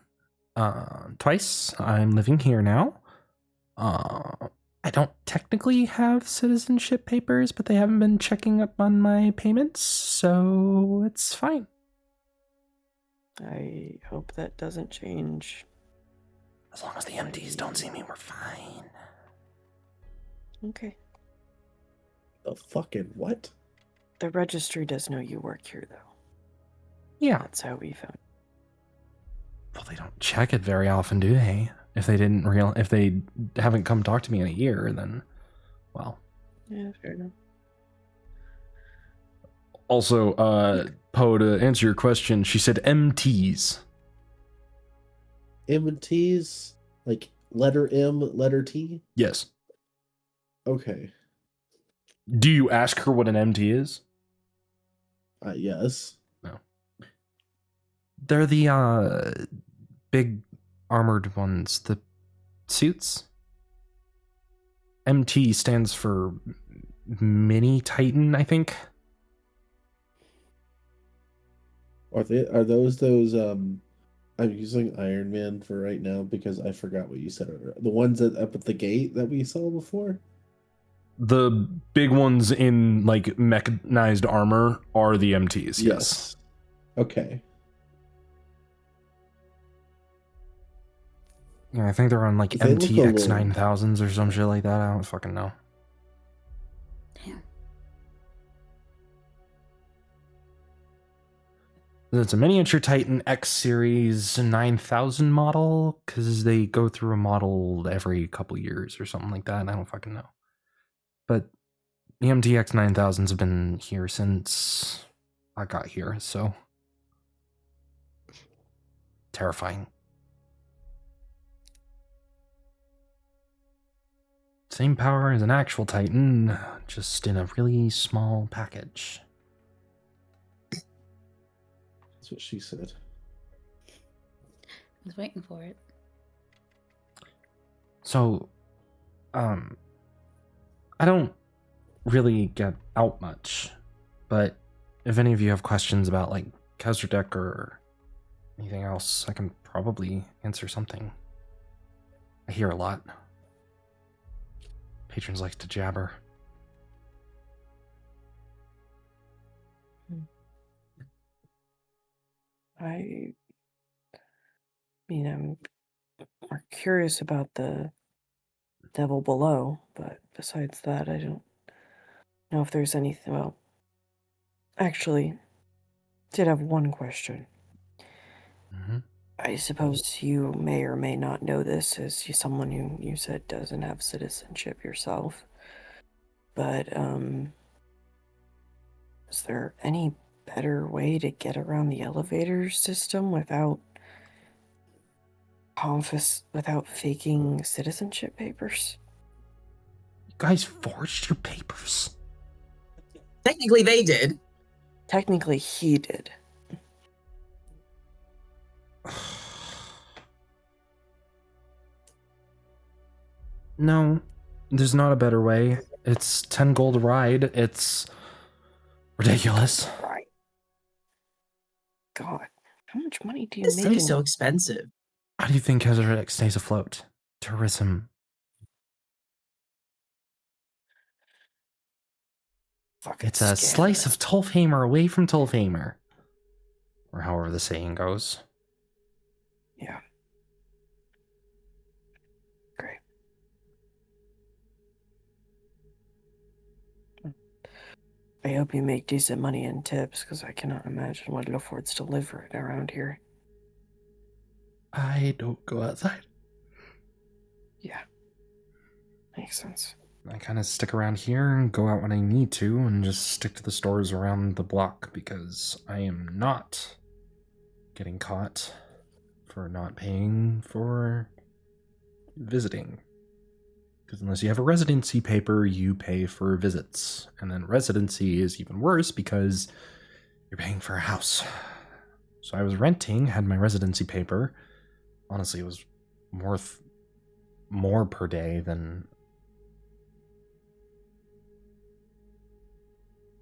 Twice. I'm living here now. I don't technically have citizenship papers, but they haven't been checking up on my payments, so it's fine. I hope that doesn't change. As long as the MDs don't see me, we're fine. Okay. The fucking what? The registry does know you work here, though. Yeah. That's how we found. Well, they don't check it very often, do they? If they haven't come talk to me in a year, then, well. Yeah, fair enough. Also, Poe, to answer your question, she said MTs. M and T's? Like letter M, letter T? Yes. Okay. Do you ask her what an MT is? Yes. No. They're the big armored ones, the suits. MT stands for Mini Titan, I think. Are those I'm using Iron Man for right now because I forgot what you said earlier. The ones that up at the gate that we saw before? The big ones in like mechanized armor are the MTs, yes. Okay. Yeah, I think they're on like They look a MTX little- 9000s or some shit like that. I don't fucking know. Damn. It's a miniature Titan X Series 9000 model because they go through a model every couple years or something like that. I don't fucking know. But the MTX 9000s have been here since I got here, so terrifying. Same power as an actual Titan, just in a really small package. That's what she said. I was waiting for it. So, I don't really get out much, but if any of you have questions about like Kzridek or anything else, I can probably answer something. I hear a lot. Patrons like to jabber. I mean, I'm more curious about the devil below, but besides that, I don't know if there's anything. Well, actually, did have one question. Mm-hmm. I suppose you may or may not know this as someone who you said doesn't have citizenship yourself. But, is there any better way to get around the elevator system without without faking citizenship papers? You guys forged your papers? Technically, they did. Technically, he did. No, there's not a better way. It's 10 gold a ride. It's ridiculous. Right. God, how much money do you This make thing's in so expensive. How do you think Kzridek stays afloat? Tourism. fucking It's a slice of Tolfhamer away from Tolfhamer. Or however the saying goes. Yeah. Great. I hope you make decent money in tips, because I cannot imagine what it affords to live right around here. I don't go outside. Yeah. Makes sense. I kind of stick around here and go out when I need to and just stick to the stores around the block because I am not getting caught for not paying for visiting. Because unless you have a residency paper, you pay for visits. And then residency is even worse because you're paying for a house. So I was renting, had my residency paper. Honestly, it was worth more per day than...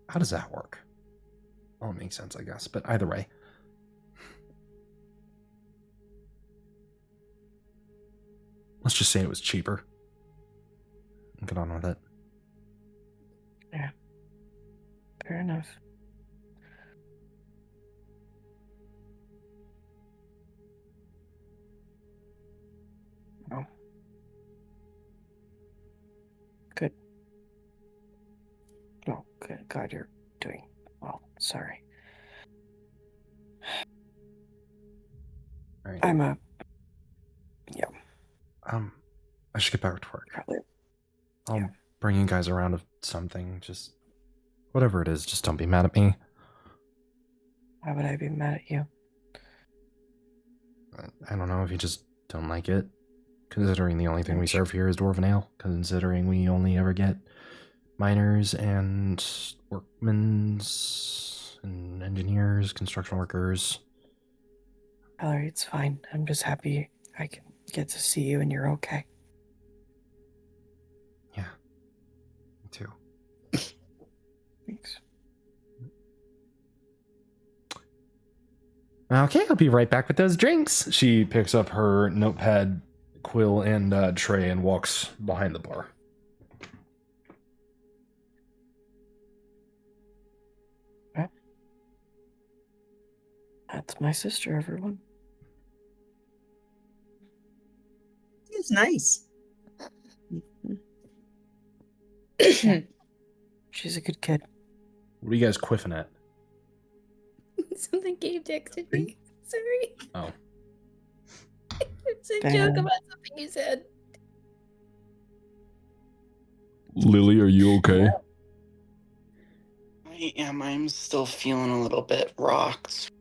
How does that work? Well, it makes sense, I guess. But either way. Let's just say it was cheaper. Get on with it. Yeah. Fair enough. Oh. Good. Oh, good. God, you're doing well. Sorry. All right. I'm I should get back to work. probably. I'll Yeah. bring you guys around with something. Just whatever it is, just don't be mad at me. Why would I be mad at you? I don't know if you just don't like it. Considering the only thing we serve here is dwarven ale. Considering we only ever get miners and workmen's and engineers, construction workers. Valerie, it's fine. I'm just happy I can get to see you and you're okay. Yeah, me too. Thanks. Okay, I'll be right back with those drinks. She picks up her notepad, quill, and tray and walks behind the bar. That's my sister, everyone. seems nice. She's a good kid. What are you guys quiffing at? Something Gabe texted me. Sorry. Oh. It's a Damn. joke about something you said. Lily, are you okay? I am. I'm still feeling a little bit rocked,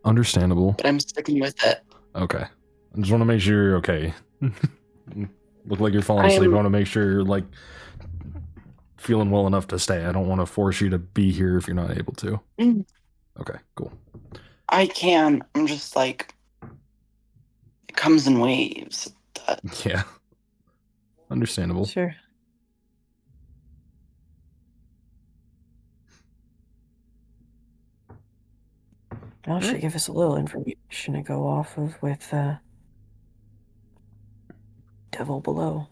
Understandable. but I'm sticking with it. Okay. I just want to make sure you're okay. Look like you're falling I asleep. am- I want to make sure you're like feeling well enough to stay. I don't want to force you to be here if you're not able to. Mm. Okay, cool. I can. I'm just like, it comes in waves. Yeah. Understandable. Sure. I'll should give us a little information to go off of with Devil Below.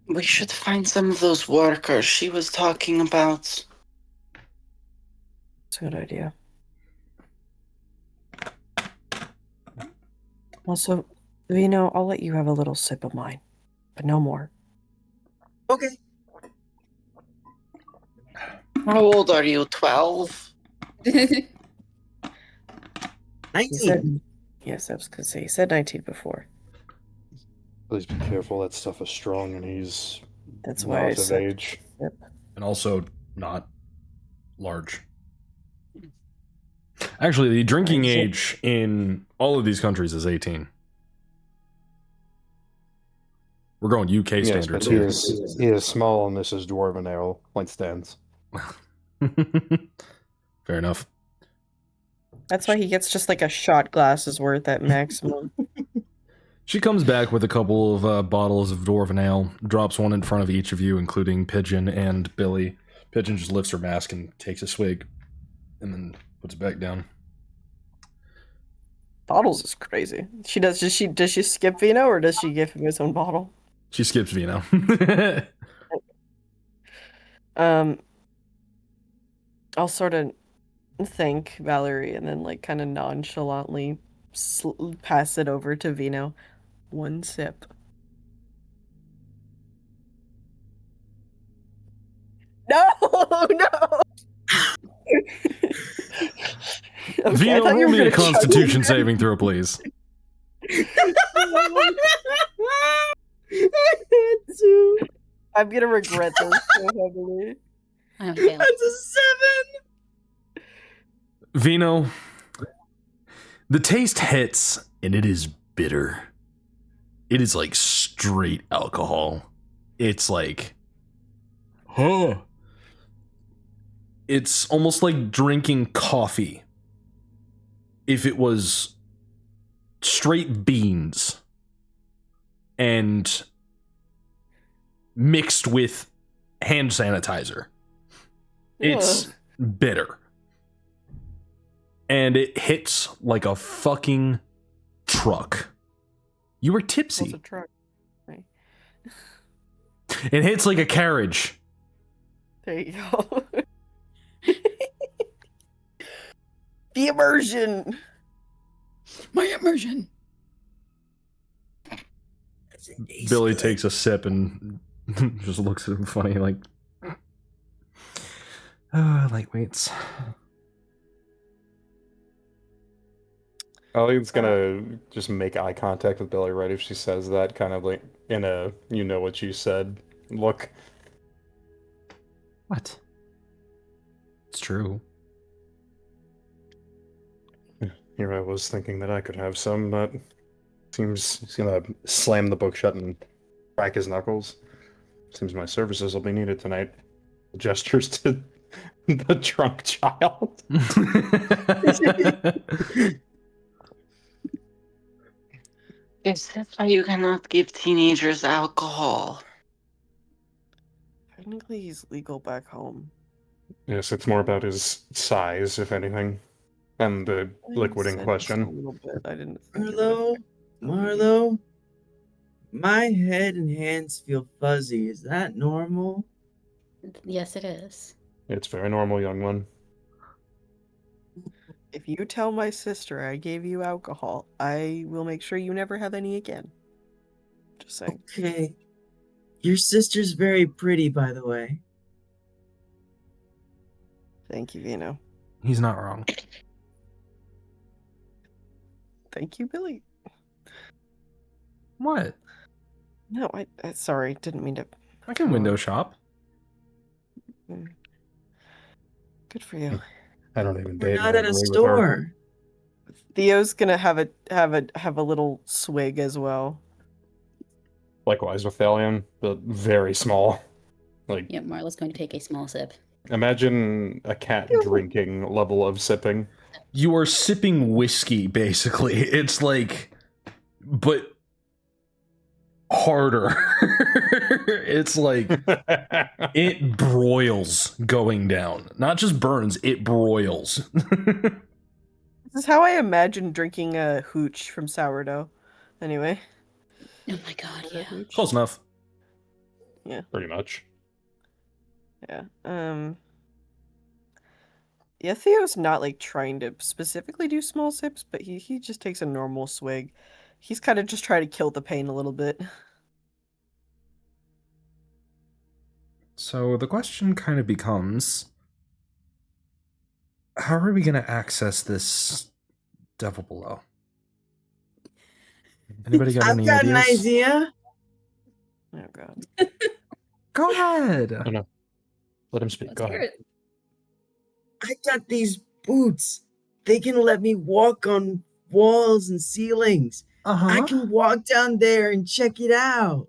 We should find some of those workers she was talking about. It's a good idea. Also, Vino, I'll let you have a little sip of mine, but no more. Okay. How old are you? 12? 19. He said, yes, I was going to say, he said 19 before. Please be careful. That stuff is strong, and he's That's not why I of said, age. And also not large. Actually, the drinking age in all of these countries is 18. We're going UK Yes, standards but here. he is small, and this is dwarven ale, like stands. Fair enough. That's why he gets just like a shot glass's worth at maximum. She comes back with a couple of bottles of dwarven ale, drops one in front of each of you, including Pigeon and Billy. Pigeon just lifts her mask and takes a swig, and then puts it back down. Bottles is crazy. Does she skip Vino or does she give him his own bottle? She skips Vino. I'll sort of thank Valerie and then like kind of nonchalantly pass it over to Vino. One sip. No, no. Okay, Vino, I thought you roll were me a gonna chug Constitution it. saving throw, please. I'm gonna regret this so heavily. I don't fail. That's a 7. Vino, the taste hits, and it is bitter. It is like straight alcohol. It's like, huh. It's almost like drinking coffee if it was straight beans and mixed with hand sanitizer. It's bitter. And it hits like a fucking truck. You were What's tipsy. a truck? Right. It hits like a carriage. There you go. The immersion. My immersion. Billy takes a sip and just looks at him funny, like, lightweights. Ollie's gonna just make eye contact with Billy right if she says that, kind of like in a you know what you said look. What? It's true. Here I was thinking that I could have some, but seems he's gonna slam the book shut and crack his knuckles. Seems my services will be needed tonight. Gestures to the drunk child. Is that why you cannot give teenagers alcohol? Technically, he's legal back home. Yes, it's more about his size, if anything, and the liquid in Said just question. A little bit. I didn't. think of it. Marlo, my head and hands feel fuzzy. Is that normal? Yes, it is. It's very normal, young one. If you tell my sister I gave you alcohol, I will make sure you never have any again. Just saying. Okay. Your sister's very pretty, by the way. Thank you, Vino. He's not wrong. Thank you, Billy. What? No, I sorry, didn't mean to. I can window shop. Good for you. I don't even We're date. not at a store. Theo's gonna have a little swig as well. Likewise with Thalion, but very small. Like, Yep, Marla's going to take a small sip. imagine a cat drinking level of sipping. You are sipping whiskey, basically. It's like, but harder. It's like it broils going down. Not just burns, it broils. This is how I imagine drinking a hooch from sourdough. Anyway. Oh my god, Is that yeah. hooch? Close enough. Pretty much. Yeah. Yeah, Theo's not like trying to specifically do small sips, but he just takes a normal swig. He's kind of just trying to kill the pain a little bit. So the question kind of becomes, how are we going to access this devil below? Anybody got I've any got an ideas? idea. Oh god. Go ahead. Oh, no. Let him speak. Let's Go hear ahead. it. I got these boots. They can let me walk on walls and ceilings. I can walk down there and check it out.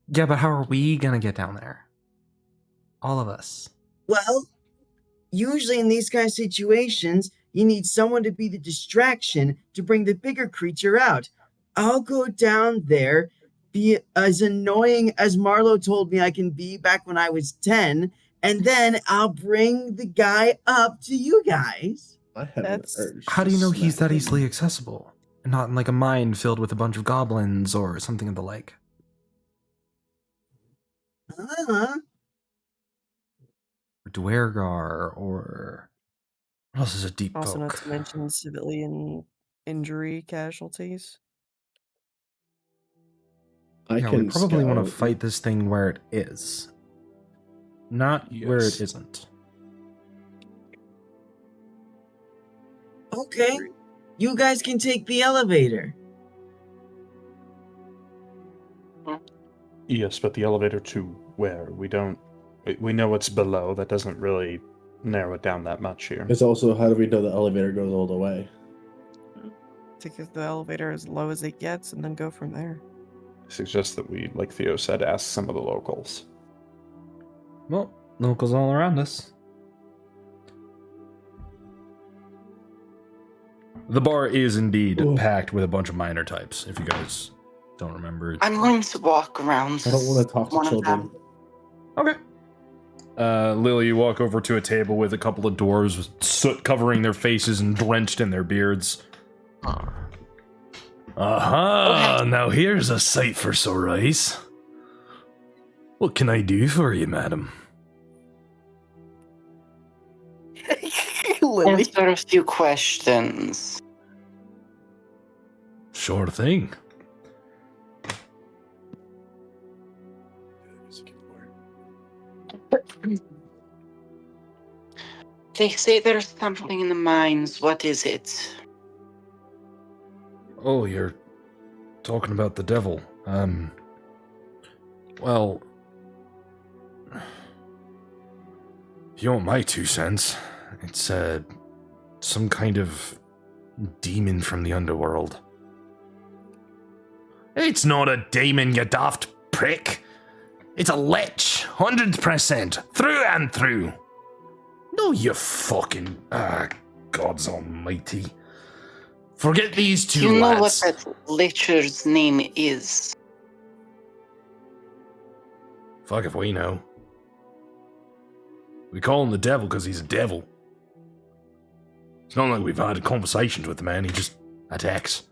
Yeah, but how are we going to get down there? All of us. Well, usually in these kind of situations, you need someone to be the distraction to bring the bigger creature out. I'll go down there, be as annoying as Marlo told me I can be back when I was 10, and then I'll bring the guy up to you guys. I have That's- an urge. How to do you know he's smack that him. easily accessible? And not in like a mine filled with a bunch of goblins or something of the like. Uh-huh. Or Dwargar or... What else is a deep Also not folk? to mention civilian injury casualties. I Yeah, can we probably want to scout. fight this thing where it is. Not where Yes. it isn't. Okay. You guys can take the elevator. Yes, but the elevator to where? We know what's below. That doesn't really narrow it down that much here. It's also, how do we know the elevator goes all the way? Take the elevator as low as it gets and then go from there. I suggest that we, like Theo said, ask some of the locals. Well, locals all around us. The bar is indeed Ooh. packed with a bunch of minor types, if you guys don't remember. I'm going to walk around. I don't want to talk to one of children. them. Okay. Lily, you walk over to a table with a couple of dwarves with soot covering their faces and drenched in their beards. Aha! Okay. Now here's a sight for sore eyes. What can I do for you, madam? Lily. Answer a few questions. Sure thing. They say there's something in the mines. What is it? Oh, you're talking about the devil. Well, if you want my 2 cents, it's, some kind of demon from the underworld. It's not a demon, you daft prick. It's a lich, 100%, through and through. No, you fucking... God's almighty. Forget these Do two you know lads. what that licher's name is? Fuck if we know. We call him the devil because he's a devil. It's not like we've had conversations with the man, he just attacks.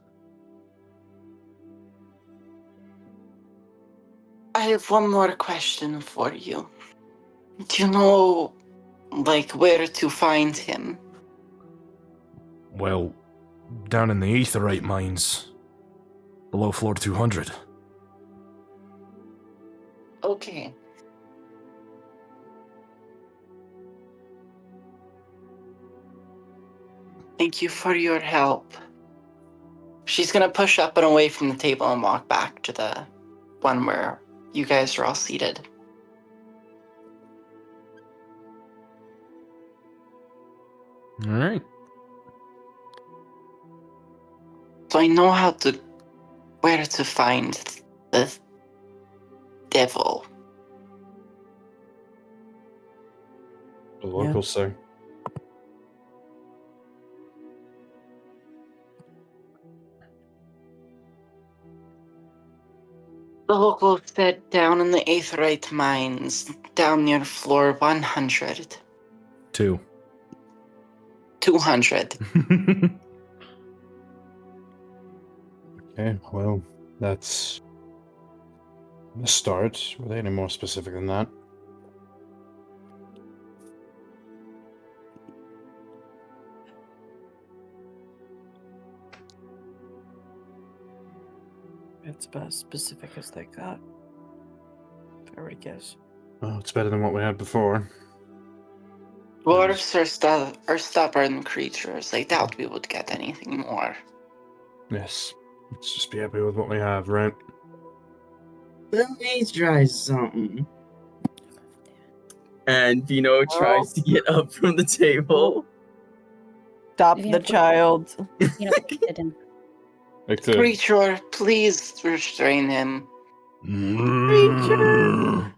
I have one more question for you. Do you know, like, where to find him? Well, down in the aetherite mines, below floor 200. Okay. Thank you for your help. She's gonna push up and away from the table and walk back to the one where you guys are all seated. All right. So I know where to find the devil. The locals say. The local said down in the aetherite mines, down near floor 100. 2. 200. Okay, well, that's the start. Were they any more specific than that? It's about as specific as they got. If I were to guess. Oh, it's better than what we had before. Dwarves are stubborn creatures. I doubt we would get anything more. Yes. Let's just be happy with what we have, right? Let me try something. And Vino tries to get up from the table. Stop Maybe the I'll put- child. You know, it didn't. Like to, Creature, please restrain him. Boom.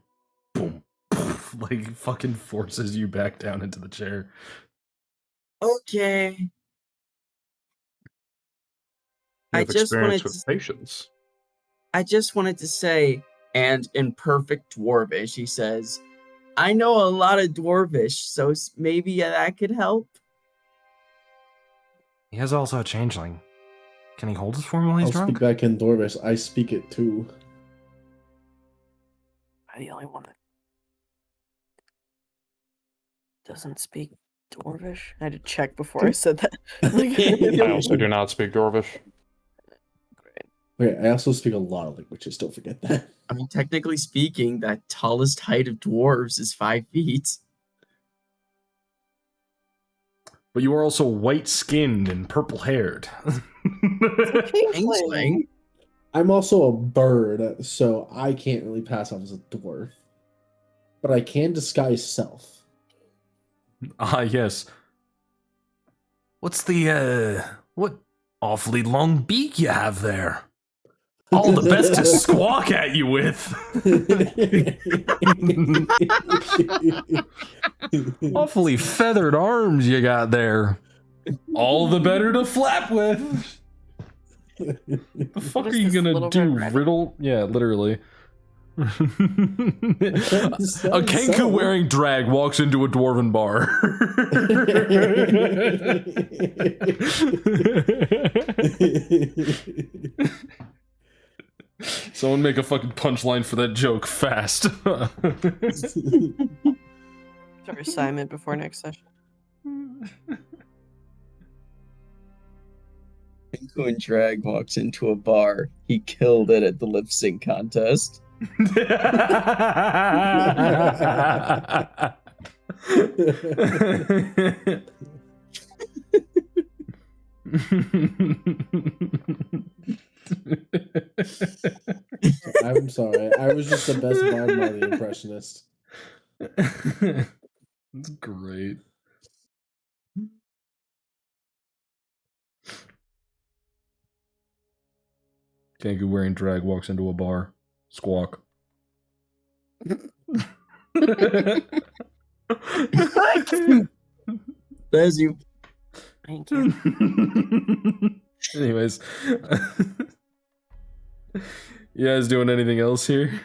Like fucking forces you back down into the chair. Okay. you I have just experience wanted with to- patience. I just wanted to say, and in perfect Dwarvish, he says, I know a lot of Dwarvish, so maybe that could help. He has also a changeling. Can he hold his form while he's I'll drunk? speak back in Dwarvish. I speak it too. I'm the only one that doesn't speak Dwarvish. I had to check before I said that. I also do not speak Dwarvish. Okay, I also speak a lot of languages. Don't forget that. I mean, technically speaking, that tallest height of dwarves is 5 feet. But you are also white-skinned and purple-haired. Kingsling. I'm also a bird, so I can't really pass off as a dwarf. But I can disguise self. Ah, yes. What's what awfully long beak you have there? All the best to squawk at you with. Awfully feathered arms you got there. All the better to flap with. The fuck What are is you this, gonna Little do? Red Riding? Riddle? Yeah, literally. A Sounds Kenku so. wearing drag walks into a dwarven bar. Someone make a fucking punchline for that joke fast. For assignment before next session. Penguin Drag walks into a bar. He killed it at the lip sync contest. I'm sorry. I was just the best bard by the impressionist. That's great. Kangu wearing drag walks into a bar. Squawk. There's you. Thank you. Anyways. You guys doing anything else here?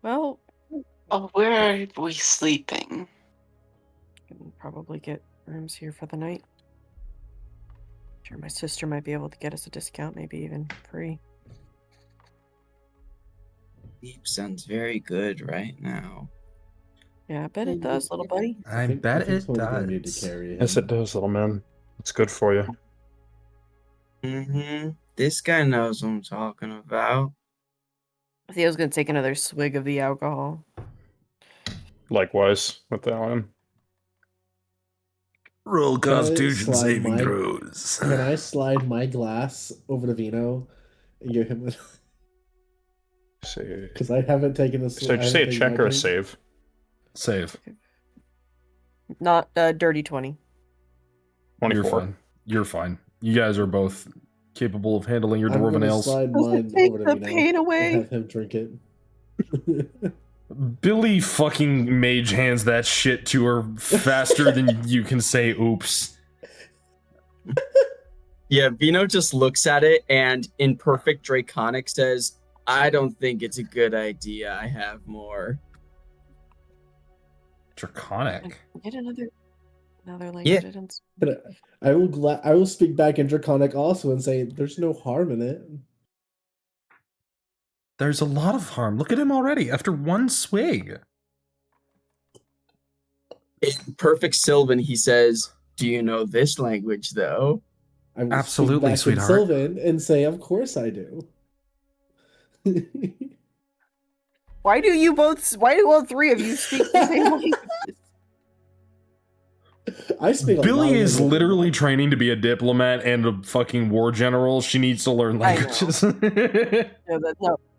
Well, Oh, where are we sleeping? can probably get rooms here for the night. Sure, my sister might be able to get us a discount, maybe even free. Sleep sounds very good right now. Yeah, I bet it does, little buddy. I think bet it someone's gonna need to does. carry him. Yes, it does, little man. It's good for you. This guy knows what I'm talking about. Theo's gonna take another swig of the alcohol. Likewise with that one. Roll Can I Constitution slide saving my- throws. Can I slide my glass over to Vino and give him a... Say, Because I haven't taken a... so did you say a check or a save? Save. Not dirty 20. 24. You're fine. You're fine. You guys are both capable of handling your I'm dwarven gonna ales. slide Does it mine take over to the Vino pain and away? have him drink it. Billy fucking mage hands that shit to her faster than you can say oops. Yeah, Vino just looks at it and in perfect Draconic says, I don't think it's a good idea. I have more. Draconic. Get another language. Yeah. I didn't... But I will speak back in Draconic also and say there's no harm in it. There's a lot of harm. Look at him already after one swig. In perfect Sylvan, he says, do you know this language, though? I will Absolutely, speak back sweetheart. in Sylvan and say, of course I do. Why do all three of you speak the same language? I speak a lot Billy of is languages. literally training to be a diplomat and a fucking war general. She needs to learn I know. languages.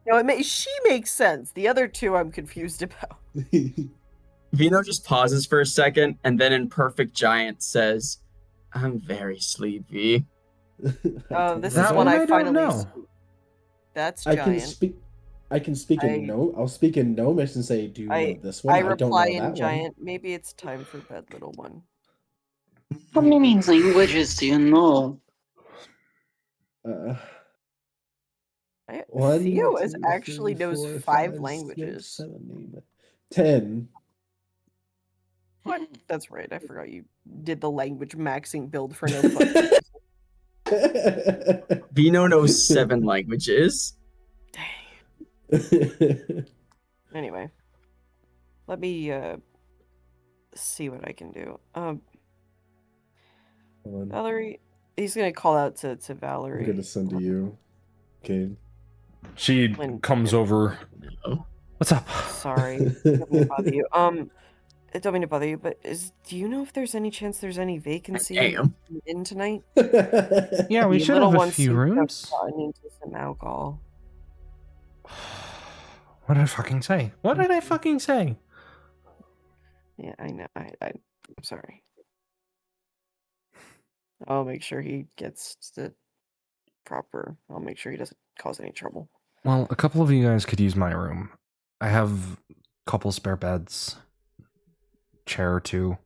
No, she makes sense. The other two I'm confused about. Vino just pauses for a second and then in perfect Giant says, I'm very sleepy. Oh, this That is one when I I don't finally. know. That's I giant. can speak in I'll speak in Gnomish and say, do you know this one? I don't reply know in that giant. Maybe it's time for bed, little one. How many languages do you know? one. Theo Two, actually three, knows four, 5 five, languages. 6, 7, 8, 10. What? That's right. I forgot you did the language maxing build for no fucking reason. Vino knows 7 languages. Anyway, let me see what I can do. Hold on. Valerie, he's gonna call out to I'm Valerie. gonna send to you. Okay. She When- comes over. Oh. What's up? Sorry, don't mean to bother you. I don't mean to bother you, but do you know if there's any chance there's any vacancy Damn. in tonight? Yeah, we The should little have a one few seems to have rooms. gotten into some alcohol. What did I fucking say? What did I fucking say? Yeah, I know. I'm sorry. I'll make sure he gets the proper. I'll make sure he doesn't cause any trouble. Well, a couple of you guys could use my room. I have a couple spare beds, chair or two.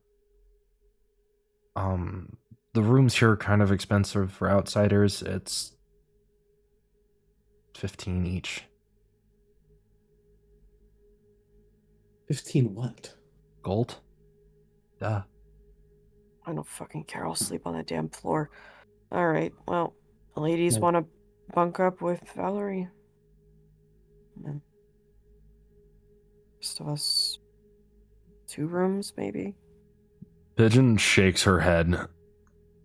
The rooms here are kind of expensive for outsiders. It's 15 each. 15 what? Gold? Duh. I don't fucking care. I'll sleep on the damn floor. All right. Well, the ladies No. want to bunk up with Valerie. And then rest of us, 2 rooms maybe. Pigeon shakes her head.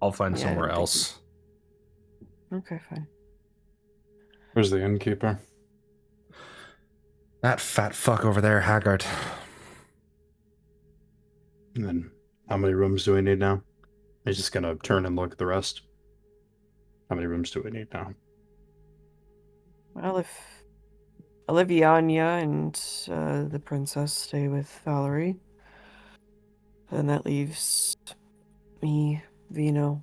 I'll find Yeah, I somewhere don't think else. Okay, fine. Where's the innkeeper? That fat fuck over there, Haggard. And then how many rooms do we need now? He's just gonna turn and look at the rest. How many rooms do we need now? Well, if Oliviania and the princess stay with Valerie, then that leaves me, Vino,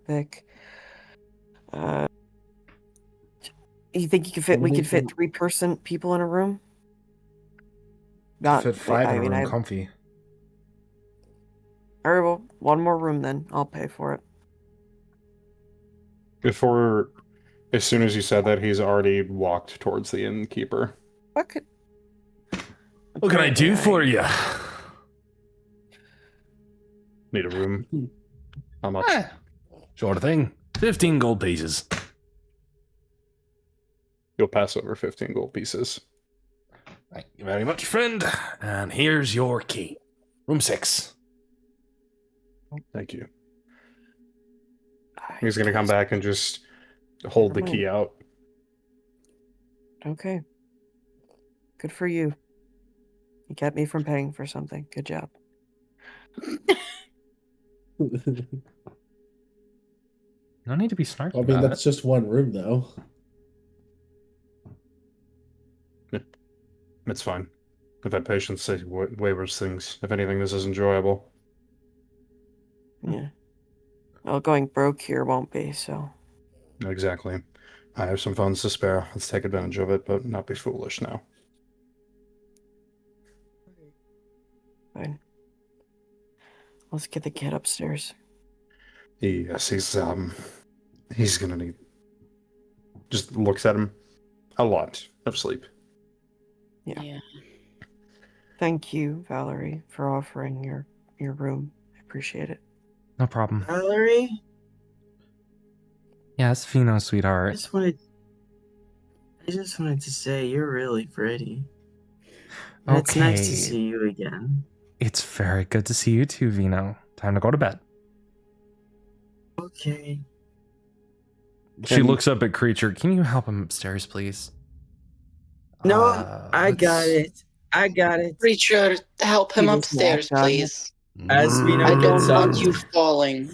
Vic. You think you could fit? We could fit 3 people in a room. Not Fit 5 I in a mean, room comfy. All right, well, 1 more room then. I'll pay for it. As soon as you said that, he's already walked towards the innkeeper. What could? What can I do for you? Need a room. How much? Sort of thing. 15 gold pieces. You'll pass over 15 gold pieces. Thank you very much, friend. And here's your key. Room 6. Thank you. He's gonna come back and just hold the key out. Okay. Good for you. You kept me from paying for something. Good job. No need to be snarky I mean, about that's just one room, though. It's fine. I've had patients say way worse things. If anything, this is enjoyable. Yeah. Well, going broke here won't be, so. Exactly. I have some funds to spare. Let's take advantage of it, but not be foolish now. Fine. Let's get the kid upstairs. Yes, he's gonna need. Just looks at him. A lot of sleep. Yeah. Thank you, Valerie, for offering your room. I appreciate it. No problem. Valerie, Yes, Fino, I sweetheart. just wanted to say you're really pretty. And it's nice to see you again. It's very good to see you too, Vino. Time to go to bed. Okay. She looks up at Creature. Can you help him upstairs, please? No, I got it. Creature, help him He does upstairs, not, please. As Vino I gets don't up, want you falling.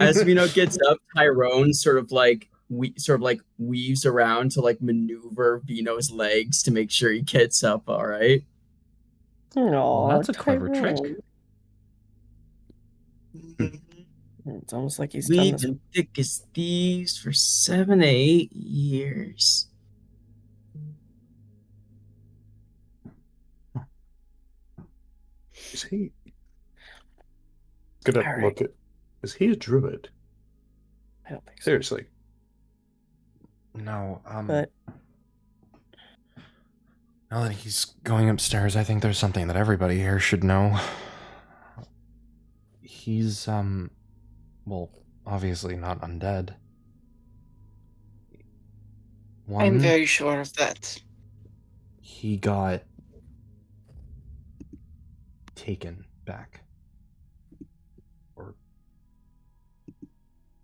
as Vino gets up, Tyrone sort of like weaves around to like maneuver Vino's legs to make sure he gets up all right. Oh, Well, that's a clever trick. It's almost like he's done We've this. been thick as thieves for 7 to 8 years. Is he? Gonna Alright. look at. Is he a druid? I don't think so. Seriously. No, But now that he's going upstairs, I think there's something that everybody here should know. He's, well, obviously not undead. I'm very sure of that. He got taken back. Or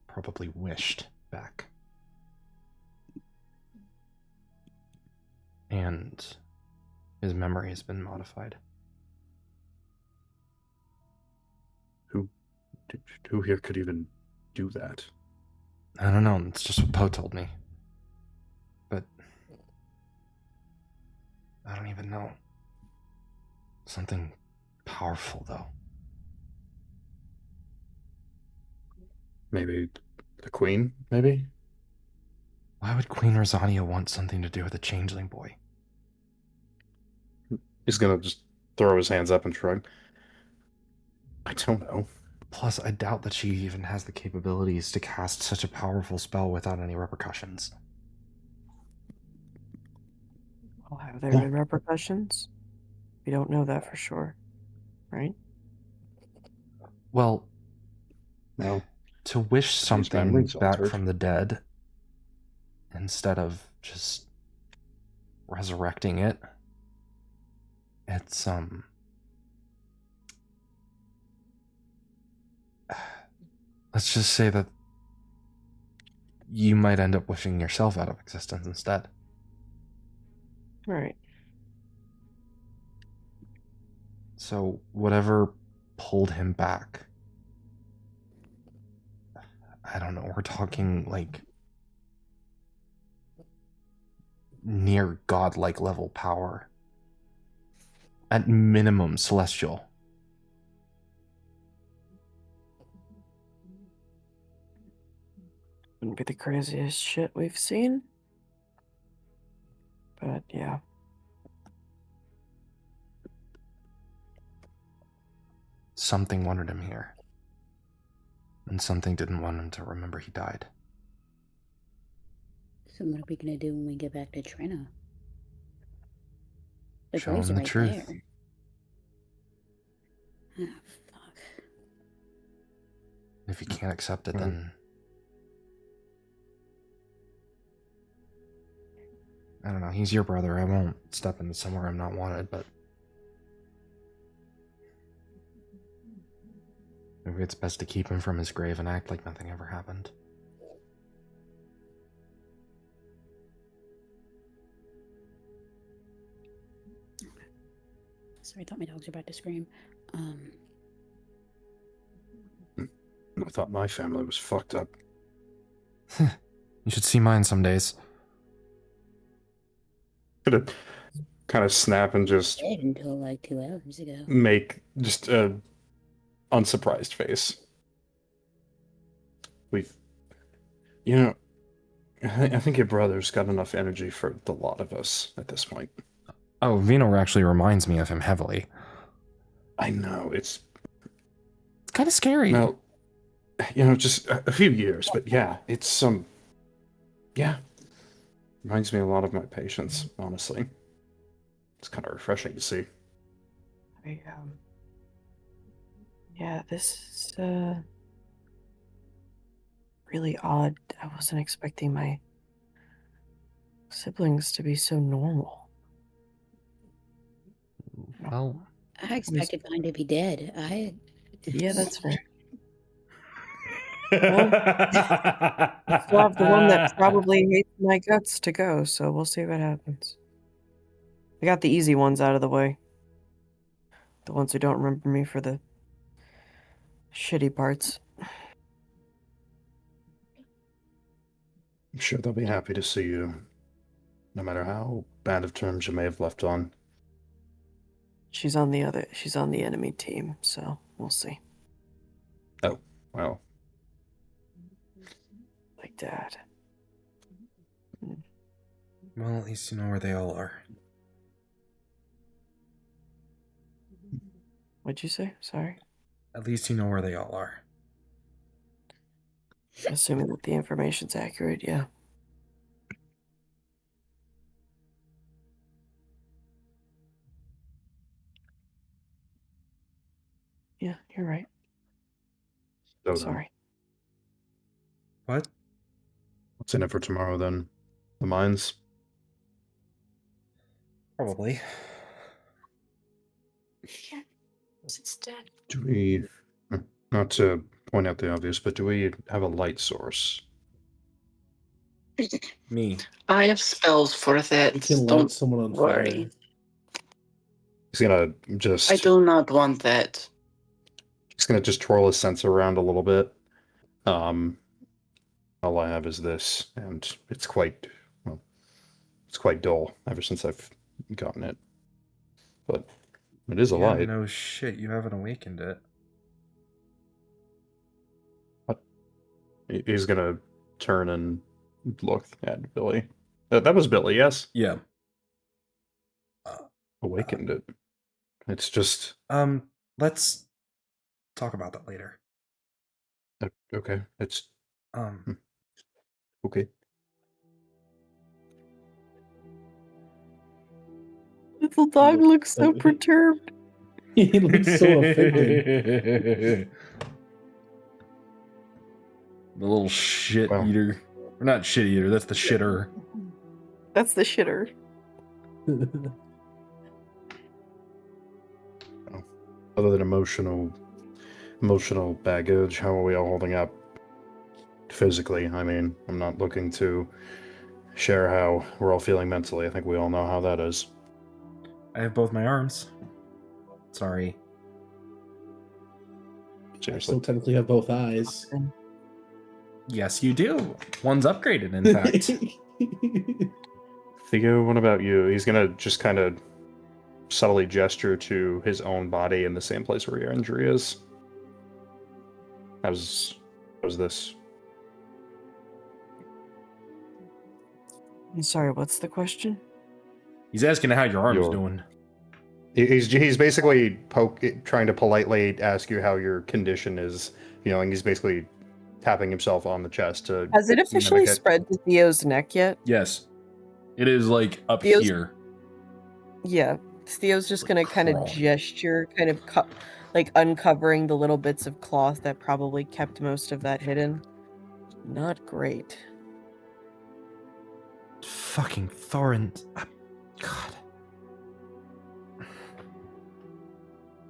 probably wished back. And his memory has been modified. Who here could even do that? I don't know, it's just what Poe told me. But I don't even know. Something powerful, though. Maybe the queen, maybe? Why would Queen Rosania want something to do with a changeling boy? He's gonna just throw his hands up and shrug. I don't know. Plus, I doubt that she even has the capabilities to cast such a powerful spell without any repercussions. well, have there been repercussions? We don't know that for sure, right? Well, No. to wish His something memory's back altered. from the dead instead of just resurrecting it, it's let's just say that you might end up wishing yourself out of existence instead. Right. So whatever pulled him back, I don't know, we're talking like near godlike level power. At minimum, celestial. Wouldn't be the craziest shit we've seen. But yeah. Something wanted him here. And something didn't want him to remember he died. So what are we gonna do when we get back to Trina? The Show grave's him the right truth. there. Ah, fuck. If he can't accept it, then I don't know. He's your brother. I won't step into somewhere I'm not wanted, but maybe it's best to keep him from his grave and act like nothing ever happened. Sorry, I thought my dogs were about to scream. I thought my family was fucked up. You should see mine some days. Could kind of snap and just Dead until like 2 hours ago. make just a unsurprised face. I think your brother's got enough energy for the lot of us at this point. Oh, Vino actually reminds me of him heavily. I know, it's kind of scary. Well, just a few years, but yeah, it's yeah. Reminds me a lot of my patients, honestly. It's kind of refreshing to see. Yeah, this is really odd. I wasn't expecting my siblings to be so normal. Well, I expected mine to be dead. Yeah, that's fair. Well, I still have the one that probably hates my guts to go, so we'll see what happens. I got the easy ones out of the way. The ones who don't remember me for the shitty parts. I'm sure they'll be happy to see you, no matter how bad of terms you may have left on. She's on the enemy team, so we'll see. Oh, well. Like Dad. Well, at least you know where they all are. What'd you say? Sorry. At least you know where they all are. Assuming that the information's accurate, yeah. Yeah, you're right. So Sorry. What? What's in it for tomorrow then? The mines? Probably. It's dead. Do we, not to point out the obvious, but do we have a light source? Me. I have spells for that. You can light Don't someone on worry. He's gonna just... I do not want that. He's gonna just twirl his sensor around a little bit. All I have is this, and it's quite dull ever since I've gotten it. But it is a Yeah, light. no shit, you haven't awakened it. What? He's gonna turn and look at Billy. That was Billy, yes? Yeah. Awakened it. It's just... Let's talk about that later. Okay, it's... Okay. Little dog looks so perturbed. He looks so offended. The little shit Wow. eater. Or not shit eater, that's the shitter. That's the shitter. Other than emotional baggage, how are we all holding up physically? I mean, I'm not looking to share how we're all feeling mentally. I think we all know how that is. I have both my arms. Sorry. I Seriously. still technically have both eyes. Yes, you do. One's upgraded, in fact. Theo, what about you? He's gonna just kind of subtly gesture to his own body in the same place where your injury is. How's this? I'm sorry, what's the question? He's asking how your arm's Your- doing. He's basically trying to politely ask you how your condition is feeling. He's basically tapping himself on the chest to... Has it officially mimic it. spread to Theo's neck yet? Yes. It is like up Theo's- here. Yeah. Theo's just gonna kind of Crawl. gesture, kind of like uncovering the little bits of cloth that probably kept most of that hidden. Not great. Fucking Thorin. God.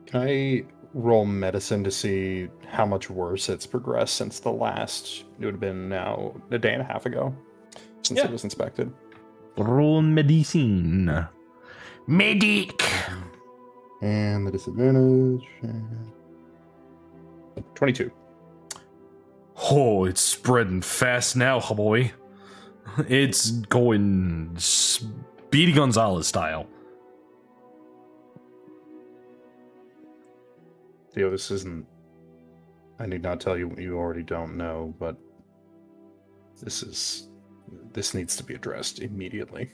Can I roll medicine to see how much worse it's progressed since the last? It would have been now a day and a half ago since Yeah. it was inspected. Roll medicine. Medic! And the disadvantage. 22. Oh, it's spreading fast now, boy. It's going Speedy Gonzalez style. Theo, this isn't. I need not tell you what you already don't know, but this needs to be addressed immediately.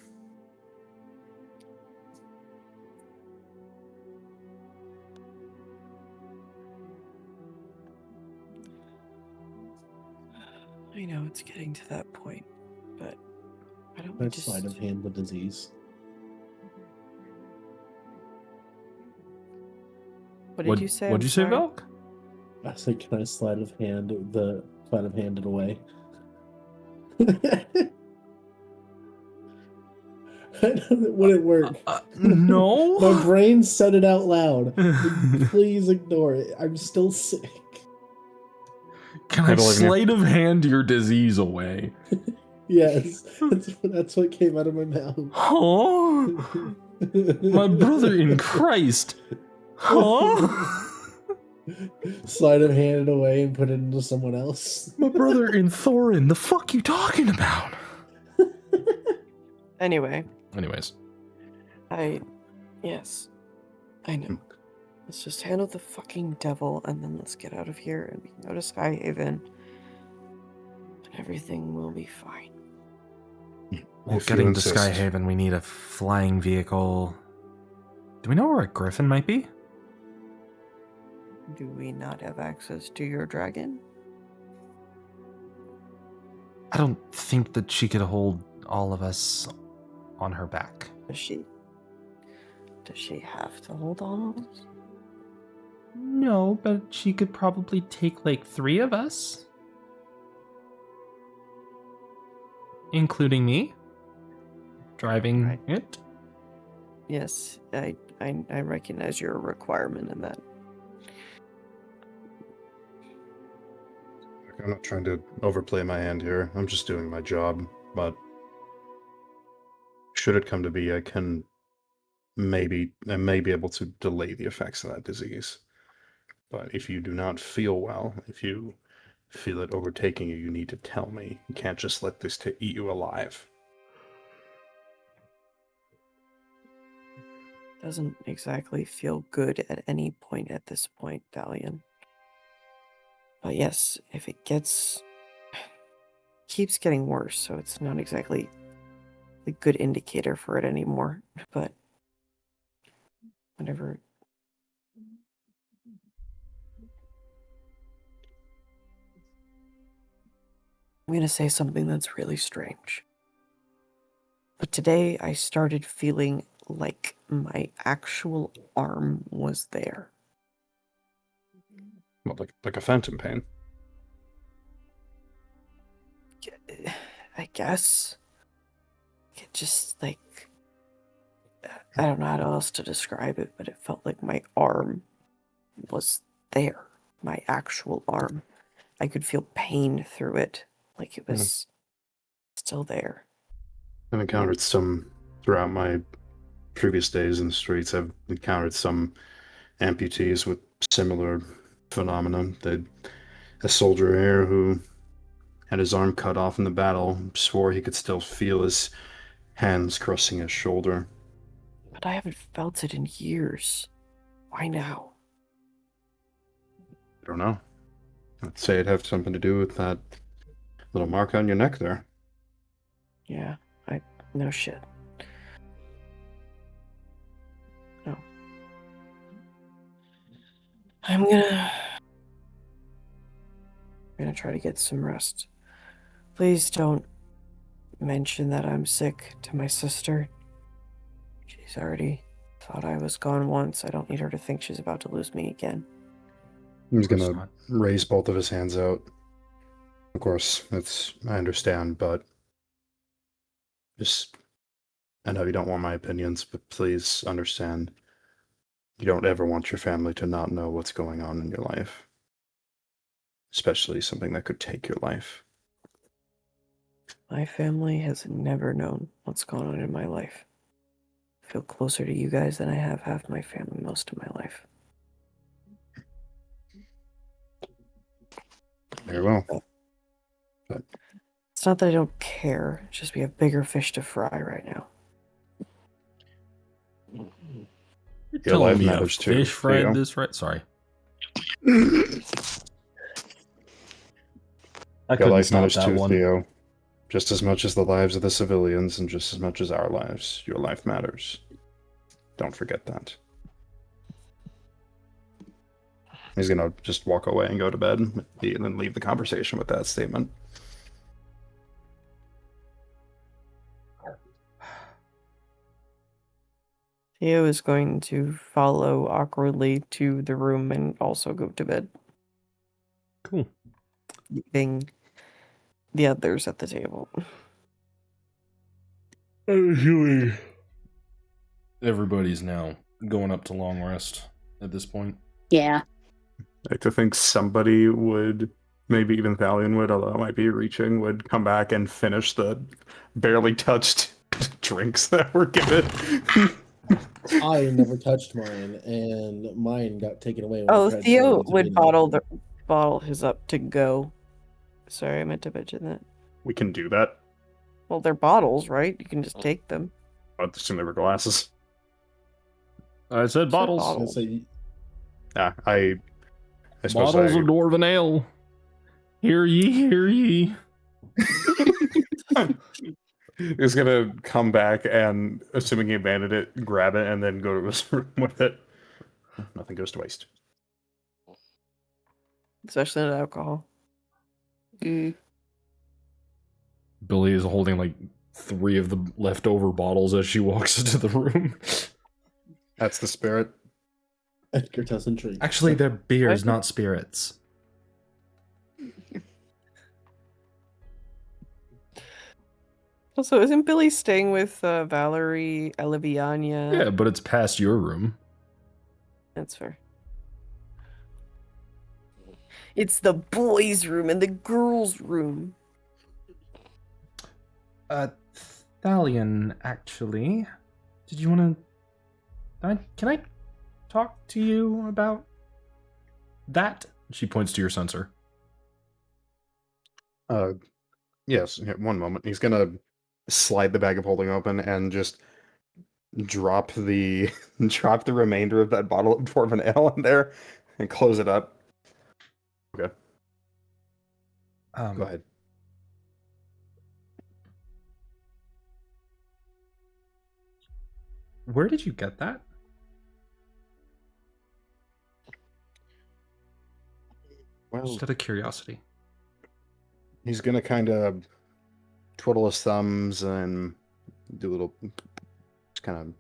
I know it's getting to that point, but why don't we That's just sleight of hand the disease. What did you say? What'd I'm you say, sorry? Velk? I said, can I sleight of hand it away? Would it work? No. My brain said it out loud. Please ignore it. I'm still sick. Can I I believe in you. sleight of hand your disease away? Yes, that's what came out of my mouth. Huh? My brother in Christ. Huh? Sleight of hand it away and put it into someone else. My brother in Thorin. The fuck you talking about? Anyway, Anyways. yes, I know. Let's just handle the fucking devil and then let's get out of here and we can go to Skyhaven and everything will be fine. Well, If you getting to insist. Skyhaven, we need a flying vehicle. Do we know where a griffin might be? Do we not have access to your dragon? I don't think that she could hold all of us on her back. Does she have to hold all of us? No, but she could probably take like 3 of us. Including me. Driving Right. it. Yes, I recognize your requirement in that. I'm not trying to overplay my hand here. I'm just doing my job. But should it come to be, I may be able to delay the effects of that disease. But if you do not feel well, if you feel it overtaking you, you need to tell me. You can't just let this eat you alive. Doesn't exactly feel good at any point at this point, Dalian. But yes, if it keeps getting worse, so it's not exactly a good indicator for it anymore. But whatever. I'm gonna say something that's really strange. But today I started feeling like my actual arm was there. Well, like a phantom pain. I guess. It just like, I don't know how else to describe it, but it felt like my arm was there. My actual arm. I could feel pain through it. Like it was still there. I've encountered some throughout my previous days in the streets. I've encountered some amputees with similar phenomena. A soldier here who had his arm cut off in the battle swore he could still feel his hands crossing his shoulder. But I haven't felt it in years. Why now? I don't know. I'd say it'd have something to do with that little mark on your neck there. Yeah, no shit. No. I'm gonna try to get some rest. Please don't mention that I'm sick to my sister. She's already thought I was gone once. I don't need her to think she's about to lose me again. He's Of course gonna not. raise both of his hands out. Of course, I understand, but Just, I know you don't want my opinions, but please understand, you don't ever want your family to not know what's going on in your life. Especially something that could take your life. My family has never known what's going on in my life. I feel closer to you guys than I have half my family most of my life. Very well. But It's not that I don't care, it's just we have bigger fish to fry right now. You're Your life telling me a matters too, fish fried Theo. this right? Sorry. I Your couldn't life stop matters that too, one. Theo. Just as much as the lives of the civilians and just as much as our lives, your life matters. Don't forget that. He's gonna just walk away and go to bed and then leave the conversation with that statement. Theo is going to follow awkwardly to the room and also go to bed, Cool. leaving the others at the table. Everybody's now going up to long rest at this point. Yeah. I like to think somebody would, maybe even Thalion would, although it might be reaching, would come back and finish the barely touched drinks that were given. I never touched mine, and mine got taken away. When I Oh, tried to Theo throw it into would Vinny. bottle his up to go. Sorry, I meant to mention that. We can do that. Well, they're bottles, right? You can just take them. I'd assume they were glasses. I said bottles. I was gonna say, Yeah, I suppose Bottles of dwarven ale. Hear ye, hear ye. He's gonna come back and, assuming he abandoned it, grab it and then go to his room with it. Nothing goes to waste. Especially not alcohol. Mm. Billy is holding like 3 of the leftover bottles as she walks into the room. That's the spirit. Edgar doesn't drink. Actually, they're beers, not spirits. Also, isn't Billy staying with Valerie, Eliviania? Yeah, but it's past your room. That's fair. It's the boys' room and the girls' room. Thalion, actually, did you want to... Can I talk to you about that? She points to your sensor. Yes, yeah, one moment. He's gonna slide the bag of holding open and just drop the remainder of that bottle of dwarven ale in there and close it up. Okay. Go ahead. Where did you get that? Well, Just out of curiosity. he's gonna kind of twiddle his thumbs and do a little, just kind of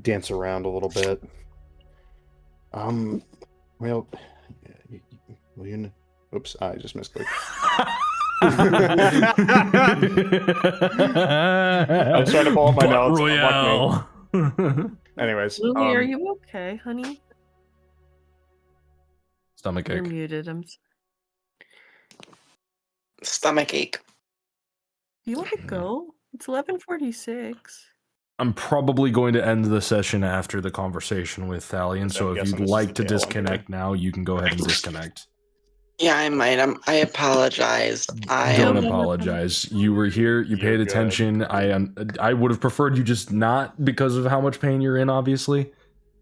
dance around a little bit. Well, oops, I just misclicked. I'm trying to pull up my notes. Royale. Anyways, Lily, are you okay, honey? Stomach You're ache. muted. Stomach ache. You want to go? It's 11:46. I'm probably going to end the session after the conversation with Thalion, so I'm if guessing you'd this is like to the tail end disconnect now, you can go ahead and disconnect. Yeah, I might. I apologize. Don't apologize. You were here. You You're paid good. attention. I would have preferred you just not because of how much pain you're in. Obviously,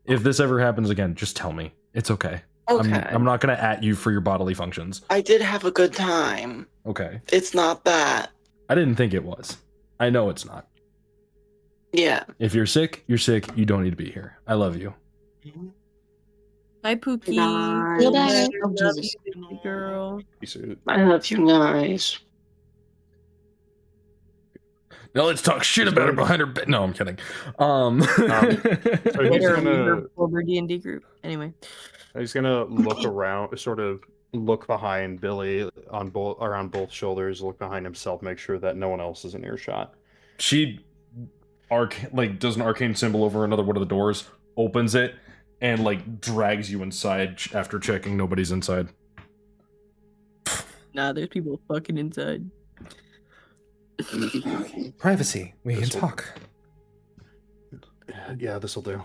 if this ever happens again, just tell me. It's okay. Okay. I'm not gonna at you for your bodily functions. I did have a good time. Okay. It's not that. I didn't think it was. I know it's not. Yeah. If you're sick, you're sick. You don't need to be here. I love you. Hi, Pookie. Nice. Feel better. I Oh, love Jesus. you, baby girl. I love you guys. Now let's talk shit about her behind her back. No, I'm kidding. So he's Later, gonna Over D&D group. Anyway. look around, sort of look behind Billy on both around both shoulders, look behind himself, make sure that no one else is in earshot. She does an arcane symbol over another one of the doors, opens it, and like drags you inside after checking nobody's inside. Nah, there's people fucking inside. Privacy. We can This'll- talk. Yeah, this'll do.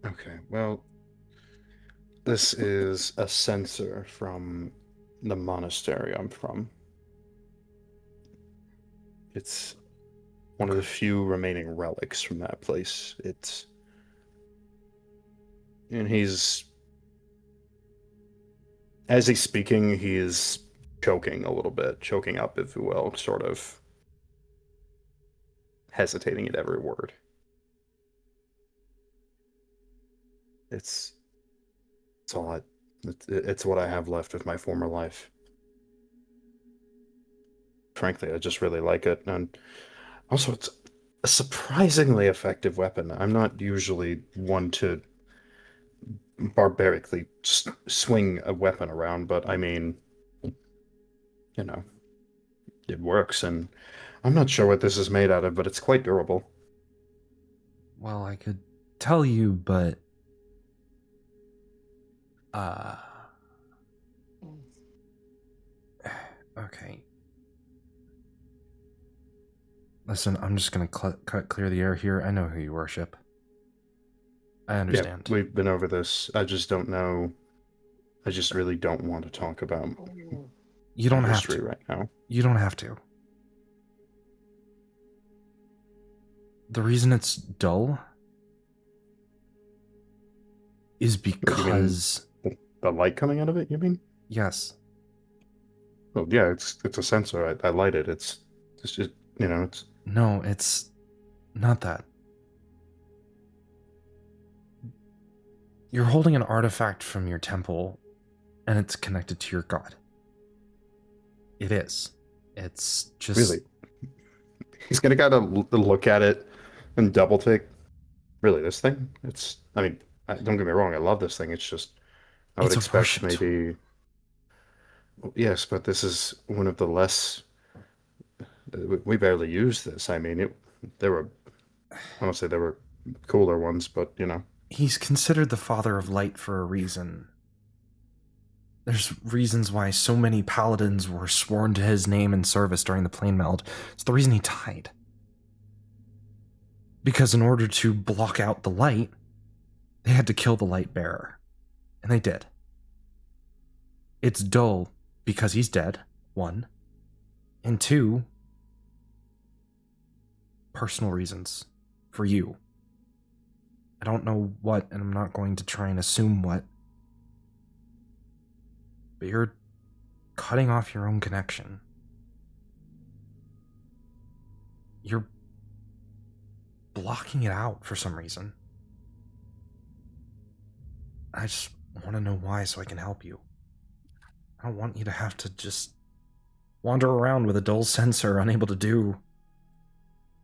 Okay, well, this is a censer from the monastery I'm from. It's one of the few remaining relics from that place. And as he's speaking, he is choking a little bit, choking up, if you will, sort of hesitating at every word. It's what I have left of my former life. Frankly, I just really like it, and also it's a surprisingly effective weapon. I'm not usually one to barbarically swing a weapon around, but I mean, you know, it works, and I'm not sure what this is made out of, but it's quite durable. Well, I could tell you, but okay. Listen, I'm just gonna clear the air here. I know who you worship. I understand. Yeah, we've been over this. I just don't know. I just really don't want to talk about You don't have history to right now. You don't have to. The reason it's dull is because The light coming out of it, you mean? yes, Well, yeah, it's a sensor. I light it. It's just, it's no, it's not that. You're holding an artifact from your temple, and it's connected to your god. It is. It's just really. He's gonna gotta look at it and double take. Really, this thing? I mean, don't get me wrong. I love this thing. It's just I would It's a expect worship tool. maybe. Yes, but this is one of the less. We barely use this. I mean, there were. I don't say there were cooler ones, but He's considered the father of light for a reason. There's reasons why so many paladins were sworn to his name and service during the plane meld. It's the reason he died. Because in order to block out the light, they had to kill the light bearer. And they did. It's dull because he's dead, one. And two, personal reasons for you. I don't know what, and I'm not going to try and assume what. But you're cutting off your own connection. You're blocking it out for some reason. I just want to know why so I can help you. I don't want you to have to just wander around with a dull sensor, unable to do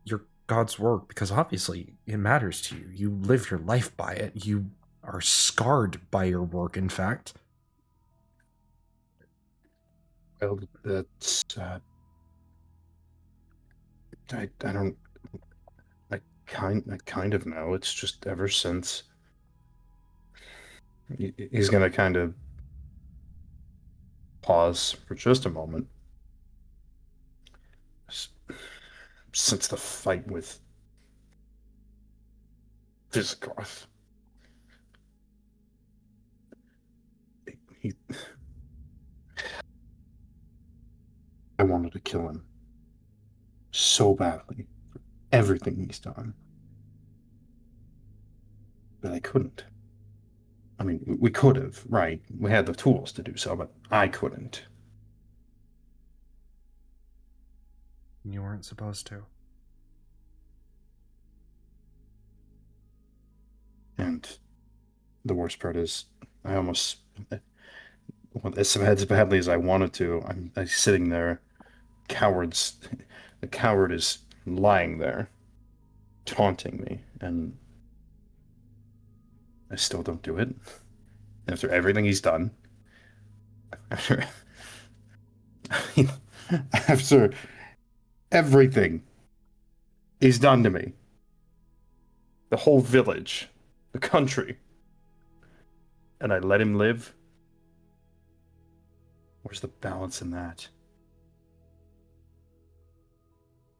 your God's work, because obviously it matters to you. You live your life by it. You are scarred by your work, in fact. Well, that's. I don't. I kind of know. It's just ever since. He's gonna kind of pause for just a moment. Since the fight with Visigoth, I wanted to kill him so badly for everything he's done, but I couldn't. I mean, we could have, right? We had the tools to do so, but I couldn't. You weren't supposed to. And the worst part is, I almost, as badly as I wanted to, I'm sitting there, the coward is lying there, taunting me, and I still don't do it. After everything he's done, after everything he's done to me, the whole village, the country, and I let him live? Where's the balance in that?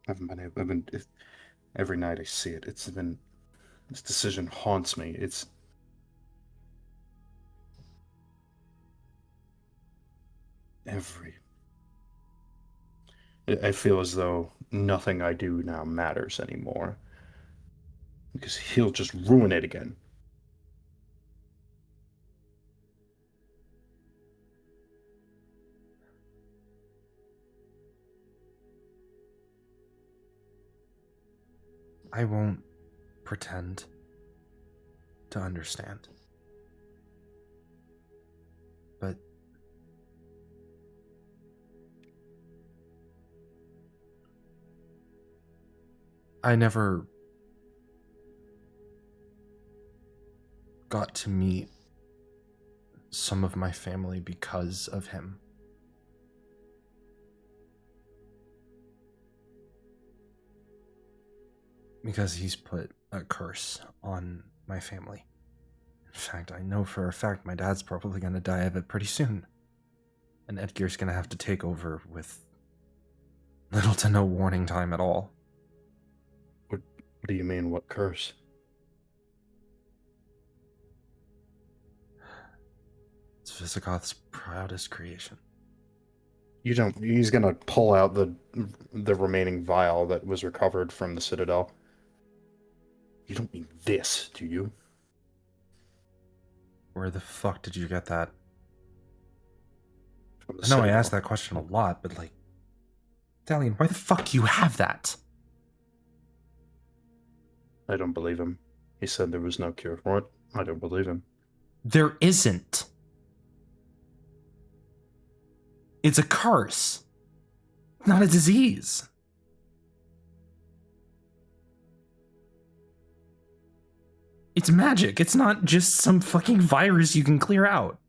I've been every night I see it. This decision haunts me. I feel as though nothing I do now matters anymore. Because he'll just ruin it again. I won't pretend to understand. But I never got to meet some of my family because of him. Because he's put a curse on my family. In fact, I know for a fact my dad's probably going to die of it pretty soon. And Edgar's going to have to take over with little to no warning time at all. What do you mean, what curse? It's Visigoth's proudest creation. He's gonna pull out the remaining vial that was recovered from the Citadel. You don't mean this, do you? Where the fuck did you get that? From the I know I Citadel. asked that question a lot, but like, Dalian, why the fuck do you have that? I don't believe him. He said there was no cure for it. I don't believe him. There isn't. It's a curse, not a disease. It's magic. It's not just some fucking virus you can clear out.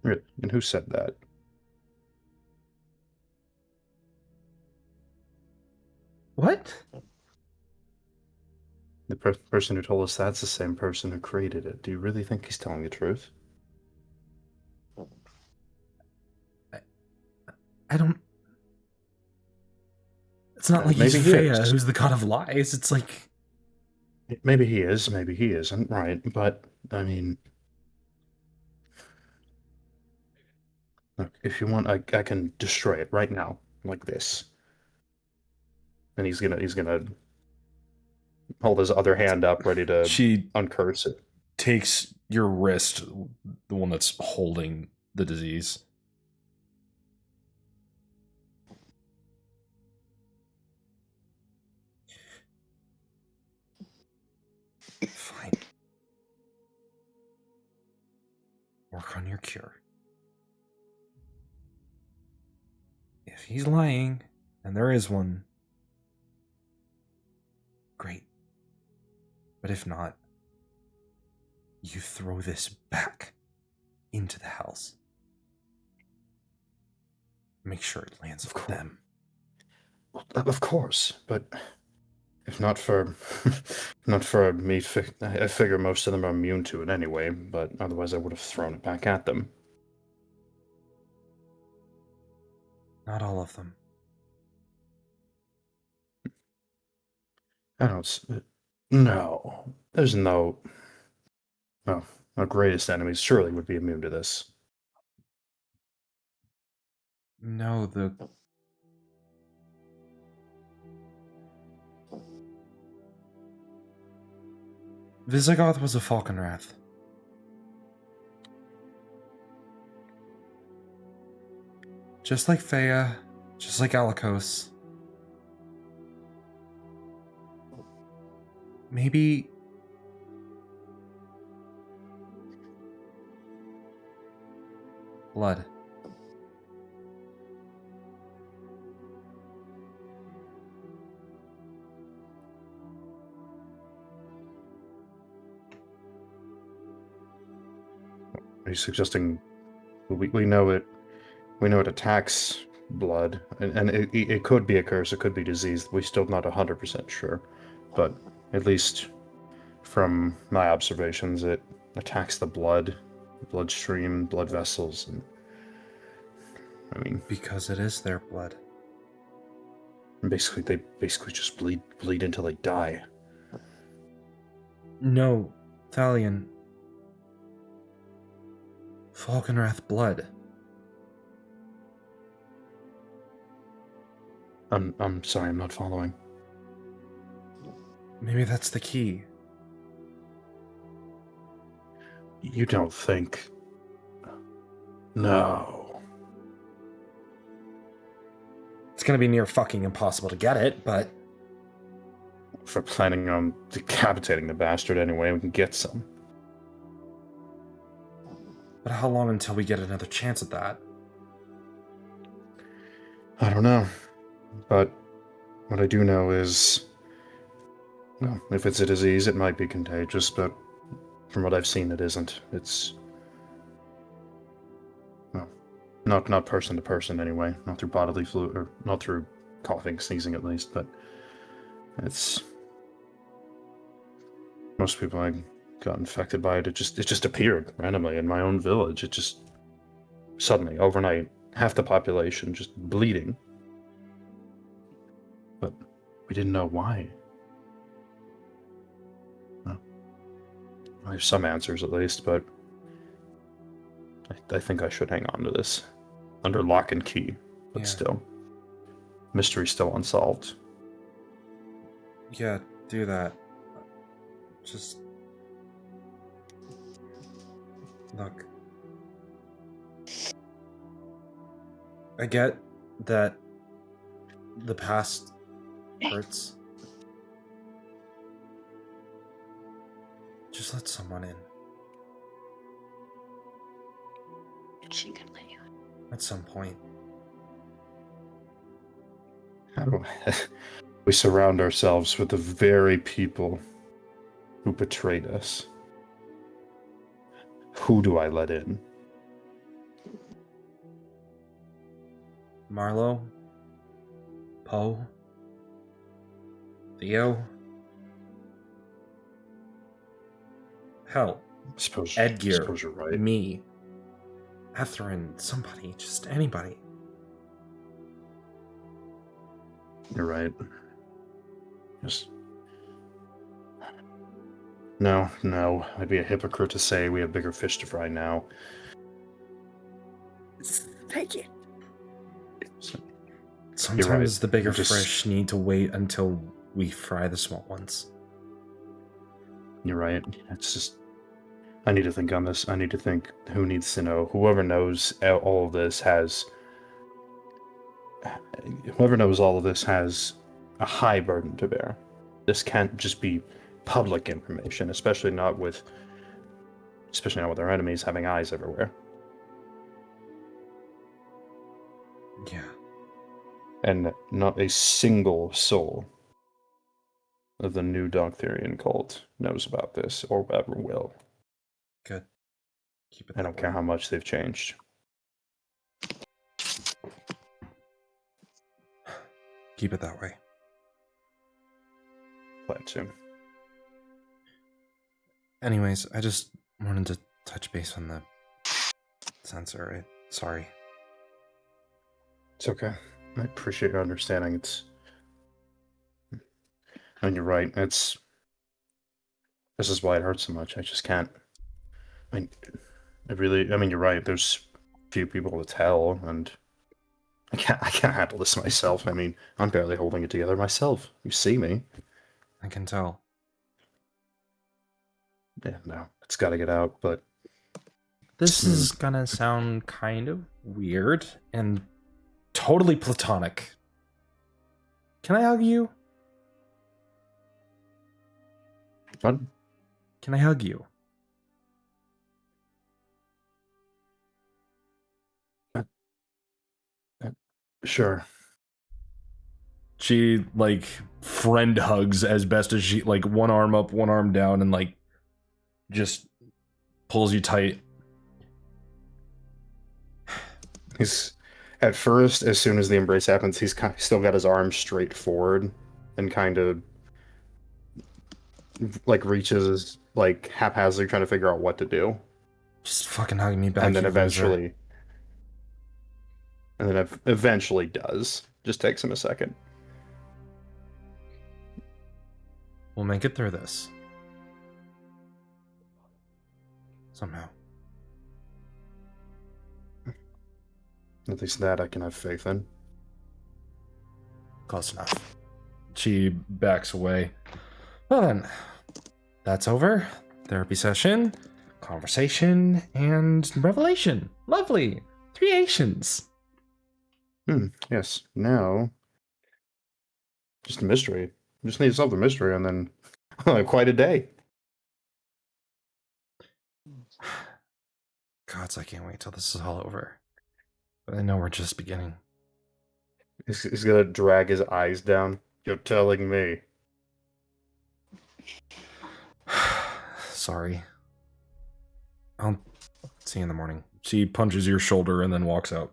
Really? And who said that? What? The person who told us that's the same person who created it. Do you really think he's telling the truth? I don't... It's not like he's Maybe he Freya, is. who's the god of lies. It's like... Maybe he is, maybe he isn't, right? But, I mean... Look, if you want, I can destroy it right now, like this. And he's gonna hold his other hand up, ready to She uncurse it. takes your wrist, the one that's holding the disease. Fine. Work on your cure. If he's lying, and there is one, great. But if not, you throw this back into the house. Make sure it lands with them. Of course, but if not for not for me, I figure most of them are immune to it anyway. But otherwise, I would have thrown it back at them. Not all of them. I don't. No, there's no. Well, our greatest enemies surely would be immune to this. No, the... Visigoth was a Falconwrath. Just like Thea, just like Alikos. Maybe... blood. Are you suggesting we know it? We know it attacks blood, and it could be a curse. It could be disease. We're still not 100% sure, but at least from my observations, it attacks the bloodstream, blood vessels, and I mean, Because it is their blood. they basically just bleed until they die. No, Thalion. Falkenrath blood. I'm sorry, I'm not following. Maybe that's the key. You don't think? No. It's gonna be near fucking impossible to get it, but If we're planning on decapitating the bastard anyway, we can get some. but how long until we get another chance at that? I don't know. But what I do know is, well, if it's a disease, it might be contagious, but from what I've seen, it isn't. It's, well, not person to person anyway. Not through bodily fluid, or not through coughing, sneezing at least, but it's... Most people I got infected by it, it just appeared randomly in my own village. It just, suddenly, overnight, half the population just bleeding. But we didn't know why. Well, I have some answers at least, but I think I should hang on to this. Under lock and key, but Yeah. still. Mystery still unsolved. Yeah, do that. Just... Look. I get that the past hurts. Just let someone in. She could let you. At some point. How do we surround ourselves with the very people who betrayed us? Who do I let in? Marlowe? Poe? Theo? Hell, Edgear, suppose you're right. me, Etherin, somebody, just anybody. You're right. Just... No. I'd be a hypocrite to say we have bigger fish to fry now. Take it. Sometimes the bigger Just- fish need to wait until we fry the small ones. You're right. It's just... I need to think on this. I need to think who needs to know. Whoever knows all of this has... Whoever knows all of this has a high burden to bear. This can't just be public information, especially not with our enemies having eyes everywhere. Yeah. And not a single soul of the new Doctherian cult knows about this or ever will. Good. Keep it I don't care how much they've changed. Keep it that way. Plan to. Anyways, I just wanted to touch base on the sensor. Sorry. It's okay. I appreciate your understanding. And you're right. This is why it hurts so much. I just can't. I mean, you're right. There's few people to tell, and I can't handle this myself. I mean, I'm barely holding it together myself. You see me. I can tell. Yeah, no, it's got to get out, but... This is gonna sound kind of weird and totally platonic. Can I hug you? What? Can I hug you? Sure. She, like, friend hugs as best as she, like, one arm up, one arm down, and, like, just pulls you tight. He's at first, as soon as the embrace happens, he's still got his arms straight forward and kind of like reaches like haphazardly trying to figure out what to do. Just fucking hugging me back. And then you loser. eventually does. Just takes him a second. We'll make it through this. Somehow. At least that I can have faith in. Close enough. She backs away. Well then, that's over. Therapy session, conversation, and revelation. Lovely. 3 Asians. Yes. Now, just a mystery. Just need to solve the mystery, and then quite a day. Gods, I can't wait till this is all over. But I know we're just beginning. He's gonna drag his eyes down. You're telling me. Sorry. I'll see you in the morning. She punches your shoulder and then walks out.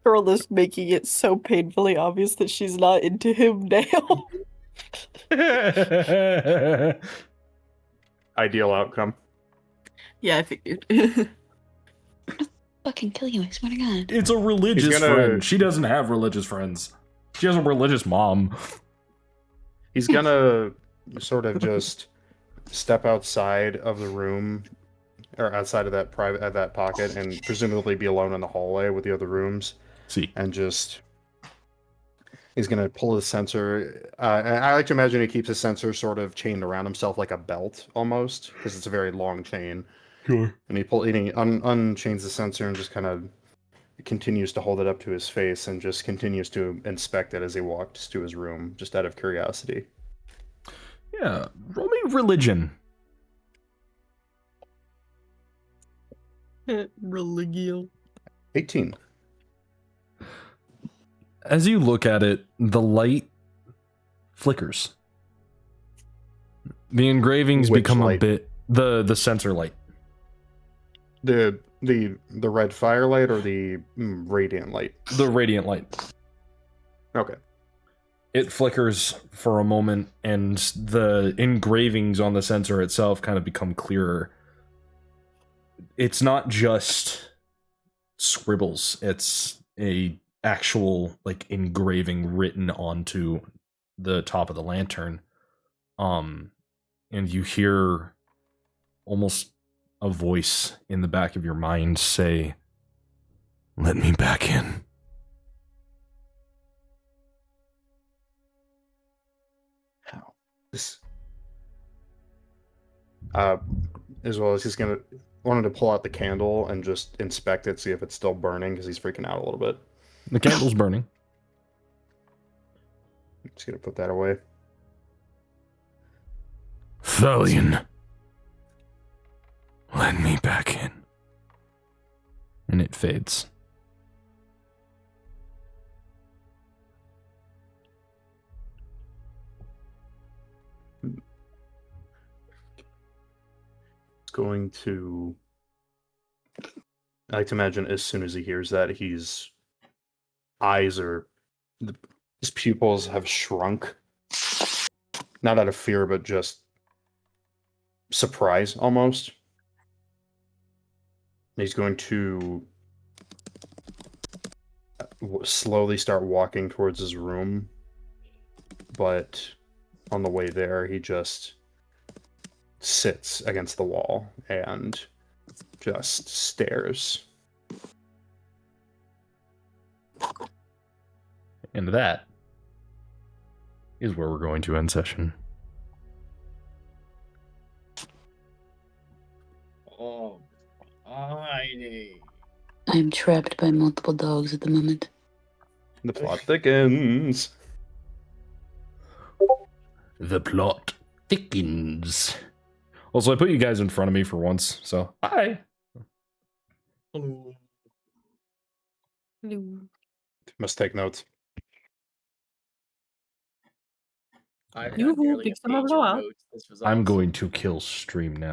Girl is making it so painfully obvious that she's not into him now. Ideal outcome. Yeah, I figured. Fucking kill you, I swear to God. It's a religious friend. She doesn't have religious friends. She has a religious mom. He's gonna sort of just step outside of the room, or outside of that that pocket, and presumably be alone in the hallway with the other rooms. See, and just he's gonna pull his sensor. I like to imagine he keeps his sensor sort of chained around himself like a belt, almost, because it's a very long chain. Sure. And he unchains the sensor and just kind of continues to hold it up to his face and just continues to inspect it as he walks to his room, just out of curiosity. Yeah, roll me religion. Religio. 18. As you look at it, the light flickers. The engravings Which become light? a bit the sensor light. The red firelight or the radiant light? The radiant light. Okay. It flickers for a moment, and the engravings on the sensor itself kind of become clearer. It's not just scribbles, it's a actual like engraving written onto the top of the lantern. And you hear almost a voice in the back of your mind say, "Let me back in." How? This. As well as he's wanted to pull out the candle and just inspect it, see if it's still burning, because he's freaking out a little bit. The candle's burning. I'm just gonna put that away. Thalion, let me back in. And it fades. It's going to. I like to imagine as soon as he hears that, his pupils have shrunk. Not out of fear, but just surprise, almost. He's going to slowly start walking towards his room, but on the way there, he just sits against the wall and just stares. And that is where we're going to end session. Oh, alrighty. I'm trapped by multiple dogs at the moment. The plot thickens. The plot thickens. Also, I put you guys in front of me for once, so hi. Hello. Must take notes. I've You got nearly pick a some of page them of up. notes. This was I'm awesome. going to kill stream now.